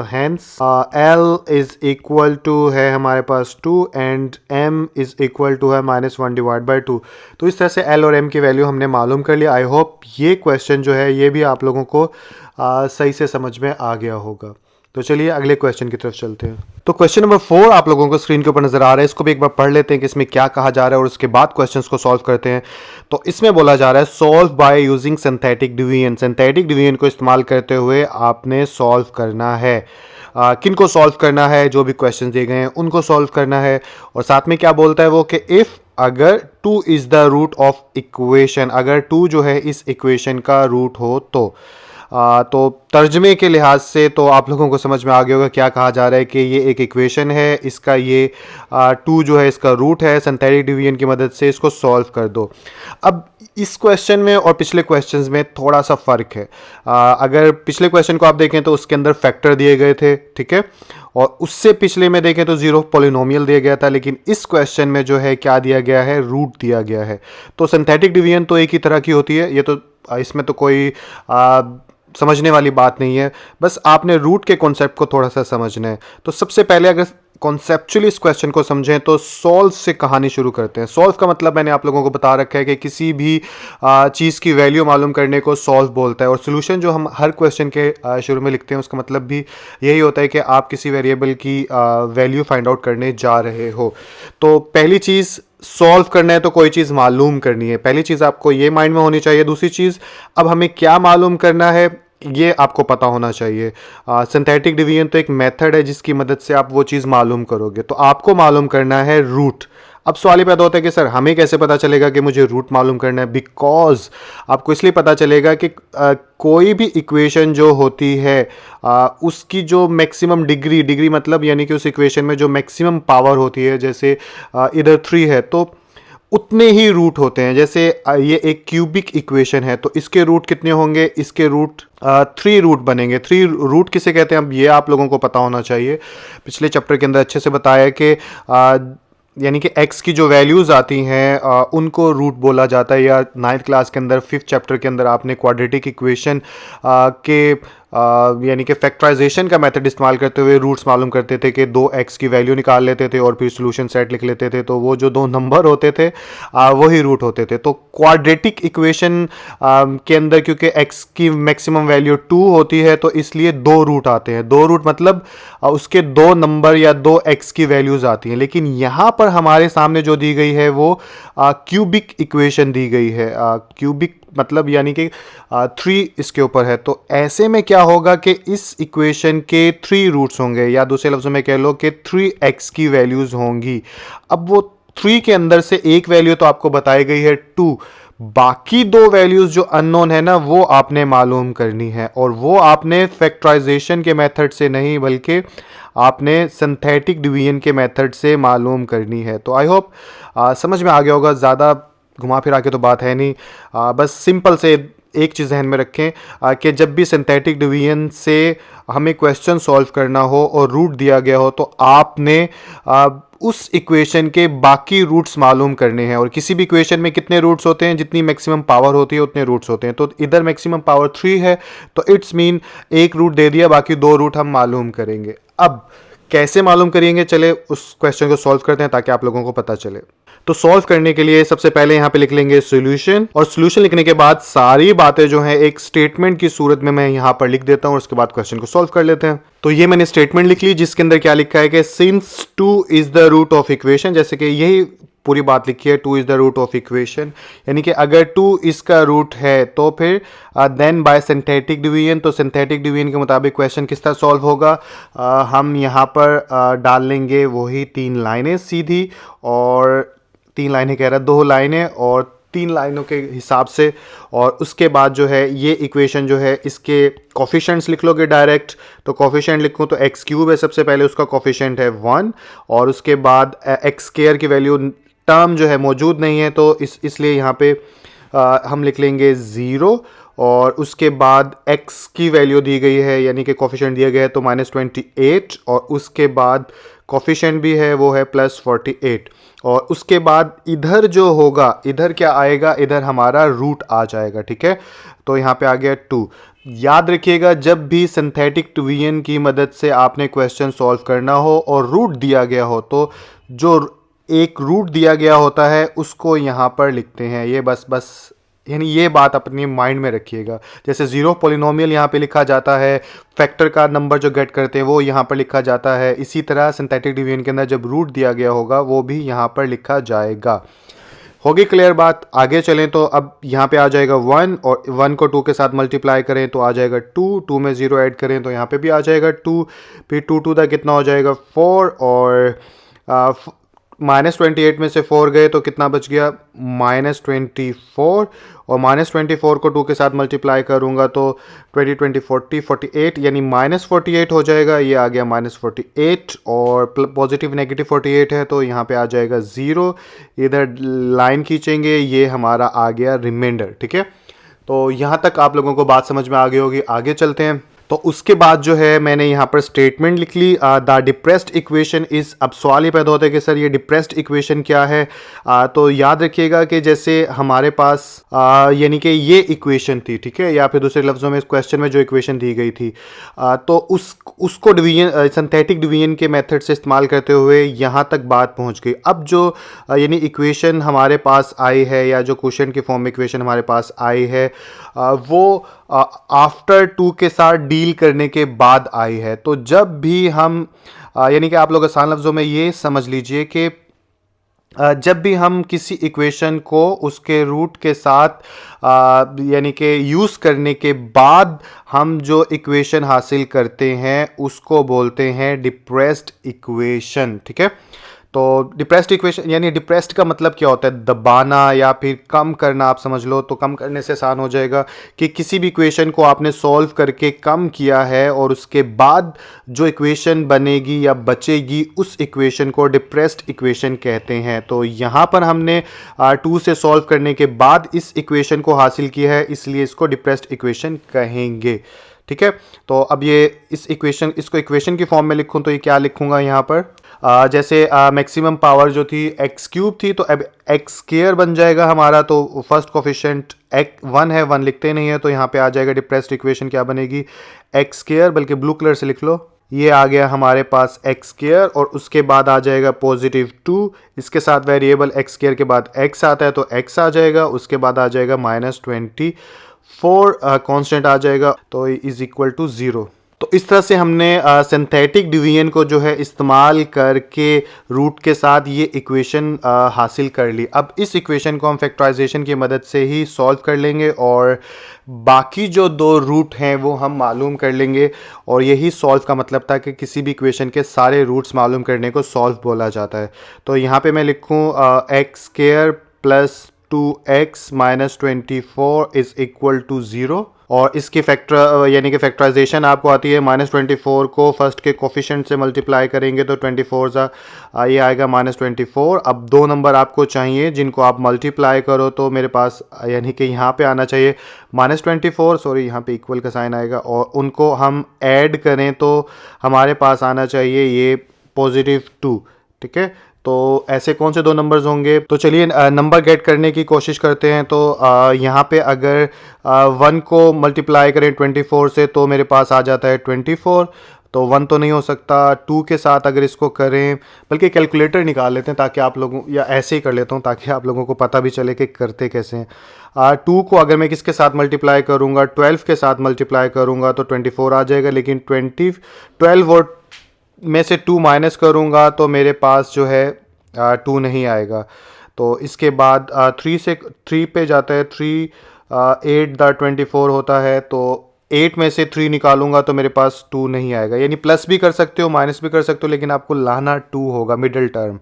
hence L is equal to है हमारे पास 2 and M is equal to है -1/2। तो इस तरह से एल और एम की वैल्यू हमने मालूम कर लिया। आई होप ये क्वेश्चन जो है ये भी आप लोगों को सही से समझ में आ गया होगा। तो चलिए अगले क्वेश्चन की तरफ चलते हैं। तो क्वेश्चन नंबर 4 आप लोगों को स्क्रीन के ऊपर नजर आ रहा है, इसको भी एक बार पढ़ लेते हैं कि इसमें क्या कहा जा रहा है और उसके बाद क्वेश्चंस को सॉल्व करते हैं। तो इसमें बोला जा रहा है solve by using synthetic division. Synthetic division को इस्तेमाल करते हुए आपने सॉल्व करना है। किन को सॉल्व करना है? जो भी क्वेश्चन दिए गए हैं उनको सॉल्व करना है। और साथ में क्या बोलता है वो कि इफ अगर 2 is the root of equation, अगर 2 जो है इस इक्वेशन का रूट हो तो तर्जमे के लिहाज से तो आप लोगों को समझ में आ गया होगा क्या कहा जा रहा है कि ये एक इक्वेशन है, इसका ये 2 जो है इसका रूट है, सिंथेटिक डिवीजन की मदद से इसको सॉल्व कर दो। अब इस क्वेश्चन में और पिछले क्वेश्चंस में थोड़ा सा फ़र्क है। अगर पिछले क्वेश्चन को आप देखें तो उसके अंदर फैक्टर दिए गए थे, ठीक है, और उससे पिछले में देखें तो जीरो पॉलिनोमियल दिया गया था, लेकिन इस क्वेश्चन में जो है क्या दिया गया है? रूट दिया गया है। तो सिंथेटिक डिवीजन तो एक ही तरह की होती है, ये तो इसमें तो कोई समझने वाली बात नहीं है, बस आपने रूट के कॉन्सेप्ट को थोड़ा सा समझना है। तो सबसे पहले अगर कॉन्सेप्चुअली इस क्वेश्चन को समझें तो सॉल्व से कहानी शुरू करते हैं। सॉल्व का मतलब मैंने आप लोगों को बता रखा है कि किसी भी चीज़ की वैल्यू मालूम करने को सॉल्व बोलता है, और सोल्यूशन जो हम हर क्वेश्चन के शुरू में लिखते हैं उसका मतलब भी यही होता है कि आप किसी वेरिएबल की वैल्यू फाइंड आउट करने जा रहे हो। तो पहली चीज़ सॉल्व करना है तो कोई चीज़ मालूम करनी है, पहली चीज़ आपको ये माइंड में होनी चाहिए। दूसरी चीज़, अब हमें क्या मालूम करना है ये आपको पता होना चाहिए। सिंथेटिक डिवीजन तो एक मेथड है जिसकी मदद से आप वो चीज़ मालूम करोगे। तो आपको मालूम करना है रूट। अब सवाल ये पैदा होता है कि सर हमें कैसे पता चलेगा कि मुझे रूट मालूम करना है? बिकॉज आपको इसलिए पता चलेगा कि कोई भी इक्वेशन जो होती है उसकी जो मैक्सिमम डिग्री मतलब यानी कि उस इक्वेशन में जो मैक्सिमम पावर होती है, जैसे इधर 3 है तो उतने ही रूट होते हैं। जैसे ये एक क्यूबिक इक्वेशन है तो इसके रूट कितने होंगे? इसके रूट 3 रूट बनेंगे। 3 रूट किसे कहते हैं अब ये आप लोगों को पता होना चाहिए। पिछले चैप्टर के अंदर अच्छे से बताया है कि यानी कि x की जो वैल्यूज़ आती हैं उनको रूट बोला जाता है। या 9th क्लास के अंदर 5th चैप्टर के अंदर आपने क्वाड्रेटिक इक्वेशन के यानी कि फैक्टराइजेशन का मेथड इस्तेमाल करते हुए रूट्स मालूम करते थे कि 2x की वैल्यू निकाल लेते थे और फिर सोल्यूशन सेट लिख लेते थे, तो वो जो 2 नंबर होते थे वही रूट होते थे। तो क्वाड्रेटिक इक्वेशन के अंदर क्योंकि x की मैक्सिमम वैल्यू 2 होती है तो इसलिए 2 रूट आते हैं। 2 रूट मतलब उसके 2 नंबर या 2x की वैल्यूज़ आती हैं। लेकिन यहाँ पर हमारे सामने जो दी गई है वो क्यूबिक इक्वेशन दी गई है। क्यूबिक मतलब यानी कि 3 इसके ऊपर है। तो ऐसे में क्या होगा कि इस इक्वेशन के 3 रूट्स होंगे, या दूसरे लफ्ज़ों में कह लो कि 3x की वैल्यूज़ होंगी। अब वो 3 के अंदर से एक वैल्यू तो आपको बताई गई है 2, बाकी 2 वैल्यूज़ जो अननोन है ना वो आपने मालूम करनी है, और वो आपने फैक्टराइजेशन के मेथड से नहीं बल्कि आपने सिंथेटिक डिवीजन के मेथड से मालूम करनी है। तो आई होप समझ में आ गया होगा, ज़्यादा घुमा फिरा के तो बात है नहीं। बस सिंपल से एक चीज़ ध्यान में रखें कि जब भी सिंथेटिक डिवीजन से हमें क्वेश्चन सॉल्व करना हो और रूट दिया गया हो तो आपने उस इक्वेशन के बाकी रूट्स मालूम करने हैं। और किसी भी इक्वेशन में कितने रूट्स होते हैं? जितनी मैक्सिमम पावर होती है उतने रूट्स होते हैं। तो इधर मैक्सिमम पावर 3 है तो इट्स मीन एक रूट दे दिया, बाकी 2 रूट हम मालूम करेंगे। अब कैसे मालूम करेंगे, चले उस क्वेश्चन को सॉल्व करते हैं ताकि आप लोगों को पता चले। तो सॉल्व करने के लिए सबसे पहले यहाँ पे लिख लेंगे सॉल्यूशन, और सॉल्यूशन लिखने के बाद सारी बातें जो हैं एक स्टेटमेंट की सूरत में मैं यहाँ पर लिख देता हूँ, और उसके बाद क्वेश्चन को सॉल्व कर लेते हैं। तो ये मैंने स्टेटमेंट लिख ली जिसके अंदर क्या लिखा है कि since 2 is the root of equation, जैसे कि यही पूरी बात लिखी है 2 is the root of equation, यानी कि अगर 2 इसका रूट है तो फिर देन बाय सिंथेटिक डिवीजन। तो सिंथेटिक डिवीजन के मुताबिक क्वेश्चन किस तरह सॉल्व होगा? हम यहाँ पर डाल लेंगे वही 3 लाइनें सीधी, और 3 लाइनें कह रहा 2 लाइनें और 3 लाइनों के हिसाब से, और उसके बाद जो है ये इक्वेशन जो है इसके कोफिशिएंट्स लिख लोगे डायरेक्ट। तो कोफिशिएंट लिखूँ तो एक्स क्यूब है सबसे पहले, उसका कोफिशिएंट है 1, और उसके बाद एक्स स्क्वायर की वैल्यू टर्म जो है मौजूद नहीं है तो इसलिए यहाँ पे हम लिख लेंगे 0, और उसके बाद x की वैल्यू दी गई है यानी कि कोफिशिएंट दिया गया है तो -28, और उसके बाद कोफिशिएंट भी है वो है +48। और उसके बाद इधर जो होगा, इधर क्या आएगा, इधर हमारा रूट आ जाएगा, ठीक है। तो यहाँ पे आ गया 2। याद रखिएगा, जब भी सिंथेटिक डिवीजन की मदद से आपने क्वेश्चन सॉल्व करना हो और रूट दिया गया हो, तो जो एक रूट दिया गया होता है उसको यहाँ पर लिखते हैं। ये बस यानी ये बात अपनी माइंड में रखिएगा। जैसे ज़ीरो पॉलिनोमियल यहाँ पे लिखा जाता है, फैक्टर का नंबर जो गेट करते हैं वो यहाँ पर लिखा जाता है, इसी तरह सिंथेटिक डिवीजन के अंदर जब रूट दिया गया होगा वो भी यहाँ पर लिखा जाएगा। होगी क्लियर बात? आगे चलें तो अब यहाँ पे आ जाएगा 1, और 1 को 2 के साथ मल्टीप्लाई करें तो आ जाएगा 2, 2 में 0 ऐड करें तो यहाँ पे भी आ जाएगा 2, फिर 2 2 कितना हो जाएगा 4, और -28 में से 4 गए तो कितना बच गया -24, और -24 को 2 के साथ मल्टीप्लाई करूँगा तो 20 20 40 48 यानी -48 हो जाएगा। ये आ गया -48, और पॉजिटिव नेगेटिव 48 है तो यहाँ पे आ जाएगा 0। इधर लाइन खींचेंगे, ये हमारा आ गया रिमाइंडर, ठीक है। तो यहाँ तक आप लोगों को बात समझ में आ गई होगी। आगे चलते हैं। तो उसके बाद जो है मैंने यहाँ पर स्टेटमेंट लिख ली, द डिप्रेस्ड इक्वेशन इज़। अब सवाल ही पैदा होता है कि सर ये डिप्रेस्ड इक्वेशन क्या है। तो याद रखिएगा कि जैसे हमारे पास यानी कि ये इक्वेशन थी, ठीक है, या फिर दूसरे लफ्ज़ों में इस क्वेश्चन में जो इक्वेशन दी गई थी, तो उसको डिवीजन, सिंथेटिक डिवीजन के मेथड से इस्तेमाल करते हुए यहाँ तक बात पहुँच गई। अब जो यानी इक्वेशन हमारे पास आई है, या जो क्वेश्चन की फॉर्म में इक्वेशन हमारे पास आई है, वो आफ्टर 2 के साथ डील करने के बाद आई है। तो जब भी हम यानी कि आप लोग आसान लफ्ज़ों में ये समझ लीजिए कि जब भी हम किसी इक्वेशन को उसके रूट के साथ यानी कि यूज़ करने के बाद हम जो इक्वेशन हासिल करते हैं उसको बोलते हैं डिप्रेस्ड इक्वेशन, ठीक है। तो डिप्रेस्ड इक्वेशन यानी डिप्रेस्ड का मतलब क्या होता है, दबाना या फिर कम करना, आप समझ लो। तो कम करने से आसान हो जाएगा कि किसी भी इक्वेशन को आपने सॉल्व करके कम किया है और उसके बाद जो इक्वेशन बनेगी या बचेगी उस इक्वेशन को डिप्रेस्ड इक्वेशन कहते हैं। तो यहाँ पर हमने 2 से सॉल्व करने के बाद इस इक्वेशन को हासिल किया है, इसलिए इसको डिप्रेस्ड इक्वेशन कहेंगे, ठीक है। तो अब ये इसको इक्वेशन की फॉर्म में लिखूं तो ये क्या लिखूंगा यहाँ पर, जैसे मैक्सिमम पावर जो थी x³ थी, तो अब x² बन जाएगा हमारा। तो फर्स्ट कोफिशिएंट 1 है, 1 लिखते नहीं है, तो यहाँ पे आ जाएगा डिप्रेस्ड इक्वेशन क्या बनेगी, x², बल्कि ब्लू कलर से लिख लो। ये आ गया हमारे पास x², और उसके बाद आ जाएगा +2, इसके साथ वेरिएबल x² के बाद x आता है तो x आ जाएगा, उसके बाद आ जाएगा -24 कांस्टेंट आ जाएगा, तो इज इक्वल टू 0। तो इस तरह से हमने सिंथेटिक डिवीजन को जो है इस्तेमाल करके रूट के साथ ये इक्वेशन हासिल कर ली। अब इस इक्वेशन को हम फैक्टराइजेशन की मदद से ही सॉल्व कर लेंगे, और बाकी जो 2 रूट हैं वो हम मालूम कर लेंगे। और यही सॉल्व का मतलब था कि किसी भी इक्वेशन के सारे रूट्स मालूम करने को सॉल्व बोला जाता है। तो यहाँ पे मैं लिखूँ x² + 2x - 24 is equal to 0, और इसकी यानी कि फैक्टराइजेशन आपको आती है। -24 को फर्स्ट के कोफिशिएंट से मल्टीप्लाई करेंगे तो 24 ये आएगा -24। अब 2 नंबर आपको चाहिए जिनको आप मल्टीप्लाई करो, तो मेरे पास यानी कि यहाँ पे आना चाहिए -24, सॉरी यहाँ पे इक्वल का साइन आएगा, और उनको हम ऐड करें तो हमारे पास आना चाहिए ये +2, ठीक है। तो ऐसे कौन से 2 नंबर्स होंगे, तो चलिए नंबर गेट करने की कोशिश करते हैं। तो यहाँ पे अगर 1 को मल्टीप्लाई करें 24 से तो मेरे पास आ जाता है 24, तो 1 तो नहीं हो सकता। 2 के साथ अगर इसको करें, बल्कि कैलकुलेटर निकाल लेते हैं ताकि आप लोगों, या ऐसे ही कर लेता हूँ ताकि आप लोगों को पता भी चले कि करते कैसे हैं। 2 को अगर मैं किसके साथ मल्टीप्लाई करूँगा, 12 के साथ मल्टीप्लाई करूँगा तो 24 आ जाएगा, लेकिन 12 और में से 2 माइनस करूँगा तो मेरे पास जो है 2 नहीं आएगा। तो इसके बाद 3 पे जाता है, 3 8 द 24 होता है, तो 8 में से 3 निकालूंगा तो मेरे पास 2 नहीं आएगा। यानी प्लस भी कर सकते हो, माइनस भी कर सकते हो, लेकिन आपको लाना 2 होगा, मिडिल टर्म,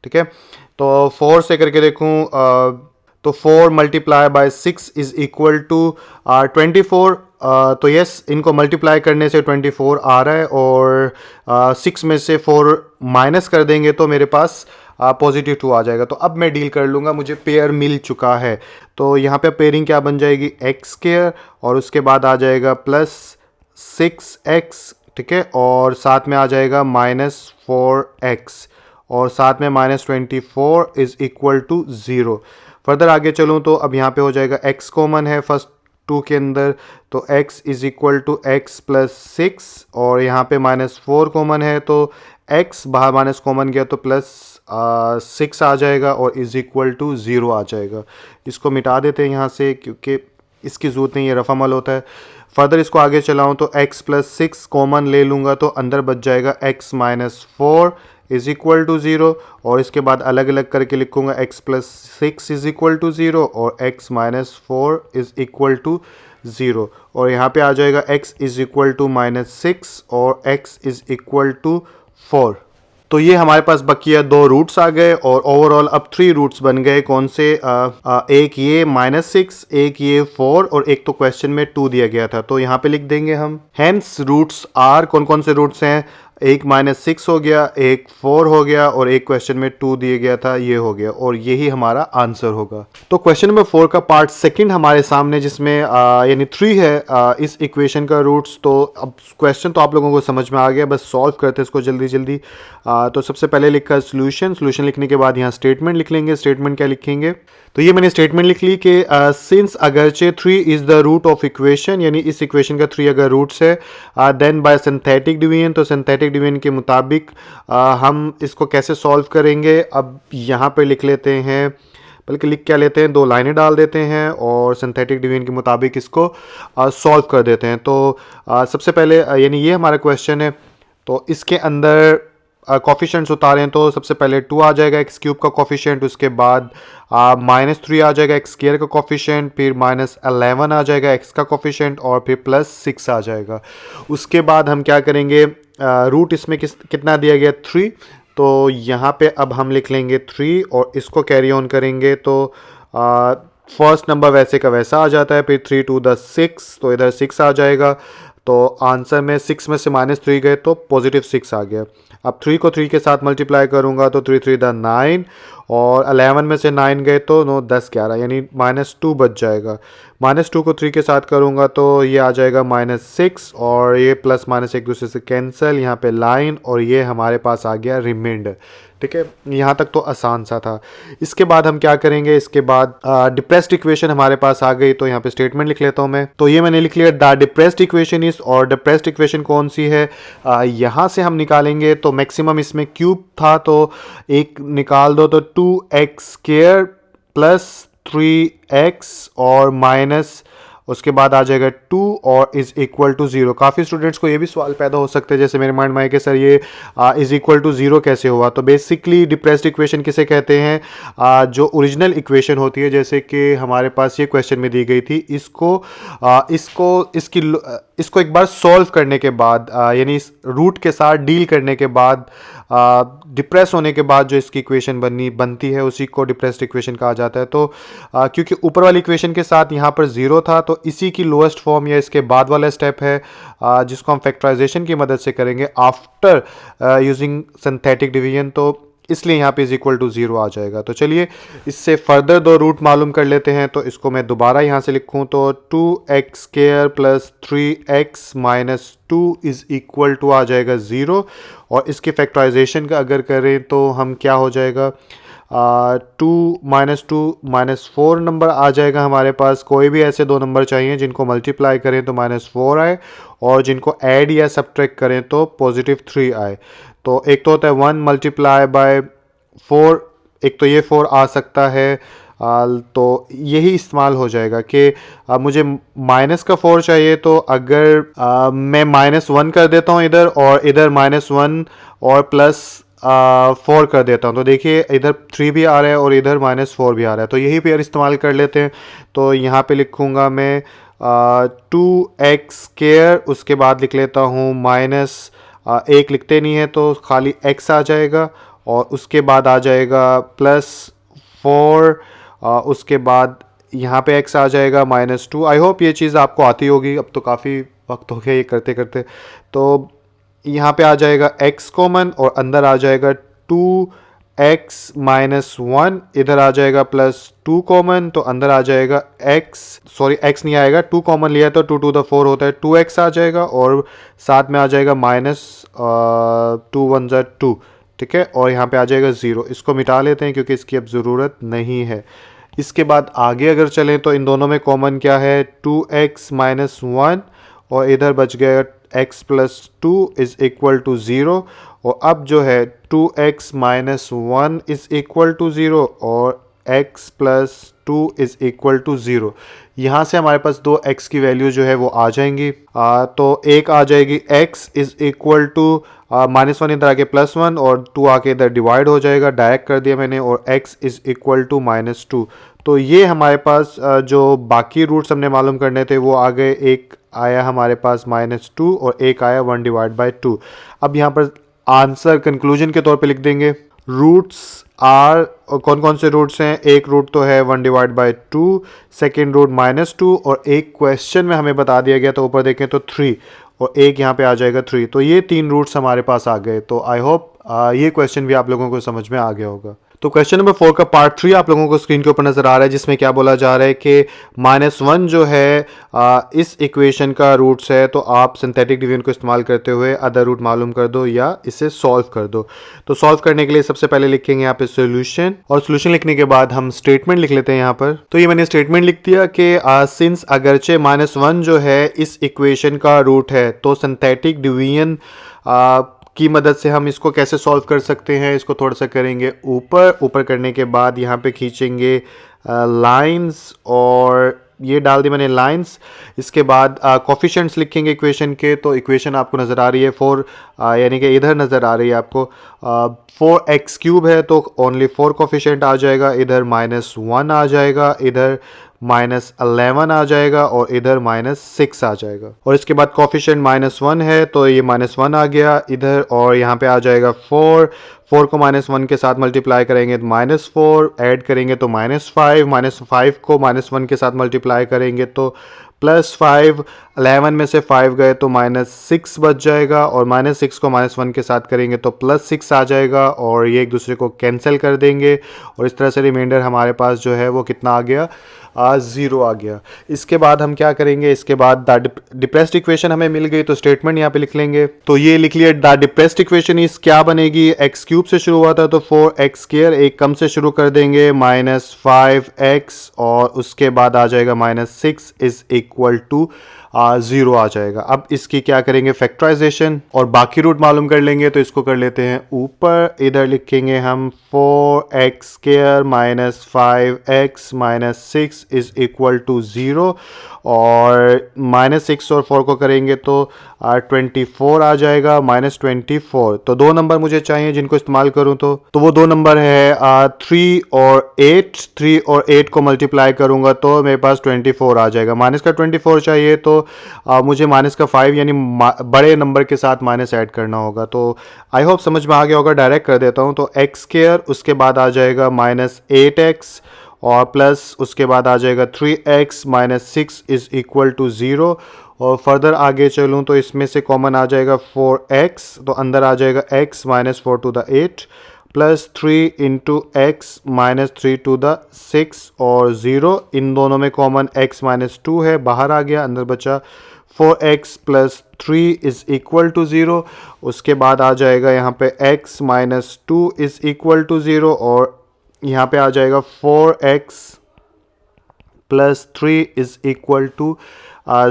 ठीक है। तो 4 से करके देखूँ, तो 4 × 6 इज इक्वल टू 24। तो यस, इनको मल्टीप्लाई करने से 24 आ रहा है, और 6 में से 4 माइनस कर देंगे तो मेरे पास +2 आ जाएगा। तो अब मैं डील कर लूँगा, मुझे पेयर मिल चुका है। तो यहाँ पे पेयरिंग क्या बन जाएगी, x², और उसके बाद आ जाएगा +6x, ठीक है, और साथ में आ जाएगा -4x, और साथ में -24 इज़ इक्वल टू 0। फर्दर आगे चलूँ तो अब यहाँ पे हो जाएगा x कॉमन है फर्स्ट 2 के अंदर, तो x is equal to x plus 6, और यहाँ पे -4 कॉमन है तो x बाहर माइनस कॉमन गया तो प्लस 6 आ जाएगा और इज़ इक्वल टू 0 आ जाएगा। इसको मिटा देते हैं यहाँ से क्योंकि इसकी ज़रूरत नहीं है, रफ अमल होता है। फर्दर इसको आगे चलाऊँ तो x प्लस 6 कॉमन ले लूँगा तो अंदर बच जाएगा x minus 4 is equal to 0, और इसके बाद अलग अलग करके लिखूँगा x plus 6 is equal to 0 और x minus 4 is equal to 0, और यहाँ पे आ जाएगा x इज़ इक्वल टू -6 और x इज़ इक्वल टू 4। तो ये हमारे पास बकिया 2 रूट्स आ गए और ओवरऑल अब 3 रूट्स बन गए। कौन से? एक ये -6, एक ये 4 और एक तो क्वेश्चन में 2 दिया गया था, तो यहाँ पे लिख देंगे हम। हेंस रूट्स आर, कौन कौन से रूट्स हैं? एक -6 हो गया, एक 4 हो गया और एक क्वेश्चन में 2 दिया गया था, ये हो गया, और यही हमारा आंसर होगा। तो क्वेश्चन नंबर 4 का पार्ट सेकंड हमारे सामने जिसमें यानी 3 है इस इक्वेशन का रूट्स। तो अब क्वेश्चन तो आप लोगों को समझ में आ गया, बस सॉल्व करते हैं इसको जल्दी जल्दी। तो सबसे पहले लिखा सोल्यूशन लिखने के बाद यहाँ स्टेटमेंट लिख लेंगे। स्टेटमेंट क्या लिखेंगे? तो ये मैंने स्टेटमेंट लिख ली कि सिंस अगरचे 3 is the root of equation, यानी इस इक्वेशन का 3 अगर रूट्स है, देन बाय सिंथेटिक डिवीजन, तो सिंथेटिक डिवीजन के मुताबिक हम इसको कैसे सॉल्व करेंगे। अब यहाँ पे लिख लेते हैं, बल्कि लिख क्या लेते हैं, 2 लाइनें डाल देते हैं और सिंथेटिक डिवीजन के मुताबिक इसको सॉल्व कर देते हैं। तो सबसे पहले यानी ये हमारा क्वेश्चन है, तो इसके अंदर कॉफिशेंट्स उतारें तो सबसे पहले 2 आ जाएगा एक्स क्यूब का कॉफिशेंट, उसके बाद -3 आ जाएगा एक्स स्क्वायर का कॉफिशेंट, फिर -11 आ जाएगा एक्स का कॉफिशेंट और फिर +6 आ जाएगा। उसके बाद हम क्या करेंगे, रूट इसमें कितना दिया गया 3, तो यहाँ पे अब हम लिख लेंगे 3 और इसको कैरी ऑन करेंगे तो फर्स्ट नंबर वैसे का वैसा आ जाता है, फिर 3 टू द 6, तो इधर 6 आ जाएगा। तो आंसर में 6 में से -3 गए तो +6 आ गया। अब 3 को 3 के साथ मल्टीप्लाई करूंगा तो 3 3 द 9, और 11 में से 9 गए तो 9 10 11, यानी -2 बच जाएगा। -2 को 3 के साथ करूंगा तो ये आ जाएगा -6, और ये प्लस माइनस एक दूसरे से कैंसिल, यहाँ पे लाइन, और ये हमारे पास आ गया रिमाइंडर। ठीक है, यहाँ तक तो आसान सा था। इसके बाद हम क्या करेंगे, इसके बाद डिप्रेस्ड इक्वेशन हमारे पास आ गई, तो यहाँ पे स्टेटमेंट लिख लेता हूँ मैं। तो ये मैंने लिख लिया द डिप्रेस्ड इक्वेशन इज, और डिप्रेस्ड इक्वेशन कौन सी है, यहाँ से हम निकालेंगे तो मैक्सिमम इसमें क्यूब था तो एक निकाल दो, तो 2x² प्लस 3x और माइनस उसके बाद आ जाएगा 2 और इज़ इक्वल टू 0। काफ़ी स्टूडेंट्स को ये भी सवाल पैदा हो सकते हैं, जैसे मेरे माइंड में आए कि सर ये इज़ इक्वल टू 0 कैसे हुआ। तो बेसिकली डिप्रेस्ड इक्वेशन किसे कहते हैं, जो ओरिजिनल इक्वेशन होती है, जैसे कि हमारे पास ये क्वेश्चन में दी गई थी, इसको एक बार सॉल्व करने के बाद यानी इस रूट के साथ डील करने के बाद डिप्रेस होने के बाद जो इसकी इक्वेशन बनती है उसी को डिप्रेस्ड इक्वेशन कहा जाता है। तो क्योंकि ऊपर वाली इक्वेशन के साथ यहाँ पर 0 था तो इसी की लोएस्ट फॉर्म या इसके बाद वाला स्टेप है जिसको हम फैक्टराइजेशन की मदद से करेंगे आफ्टर यूजिंग सिंथेटिक डिवीजन, तो इसलिए यहाँ पे इज इक्वल टू 0 आ जाएगा। तो चलिए इससे फर्दर 2 रूट मालूम कर लेते हैं। तो इसको मैं दोबारा यहाँ से लिखूँ तो 2x² plus 3x minus 2 is equal to आ जाएगा 0, और इसकी फैक्टराइजेशन का अगर करें तो हम क्या हो जाएगा, 2 - 4 नंबर आ जाएगा हमारे पास। कोई भी ऐसे 2 नंबर चाहिए जिनको मल्टीप्लाई करें तो -4 आए और जिनको ऐड या सब्ट्रैक्ट करें तो +3 आए। तो एक तो होता है 1 मल्टीप्लाई बाय 4, एक तो ये 4 आ सकता है, तो यही इस्तेमाल हो जाएगा कि मुझे माइनस का 4 चाहिए, तो अगर मैं -1 कर देता हूँ इधर और इधर -1 और प्लस 4 कर देता हूँ, तो देखिए इधर 3 भी आ रहा है और इधर -4 भी आ रहा है, तो यही पेयर इस्तेमाल कर लेते हैं। तो यहाँ पे लिखूँगा मैं 2x², उसके बाद लिख लेता हूँ माइनस एक लिखते नहीं है तो खाली x आ जाएगा, और उसके बाद आ जाएगा +4, उसके बाद यहाँ पे x आ जाएगा -2। आई होप ये चीज़ आपको आती होगी, अब तो काफ़ी वक्त हो गया ये करते करते। तो यहाँ पे आ जाएगा x कॉमन और अंदर आ जाएगा 2x - 1, इधर आ जाएगा +2 कॉमन, तो अंदर आ जाएगा x नहीं आएगा, 2 कॉमन लिया तो 2 to the 4 होता है, 2x आ जाएगा और साथ में आ जाएगा -2 1 2, ठीक है, और यहाँ पे आ जाएगा 0। इसको मिटा लेते हैं क्योंकि इसकी अब ज़रूरत नहीं है। इसके बाद आगे अगर चलें तो इन दोनों में कॉमन क्या है, 2x माइनस 1, और इधर बच गया x plus 2 is equal to 0। और अब जो है 2x minus 1 is equal to 0 और x plus 2 is equal to 0। यहाँ से हमारे पास दो x की वैल्यू जो है वो आ जाएंगी। तो एक आ जाएगी x इज़ इक्वल टू -1 इधर आके +1 और 2 आके इधर डिवाइड हो जाएगा, डायरेक्ट कर दिया मैंने, और x इज़ इक्वल टू -2। तो ये हमारे पास जो बाकी रूट्स हमने मालूम करने थे वो आ गए। एक आया हमारे पास -2 और एक आया 1 डिवाइड बाई 2। अब यहाँ पर आंसर कंक्लूजन के तौर पे लिख देंगे। रूट्स आर, कौन कौन से रूट्स हैं, एक रूट तो है 1 डिवाइड बाई 2, सेकेंड रूट -2, और एक क्वेश्चन में हमें बता दिया गया तो ऊपर देखें तो 3, और एक यहाँ पे आ जाएगा 3। तो ये 3 रूट्स हमारे पास आ गए। तो आई होप ये क्वेश्चन भी आप लोगों को समझ में आ गया होगा। तो क्वेश्चन नंबर 4 का पार्ट 3 आप लोगों को स्क्रीन के ऊपर नजर आ रहा है, जिसमें क्या बोला जा रहा है कि -1 जो है इस इक्वेशन का रूट्स है, तो आप सिंथेटिक डिवीजन को इस्तेमाल करते हुए अदर रूट मालूम कर दो या इसे सॉल्व कर दो। तो सॉल्व करने के लिए सबसे पहले लिखेंगे यहाँ पे सोल्यूशन, और सोल्यूशन लिखने के बाद हम स्टेटमेंट लिख लेते हैं यहाँ पर। तो ये मैंने स्टेटमेंट लिख दिया कि सिंस अगरचे -1 जो है इस इक्वेशन का रूट है, तो सिंथेटिक डिवीजन की मदद से हम इसको कैसे सॉल्व कर सकते हैं। इसको थोड़ा सा करेंगे ऊपर करने के बाद यहाँ पे खींचेंगे लाइंस, और ये डाल दी मैंने लाइंस। इसके बाद कोफिशिएंट्स लिखेंगे इक्वेशन के। तो इक्वेशन आपको नज़र आ रही है 4, यानी कि इधर नज़र आ रही है आपको 4x³ है, तो ओनली 4 कोफिशिएंट आ जाएगा। इधर -1 आ जाएगा, इधर -11 आ जाएगा, और इधर -6 आ जाएगा। और इसके बाद कोफिशिएंट -1 है, तो ये -1 आ गया इधर, और यहाँ पे आ जाएगा 4 को -1 के साथ मल्टीप्लाई करेंगे तो -4, ऐड करेंगे तो -5, -5 को -1 के साथ मल्टीप्लाई करेंगे तो +5, 11 में से 5 गए तो -6 बच जाएगा, और -6 को -1 के साथ करेंगे तो +6 आ जाएगा, और ये एक दूसरे को कैंसिल कर देंगे, और इस तरह से रिमाइंडर हमारे पास जो है वो कितना आ गया, 0 आ गया। इसके बाद हम क्या करेंगे, इसके बाद द डिप्रेस्ड इक्वेशन हमें मिल गई, तो स्टेटमेंट यहाँ पे लिख लेंगे। तो ये लिख लिया, द डिप्रेस्ड इक्वेशन इस क्या बनेगी, x³ से शुरू हुआ था तो 4x², एक कम से शुरू कर देंगे -5x, और उसके बाद आ जाएगा -6 इज इक्वल टू 0 आ जाएगा। अब इसकी क्या करेंगे, फैक्टराइजेशन, और बाकी रूट मालूम कर लेंगे। तो इसको कर लेते हैं ऊपर, इधर लिखेंगे हम 4x² -5x -6 is equal to 0, और -6 और 4 को करेंगे तो 24 आ जाएगा, -24। तो दो नंबर मुझे चाहिए जिनको इस्तेमाल करूं, तो वो दो नंबर है 3 और 8। 3 और 8 को मल्टीप्लाई करूंगा तो मेरे पास 24 आ जाएगा। माइनस का 24 चाहिए तो मुझे -5 यानी बड़े नंबर के साथ माइनस ऐड करना होगा। तो आई होप समझ में आ गया होगा, डायरेक्ट कर देता हूं। तो x², उसके बाद आ जाएगा -8x, और प्लस उसके बाद आ जाएगा 3x -6 इज इक्वल टू 0। और फर्दर आगे चलूँ तो इसमें से कॉमन आ जाएगा 4x, तो अंदर आ जाएगा x -4 to the 8 plus 3 into x -3 to the 6 और 0। इन दोनों में कॉमन x -2 है, बाहर आ गया, अंदर बचा 4x plus 3 is equal to 0। उसके बाद आ जाएगा यहाँ पे x -2 इज इक्वल टू 0, और यहाँ पे आ जाएगा 4x plus 3 is equal to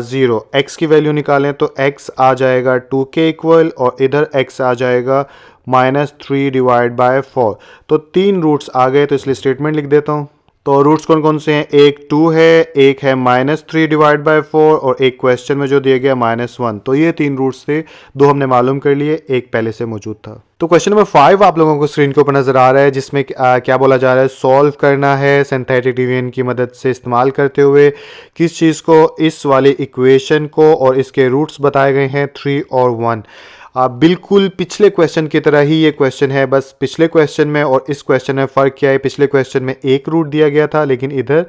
0। x की वैल्यू निकालें तो x आ जाएगा 2 के इक्वल, और इधर x आ जाएगा -3 डिवाइड बाय 4। तो 3 रूट्स आ गए, तो इसलिए स्टेटमेंट लिख देता हूँ। तो रूट्स कौन कौन से हैं, एक 2 है, एक है -3 डिवाइड बाय 4, और एक क्वेश्चन में जो दिया गया -1। तो ये 3 रूट्स थे, 2 हमने मालूम कर लिए, एक पहले से मौजूद था। तो क्वेश्चन नंबर 5 आप लोगों को स्क्रीन के ऊपर नजर आ रहा है, जिसमें क्या बोला जा रहा है, सॉल्व करना है सिंथेटिक डिवीजन की मदद से इस्तेमाल करते हुए किस चीज़ को, इस वाले इक्वेशन को, और इसके रूट्स बताए गए हैं 3 और 1। बिल्कुल पिछले क्वेश्चन की तरह ही ये क्वेश्चन है, बस पिछले क्वेश्चन में और इस क्वेश्चन में फ़र्क क्या है, पिछले क्वेश्चन में एक रूट दिया गया था लेकिन इधर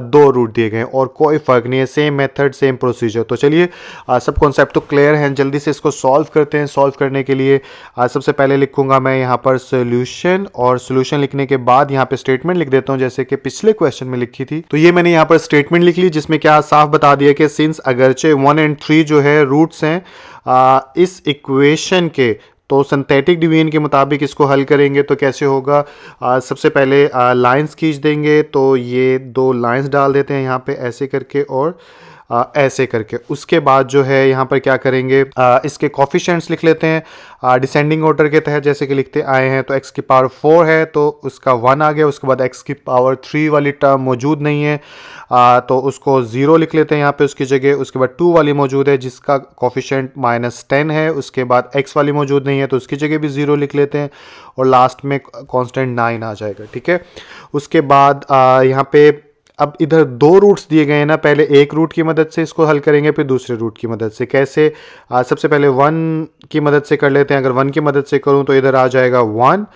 2 रूट दिए गए, और कोई फ़र्क नहीं है, सेम मेथड सेम प्रोसीजर। तो चलिए सब कॉन्सेप्ट तो क्लियर हैं, जल्दी से इसको सॉल्व करते हैं। सॉल्व करने के लिए सबसे पहले लिखूंगा मैं यहाँ पर सोल्यूशन, और सोल्यूशन लिखने के बाद यहाँ पे स्टेटमेंट लिख देता हूँ जैसे कि पिछले क्वेश्चन में लिखी थी। तो ये मैंने यहाँ पर स्टेटमेंट लिख ली, जिसमें क्या साफ बता दिया कि सिंस अगरचे 1 और 3 जो है रूट्स हैं इस इक्वेशन के, तो तो सिंथेटिक डिवीजन के मुताबिक इसको हल करेंगे तो कैसे होगा, सबसे पहले लाइंस खींच देंगे, तो ये 2 लाइंस डाल देते हैं यहाँ पे ऐसे करके और ऐसे करके। उसके बाद जो है यहाँ पर क्या करेंगे, इसके कोफिशिएंट्स लिख लेते हैं डिसेंडिंग ऑर्डर के तहत जैसे कि लिखते आए हैं। तो x की पावर 4 है तो उसका 1 आ गया, उसके बाद x की पावर 3 वाली टर्म मौजूद नहीं है, तो उसको 0 लिख लेते हैं यहाँ पे उसकी जगह। उसके बाद 2 वाली मौजूद है जिसका कोफिशिएंट -10 है, उसके बाद x वाली मौजूद नहीं है तो उसकी जगह भी 0 लिख लेते हैं, और लास्ट में कांस्टेंट 9 आ जाएगा, ठीक है। उसके बाद यहाँ पे अब इधर 2 रूट्स दिए गए हैं ना, पहले एक रूट की मदद से इसको हल करेंगे फिर दूसरे रूट की मदद से। कैसे, सबसे पहले 1 की मदद से कर लेते हैं। अगर 1 की मदद से करूं तो इधर आ जाएगा 1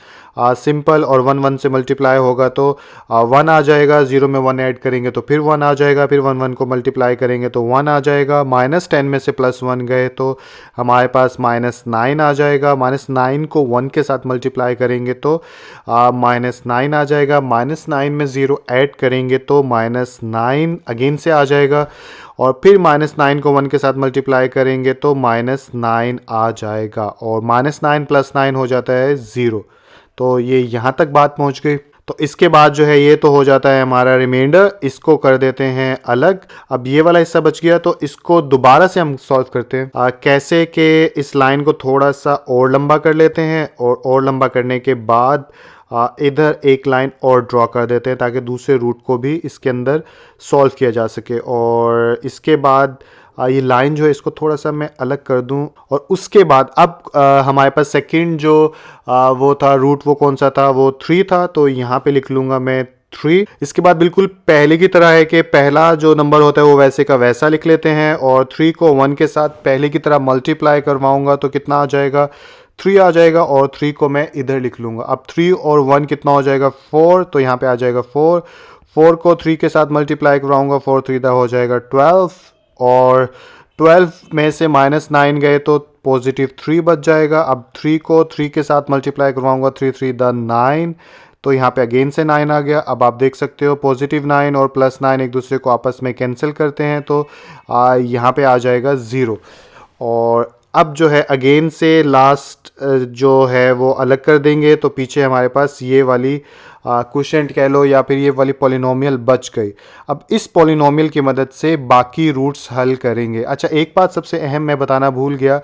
सिंपल, और 1 1 से मल्टीप्लाई होगा तो 1 आ जाएगा, 0 में 1 ऐड करेंगे तो फिर 1 आ जाएगा, फिर 1 1 को मल्टीप्लाई करेंगे तो 1 आ जाएगा, -10 में से +1 गए तो हमारे पास -9 आ जाएगा, -9 को 1 के साथ मल्टीप्लाई करेंगे तो -9 आ जाएगा, -9 में 0 ऐड करेंगे तो -9 अगेन से आ जाएगा, और फिर -9 को 1 के साथ मल्टीप्लाई करेंगे तो -9 आ जाएगा, और -9 + 9 हो जाता है 0। तो ये यहाँ तक बात पहुँच गई। तो इसके बाद जो है ये तो हो जाता है हमारा रिमाइंडर, इसको कर देते हैं अलग। अब ये वाला हिस्सा बच गया तो इसको दोबारा से हम सॉल्व करते हैं। कैसे कि इस लाइन को थोड़ा सा और लंबा कर लेते हैं, और लंबा करने के बाद इधर एक लाइन और ड्रॉ कर देते हैं ताकि दूसरे रूट को भी इसके अंदर सॉल्व किया जा सके। और इसके बाद ये लाइन जो है इसको थोड़ा सा मैं अलग कर दूं, और उसके बाद अब हमारे पास सेकंड जो वो था रूट, वो कौन सा था, वो 3 था, तो यहाँ पे लिख लूँगा मैं 3। इसके बाद बिल्कुल पहले की तरह है कि पहला जो नंबर होता है वो वैसे का वैसा लिख लेते हैं, और 3 को 1 के साथ पहले की तरह मल्टीप्लाई करवाऊँगा तो कितना आ जाएगा, 3 आ जाएगा, और 3 को मैं इधर लिख लूँगा। अब 3 और 1 कितना हो जाएगा, 4, तो यहाँ पे आ जाएगा 4। 4 को 3 के साथ मल्टीप्लाई करवाऊँगा, 4 3 होगा 12, और 12 में से -9 गए तो +3 बच जाएगा। अब 3 को 3 के साथ मल्टीप्लाई करवाऊँगा, 3 3 9, तो यहाँ पे अगेन से 9 आ गया। अब आप देख सकते हो +9 और +9 एक दूसरे को आपस में कैंसिल करते हैं तो यहाँ पे आ जाएगा 0। और अब जो है अगेन से लास्ट जो है वो अलग कर देंगे, तो पीछे हमारे पास ये वाली क्वोशिएंट कह लो या फिर ये वाली पॉलिनोमियल बच गई। अब इस पॉलिनोमियल की मदद से बाकी रूट्स हल करेंगे। अच्छा, एक बात सबसे अहम मैं बताना भूल गया,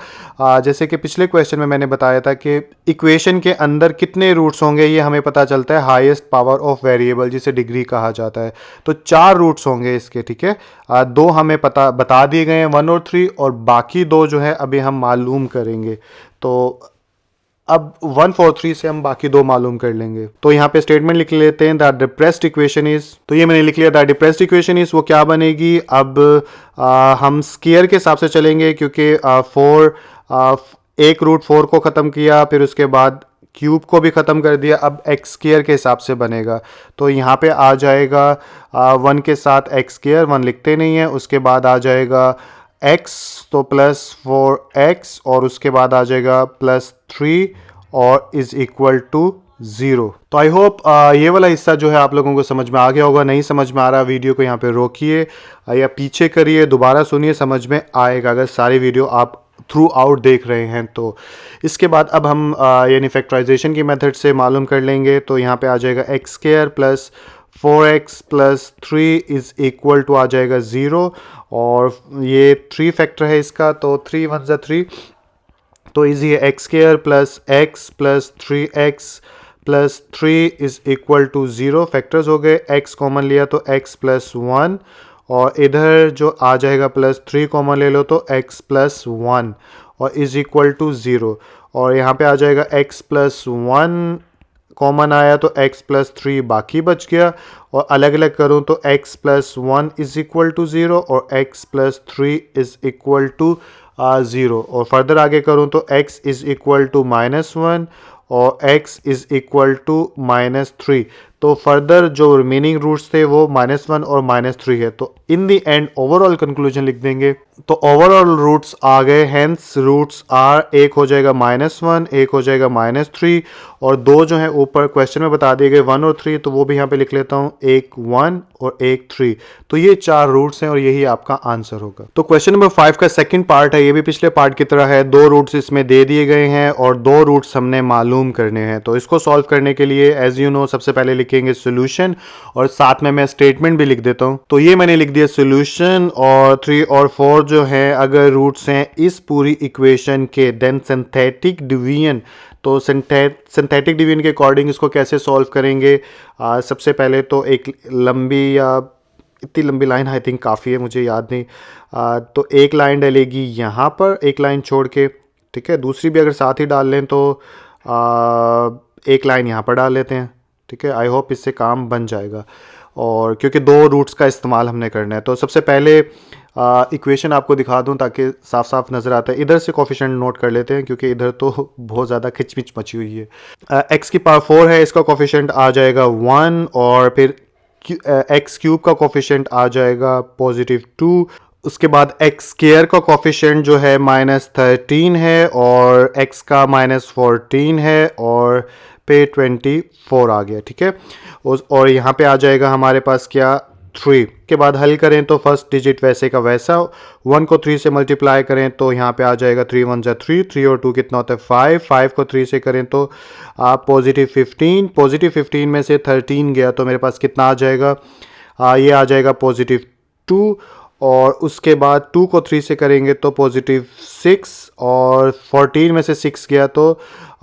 जैसे कि पिछले क्वेश्चन में मैंने बताया था कि इक्वेशन के अंदर कितने रूट्स होंगे ये हमें पता चलता है हाईएस्ट पावर ऑफ वेरिएबल, जिसे डिग्री कहा जाता है। तो 4 रूट्स होंगे इसके, ठीक है। 2 हमें बता दिए गए हैं, 1 और 3, और बाकी 2 जो है अभी हम मालूम करेंगे। तो अब 1 4 3 से हम बाकी 2 मालूम कर लेंगे। तो यहाँ पे स्टेटमेंट लिख लेते हैं, द डिप्रेस्ड इक्वेशन इज, तो ये मैंने लिख लिया, द डिप्रेस्ड इक्वेशन इज वो क्या बनेगी। अब हम स्क्वायर के हिसाब से चलेंगे क्योंकि 1 रूट 4 को ख़त्म किया, फिर उसके बाद क्यूब को भी ख़त्म कर दिया, अब एक्स स्क्वायर के हिसाब से बनेगा। तो यहाँ पे आ जाएगा 1 के साथ एक्स स्क्वायर, 1 लिखते नहीं है, उसके बाद आ जाएगा x तो +4x, और उसके बाद आ जाएगा +3 और इज इक्वल टू 0। तो आई होप ये वाला हिस्सा जो है आप लोगों को समझ में आ गया होगा। नहीं समझ में आ रहा वीडियो को यहाँ पे रोकिए या पीछे करिए, दोबारा सुनिए, समझ में आएगा अगर सारी वीडियो आप थ्रू आउट देख रहे हैं तो। इसके बाद अब हम यानी फैक्टराइजेशन की मेथड से मालूम कर लेंगे। तो यहाँ पे आ जाएगा x² + 4x + 3 is equal to आ जाएगा 0, और ये 3 फैक्टर है इसका, तो 3 1 ज़ा 3, तो इजी है, x² + x + 3x + 3 is equal to 0, factors हो गए। x कॉमन लिया तो x + 1, और इधर जो आ जाएगा +3 कॉमन ले लो तो x + 1, और इज इक्वल टू 0, और यहाँ पे आ जाएगा x + 1 कॉमन आया तो x + 3 बाकी बच गया, और अलग अलग करूँ तो x + 1 इज इक्वल टू 0 और x + 3 इज इक्वल टू 0, और फर्दर आगे करूँ तो x इज इक्वल टू -1 और x इज इक्वल टू -3। तो फर्दर जो रिमेनिंग रूट्स थे वो -1 और -3 है। तो in the end overall conclusion लिख देंगे। तो ओवरऑल रूट्स आ गए, हेंस रूट्स आर, एक हो जाएगा -1, एक हो जाएगा -3 और दो जो है ऊपर क्वेश्चन में बता दिए गए 1 और 3, तो वो भी यहाँ पे लिख लेता हूँ, एक 1 और एक 3। तो ये 4 रूट्स हैं और यही आपका आंसर होगा। तो क्वेश्चन नंबर 5 का सेकंड पार्ट है, ये भी पिछले पार्ट की तरह है। 2 रूट्स इसमें दे दिए गए हैं और 2 रूट्स हमने मालूम करने हैं। तो इसको सॉल्व करने के लिए एज यू नो सबसे पहले लिखेंगे सोल्यूशन और साथ में मैं स्टेटमेंट भी लिख देता हूँ। तो ये मैंने लिख दिया सोल्यूशन, और 3 और 4 जो है अगर रूट्स हैं इस पूरी इक्वेशन के, देन सिंथेटिक डिवीजन। तो सिंथेटिक डिवीजन के अकॉर्डिंग इसको कैसे सॉल्व करेंगे? सबसे पहले तो एक लंबी, या इतनी लंबी लाइन आई थिंक काफ़ी है, मुझे याद नहीं। तो एक लाइन डलेगी यहाँ पर, एक लाइन छोड़ के, ठीक है। दूसरी भी अगर साथ ही डाल लें तो एक लाइन यहाँ पर डाल लेते हैं, ठीक है। आई होप इससे काम बन जाएगा, और क्योंकि 2 रूट्स का इस्तेमाल हमने करना है। तो सबसे पहले इक्वेशन आपको दिखा दूं ताकि साफ साफ नज़र आता है। इधर से कोफिशिएंट नोट कर लेते हैं क्योंकि इधर तो बहुत ज़्यादा खिचमिच मची हुई है। एक्स की पावर 4 है, इसका कोफिशिएंट आ जाएगा 1, और फिर एक्स क्यूब का कोफिशिएंट आ जाएगा +2। उसके बाद एक्स स्क्वायर का कोफिशिएंट जो है -13 है, और एक्स का -14 है, और पे 24 आ गया, ठीक है। और यहाँ पे आ जाएगा हमारे पास क्या, 3 के बाद हल करें तो फर्स्ट डिजिट वैसे का वैसा, 1 को 3 से मल्टीप्लाई करें तो यहाँ पे आ जाएगा 3 1 जा 3, 3 और 2 कितना होता है 5, 5 को 3 से करें तो +15, +15 में से 13 गया तो मेरे पास कितना आ जाएगा, ये आ जाएगा +2, और उसके बाद 2 को 3 से करेंगे तो +6, और 14 में से 6 गया तो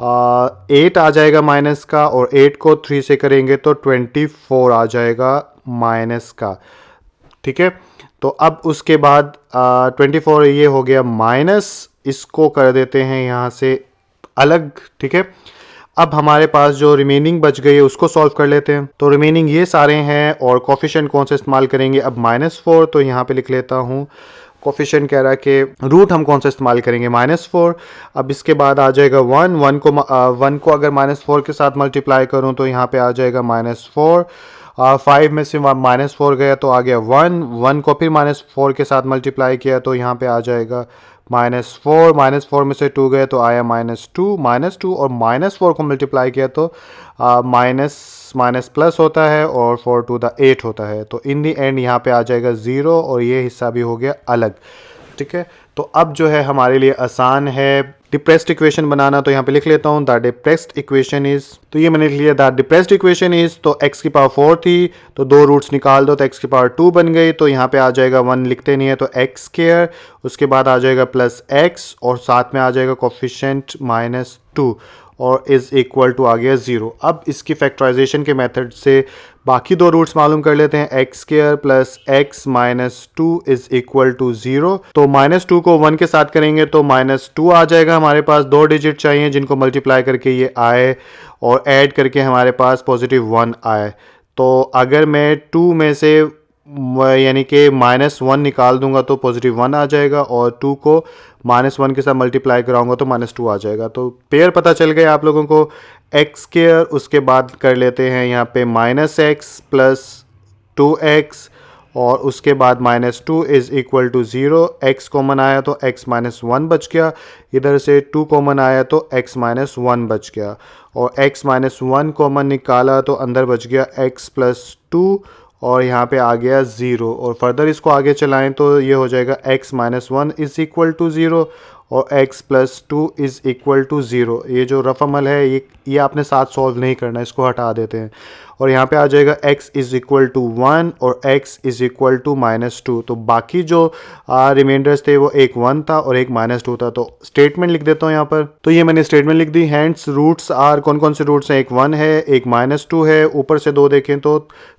8 आ जाएगा माइनस का, और 8 को 3 से करेंगे तो 24 आ जाएगा माइनस का, ठीक है। तो अब उसके बाद 24 ये हो गया माइनस, इसको कर देते हैं यहाँ से अलग, ठीक है। अब हमारे पास जो रिमेनिंग बच गई है उसको सॉल्व कर लेते हैं। तो रिमेनिंग ये सारे हैं, और कोफिशिएंट कौन सा इस्तेमाल करेंगे, अब -4, तो यहाँ पे लिख लेता हूँ कोफिशिएंट कह रहा है कि रूट हम कौन सा इस्तेमाल करेंगे, -4। अब इसके बाद आ जाएगा 1, 1 को अगर -4 के साथ मल्टीप्लाई करूँ तो यहाँ पे आ जाएगा -4, 5 में से -4 गया तो आ गया 1, 1 को फिर -4 के साथ मल्टीप्लाई किया तो यहाँ पे आ जाएगा -4, -4 में से 2 गए तो आया -2, और -4 को मल्टीप्लाई किया तो माइनस प्लस होता है, और 4 टू द 8 होता है। तो इन दी एंड यहाँ पे आ जाएगा 0, और ये हिस्सा भी हो गया अलग, ठीक है। तो अब जो है हमारे लिए आसान है डिप्रेस्ड इक्वेशन बनाना। तो यहाँ पे लिख लेता हूँ द डिप्रेस्ड इक्वेशन इज, तो ये मैंने लिख लिया द डिप्रेस्ड इक्वेशन इज। तो x की पावर 4 थी तो 2 रूट्स निकाल दो तो x की पावर 2 बन गई, तो यहाँ पे आ जाएगा 1 लिखते नहीं है तो x स्क्वायर, उसके बाद आ जाएगा +x, और साथ में आ जाएगा कोफिशिएंट -2, और इज़ इक्वल टू आ गया 0। अब इसकी फैक्टराइजेशन के मेथड से बाकी 2 रूट्स मालूम कर लेते हैं। X square plus x minus 2 is equal to 0। तो -2 को 1 के साथ करेंगे तो -2 आ जाएगा। हमारे पास 2 डिजिट चाहिए जिनको मल्टीप्लाई करके ये आए, और ऐड करके हमारे पास +1 आए। तो अगर मैं 2 में से यानी कि -1 निकाल दूंगा तो +1 आ जाएगा, और 2 को -1 के साथ मल्टीप्लाई कराऊंगा तो -2 आ जाएगा। तो पेयर पता चल गया आप लोगों को, एक्स स्क्वायर, उसके बाद कर लेते हैं यहाँ पे -x प्लस 2x, और उसके बाद -2 is equal to 0। x common आया तो x -1 बच गया, इधर से 2 कॉमन आया तो x -1 बच गया, और x -1 कॉमन निकाला तो अंदर बच गया x + 2, और यहाँ पे आ गया 0। और फर्दर इसको आगे चलाएं तो ये हो जाएगा x -1 इज़ इक्वल टू 0 और x + 2 इज़ इक्वल टू 0। ये जो रफ अमल है ये आपने साथ सॉल्व नहीं करना, इसको हटा देते हैं, और यहाँ पे आ जाएगा x इज़ इक्वल टू 1 और x इज़ इक्वल टू -2। तो बाकी जो रिमाइंडर्स थे वो एक 1 था और एक -2 था। तो स्टेटमेंट लिख देता हूँ यहाँ पर। तो ये मैंने स्टेटमेंट लिख दी। हैंड्स रूट्स आर, कौन कौन से रूट्स हैं, एक 1 है, एक -2 है, ऊपर से 2 देखें तो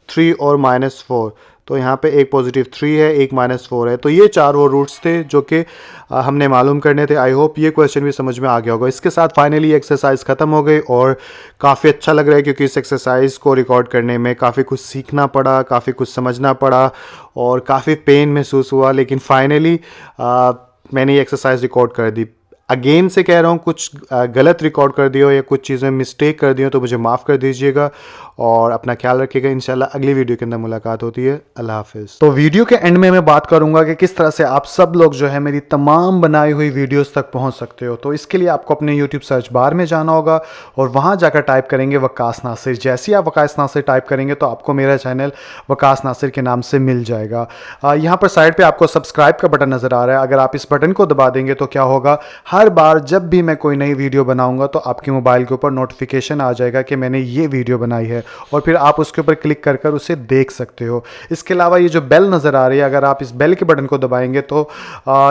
3 और -4। तो यहाँ पे एक +3 है, एक -4 है। तो ये 4 वो रूट्स थे जो कि हमने मालूम करने थे। आई होप ये क्वेश्चन भी समझ में आ गया होगा। इसके साथ फाइनली एक्सरसाइज ख़त्म हो गई और काफ़ी अच्छा लग रहा है क्योंकि इस एक्सरसाइज को रिकॉर्ड करने में काफ़ी कुछ सीखना पड़ा, काफ़ी कुछ समझना पड़ा और काफ़ी पेन महसूस हुआ, लेकिन फाइनली मैंने ये एक्सरसाइज रिकॉर्ड कर दी। अगेन से कह रहा हूँ, कुछ गलत रिकॉर्ड कर दिया हो या कुछ चीज़ें मिस्टेक कर दी हो तो मुझे माफ़ कर दीजिएगा और अपना ख्याल रखिएगा। इंशाल्लाह अगली वीडियो के अंदर मुलाकात होती है। अल्लाह हाफिज़। तो वीडियो के एंड में मैं बात करूंगा कि किस तरह से आप सब लोग जो है मेरी तमाम बनाई हुई वीडियोस तक पहुंच सकते हो। तो इसके लिए आपको अपने यूट्यूब सर्च बार में जाना होगा और वहां जाकर टाइप करेंगे वकास नासिर। जैसे ही आप वकास नासिर टाइप करेंगे तो आपको मेरा चैनल वकास नासिर के नाम से मिल जाएगा। यहाँ पर साइड पे आपको सब्सक्राइब का बटन नज़र आ रहा है। अगर आप इस बटन को दबा देंगे तो क्या होगा, हर बार जब भी मैं कोई नई वीडियो बनाऊंगा तो आपके मोबाइल के ऊपर नोटिफिकेशन आ जाएगा कि मैंने ये वीडियो बनाई है और फिर आप उसके ऊपर क्लिक कर कर उसे देख सकते हो। इसके अलावा ये जो बेल नज़र आ रही है, अगर आप इस बेल के बटन को दबाएंगे तो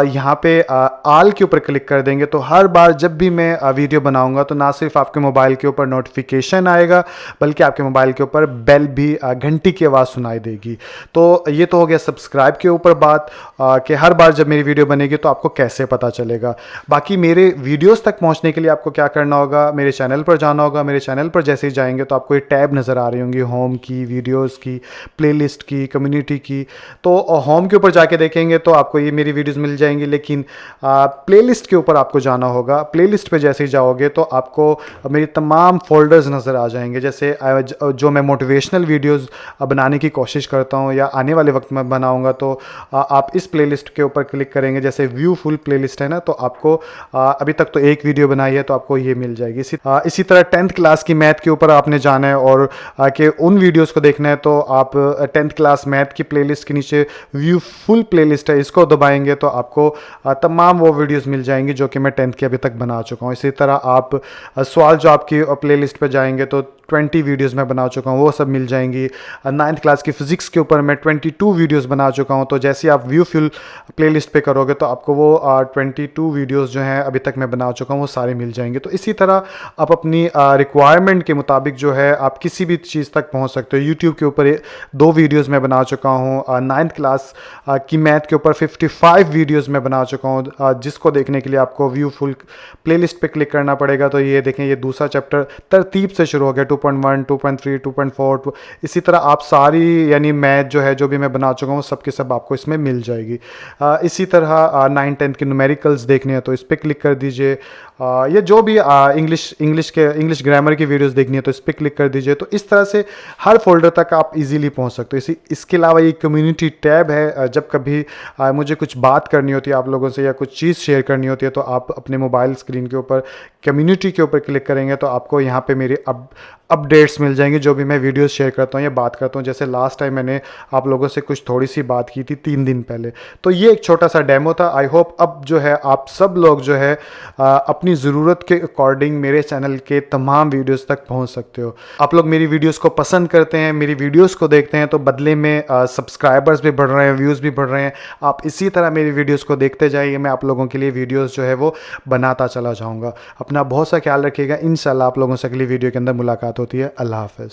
यहाँ पे आल के ऊपर क्लिक कर देंगे तो हर बार जब भी मैं वीडियो बनाऊंगा तो ना सिर्फ आपके मोबाइल के ऊपर नोटिफिकेशन आएगा बल्कि आपके मोबाइल के ऊपर बेल भी घंटी की आवाज़ सुनाई देगी। तो ये तो हो गया सब्सक्राइब के ऊपर बात कि हर बार जब मेरी वीडियो बनेगी तो आपको कैसे पता चलेगा। बाकी मेरे वीडियोस तक पहुंचने के लिए आपको क्या करना होगा, मेरे चैनल पर जाना होगा। मेरे चैनल पर जैसे ही जाएंगे तो आपको ये टैब नज़र आ रही होंगी, होम की, वीडियोस की, प्लेलिस्ट की, कम्युनिटी की। तो होम के ऊपर जाके देखेंगे तो आपको ये मेरी वीडियोस मिल जाएंगी, लेकिन प्लेलिस्ट के ऊपर आपको जाना होगा। प्लेलिस्ट पे जैसे ही जाओगे तो आपको मेरी तमाम फोल्डर्स नज़र आ जाएंगे। जैसे जो मैं मोटिवेशनल वीडियोस बनाने की कोशिश करता हूँ या आने वाले वक्त में बनाऊँगा तो आप इस प्लेलिस्ट के ऊपर क्लिक करेंगे। जैसे व्यू फुल प्लेलिस्ट है ना, तो आपको अभी तक तो एक वीडियो बनाई है तो आपको ये मिल जाएगी। इसी तरह 10th क्लास की मैथ के ऊपर आपने जाना है और कि उन वीडियोस को देखना है तो आप 10th क्लास मैथ की प्लेलिस्ट के नीचे व्यू फुल प्लेलिस्ट है, इसको दबाएंगे तो आपको तमाम वो वीडियोस मिल जाएंगी जो कि मैं 10th की अभी तक बना चुका हूँ। इसी तरह आप सवाल जवाब की प्लेलिस्ट पे जाएंगे तो 20 वीडियोस मैं बना चुका हूँ, वो सब मिल जाएंगी। 9th क्लास की फ़िज़िक्स के ऊपर मैं 22 वीडियोस बना चुका हूँ। तो जैसे आप व्यू फुल प्लेलिस्ट पे करोगे तो आपको वो 22 वीडियोस जो हैं अभी तक मैं बना चुका हूँ वो सारे मिल जाएंगे। तो इसी तरह आप अपनी रिक्वायरमेंट के मुताबिक जो है आप किसी भी चीज़ तक पहुँच सकते हो। यूट्यूब के ऊपर 2 वीडियोज़ मैं बना चुका हूँ। 9th क्लास की मैथ के ऊपर 55 वीडियोज़ मैं बना चुका हूँ, जिसको देखने के लिए आपको व्यू फुल प्लेलिस्ट पे क्लिक करना पड़ेगा। तो ये देखें, ये दूसरा चैप्टर तरतीब से शुरू हो गया, 2.1, 2.3, 2.4। इसी तरह आप सारी यानी मैथ जो है जो भी मैं बना चुका हूँ सब के सब आपको इसमें मिल जाएगी। इसी तरह 9th 10th की न्यूमेरिकल्स देखनी है तो इस पर क्लिक कर दीजिए। ये जो भी इंग्लिश ग्रामर की वीडियोस देखनी है तो इस पर क्लिक कर दीजिए। तो इस तरह से हर फोल्डर तक आप इजीली पहुंच सकते हो। इसके अलावा ये कम्युनिटी टैब है, जब कभी मुझे कुछ बात करनी होती है आप लोगों से या कुछ चीज़ शेयर करनी होती है तो आप अपने मोबाइल स्क्रीन के ऊपर कम्युनिटी के ऊपर क्लिक करेंगे तो आपको यहाँ पे मेरे अपडेट्स मिल जाएंगे जो भी मैं वीडियोस शेयर करता हूँ या बात करता हूँ। जैसे लास्ट टाइम मैंने आप लोगों से कुछ थोड़ी सी बात की थी 3 दिन पहले। तो ये एक छोटा सा डेमो था। आई होप अब जो है आप सब लोग जो है अपनी ज़रूरत के अकॉर्डिंग मेरे चैनल के तमाम वीडियोस तक पहुँच सकते हो। आप लोग मेरी वीडियोस को पसंद करते हैं, मेरी वीडियोस को देखते हैं तो बदले में सब्सक्राइबर्स भी बढ़ रहे हैं, व्यूज़ भी बढ़ रहे हैं। आप इसी तरह मेरी वीडियोज़ को देखते जाइए, मैं आप लोगों के लिए वीडियोज़ जो है वो बनाता चला जाऊँगा। अपना बहुत सा ख्याल रखिएगा। इंशाल्लाह आप लोगों से अगली वीडियो के अंदर मुलाकात होती है। अल्लाह हाफ़िज़।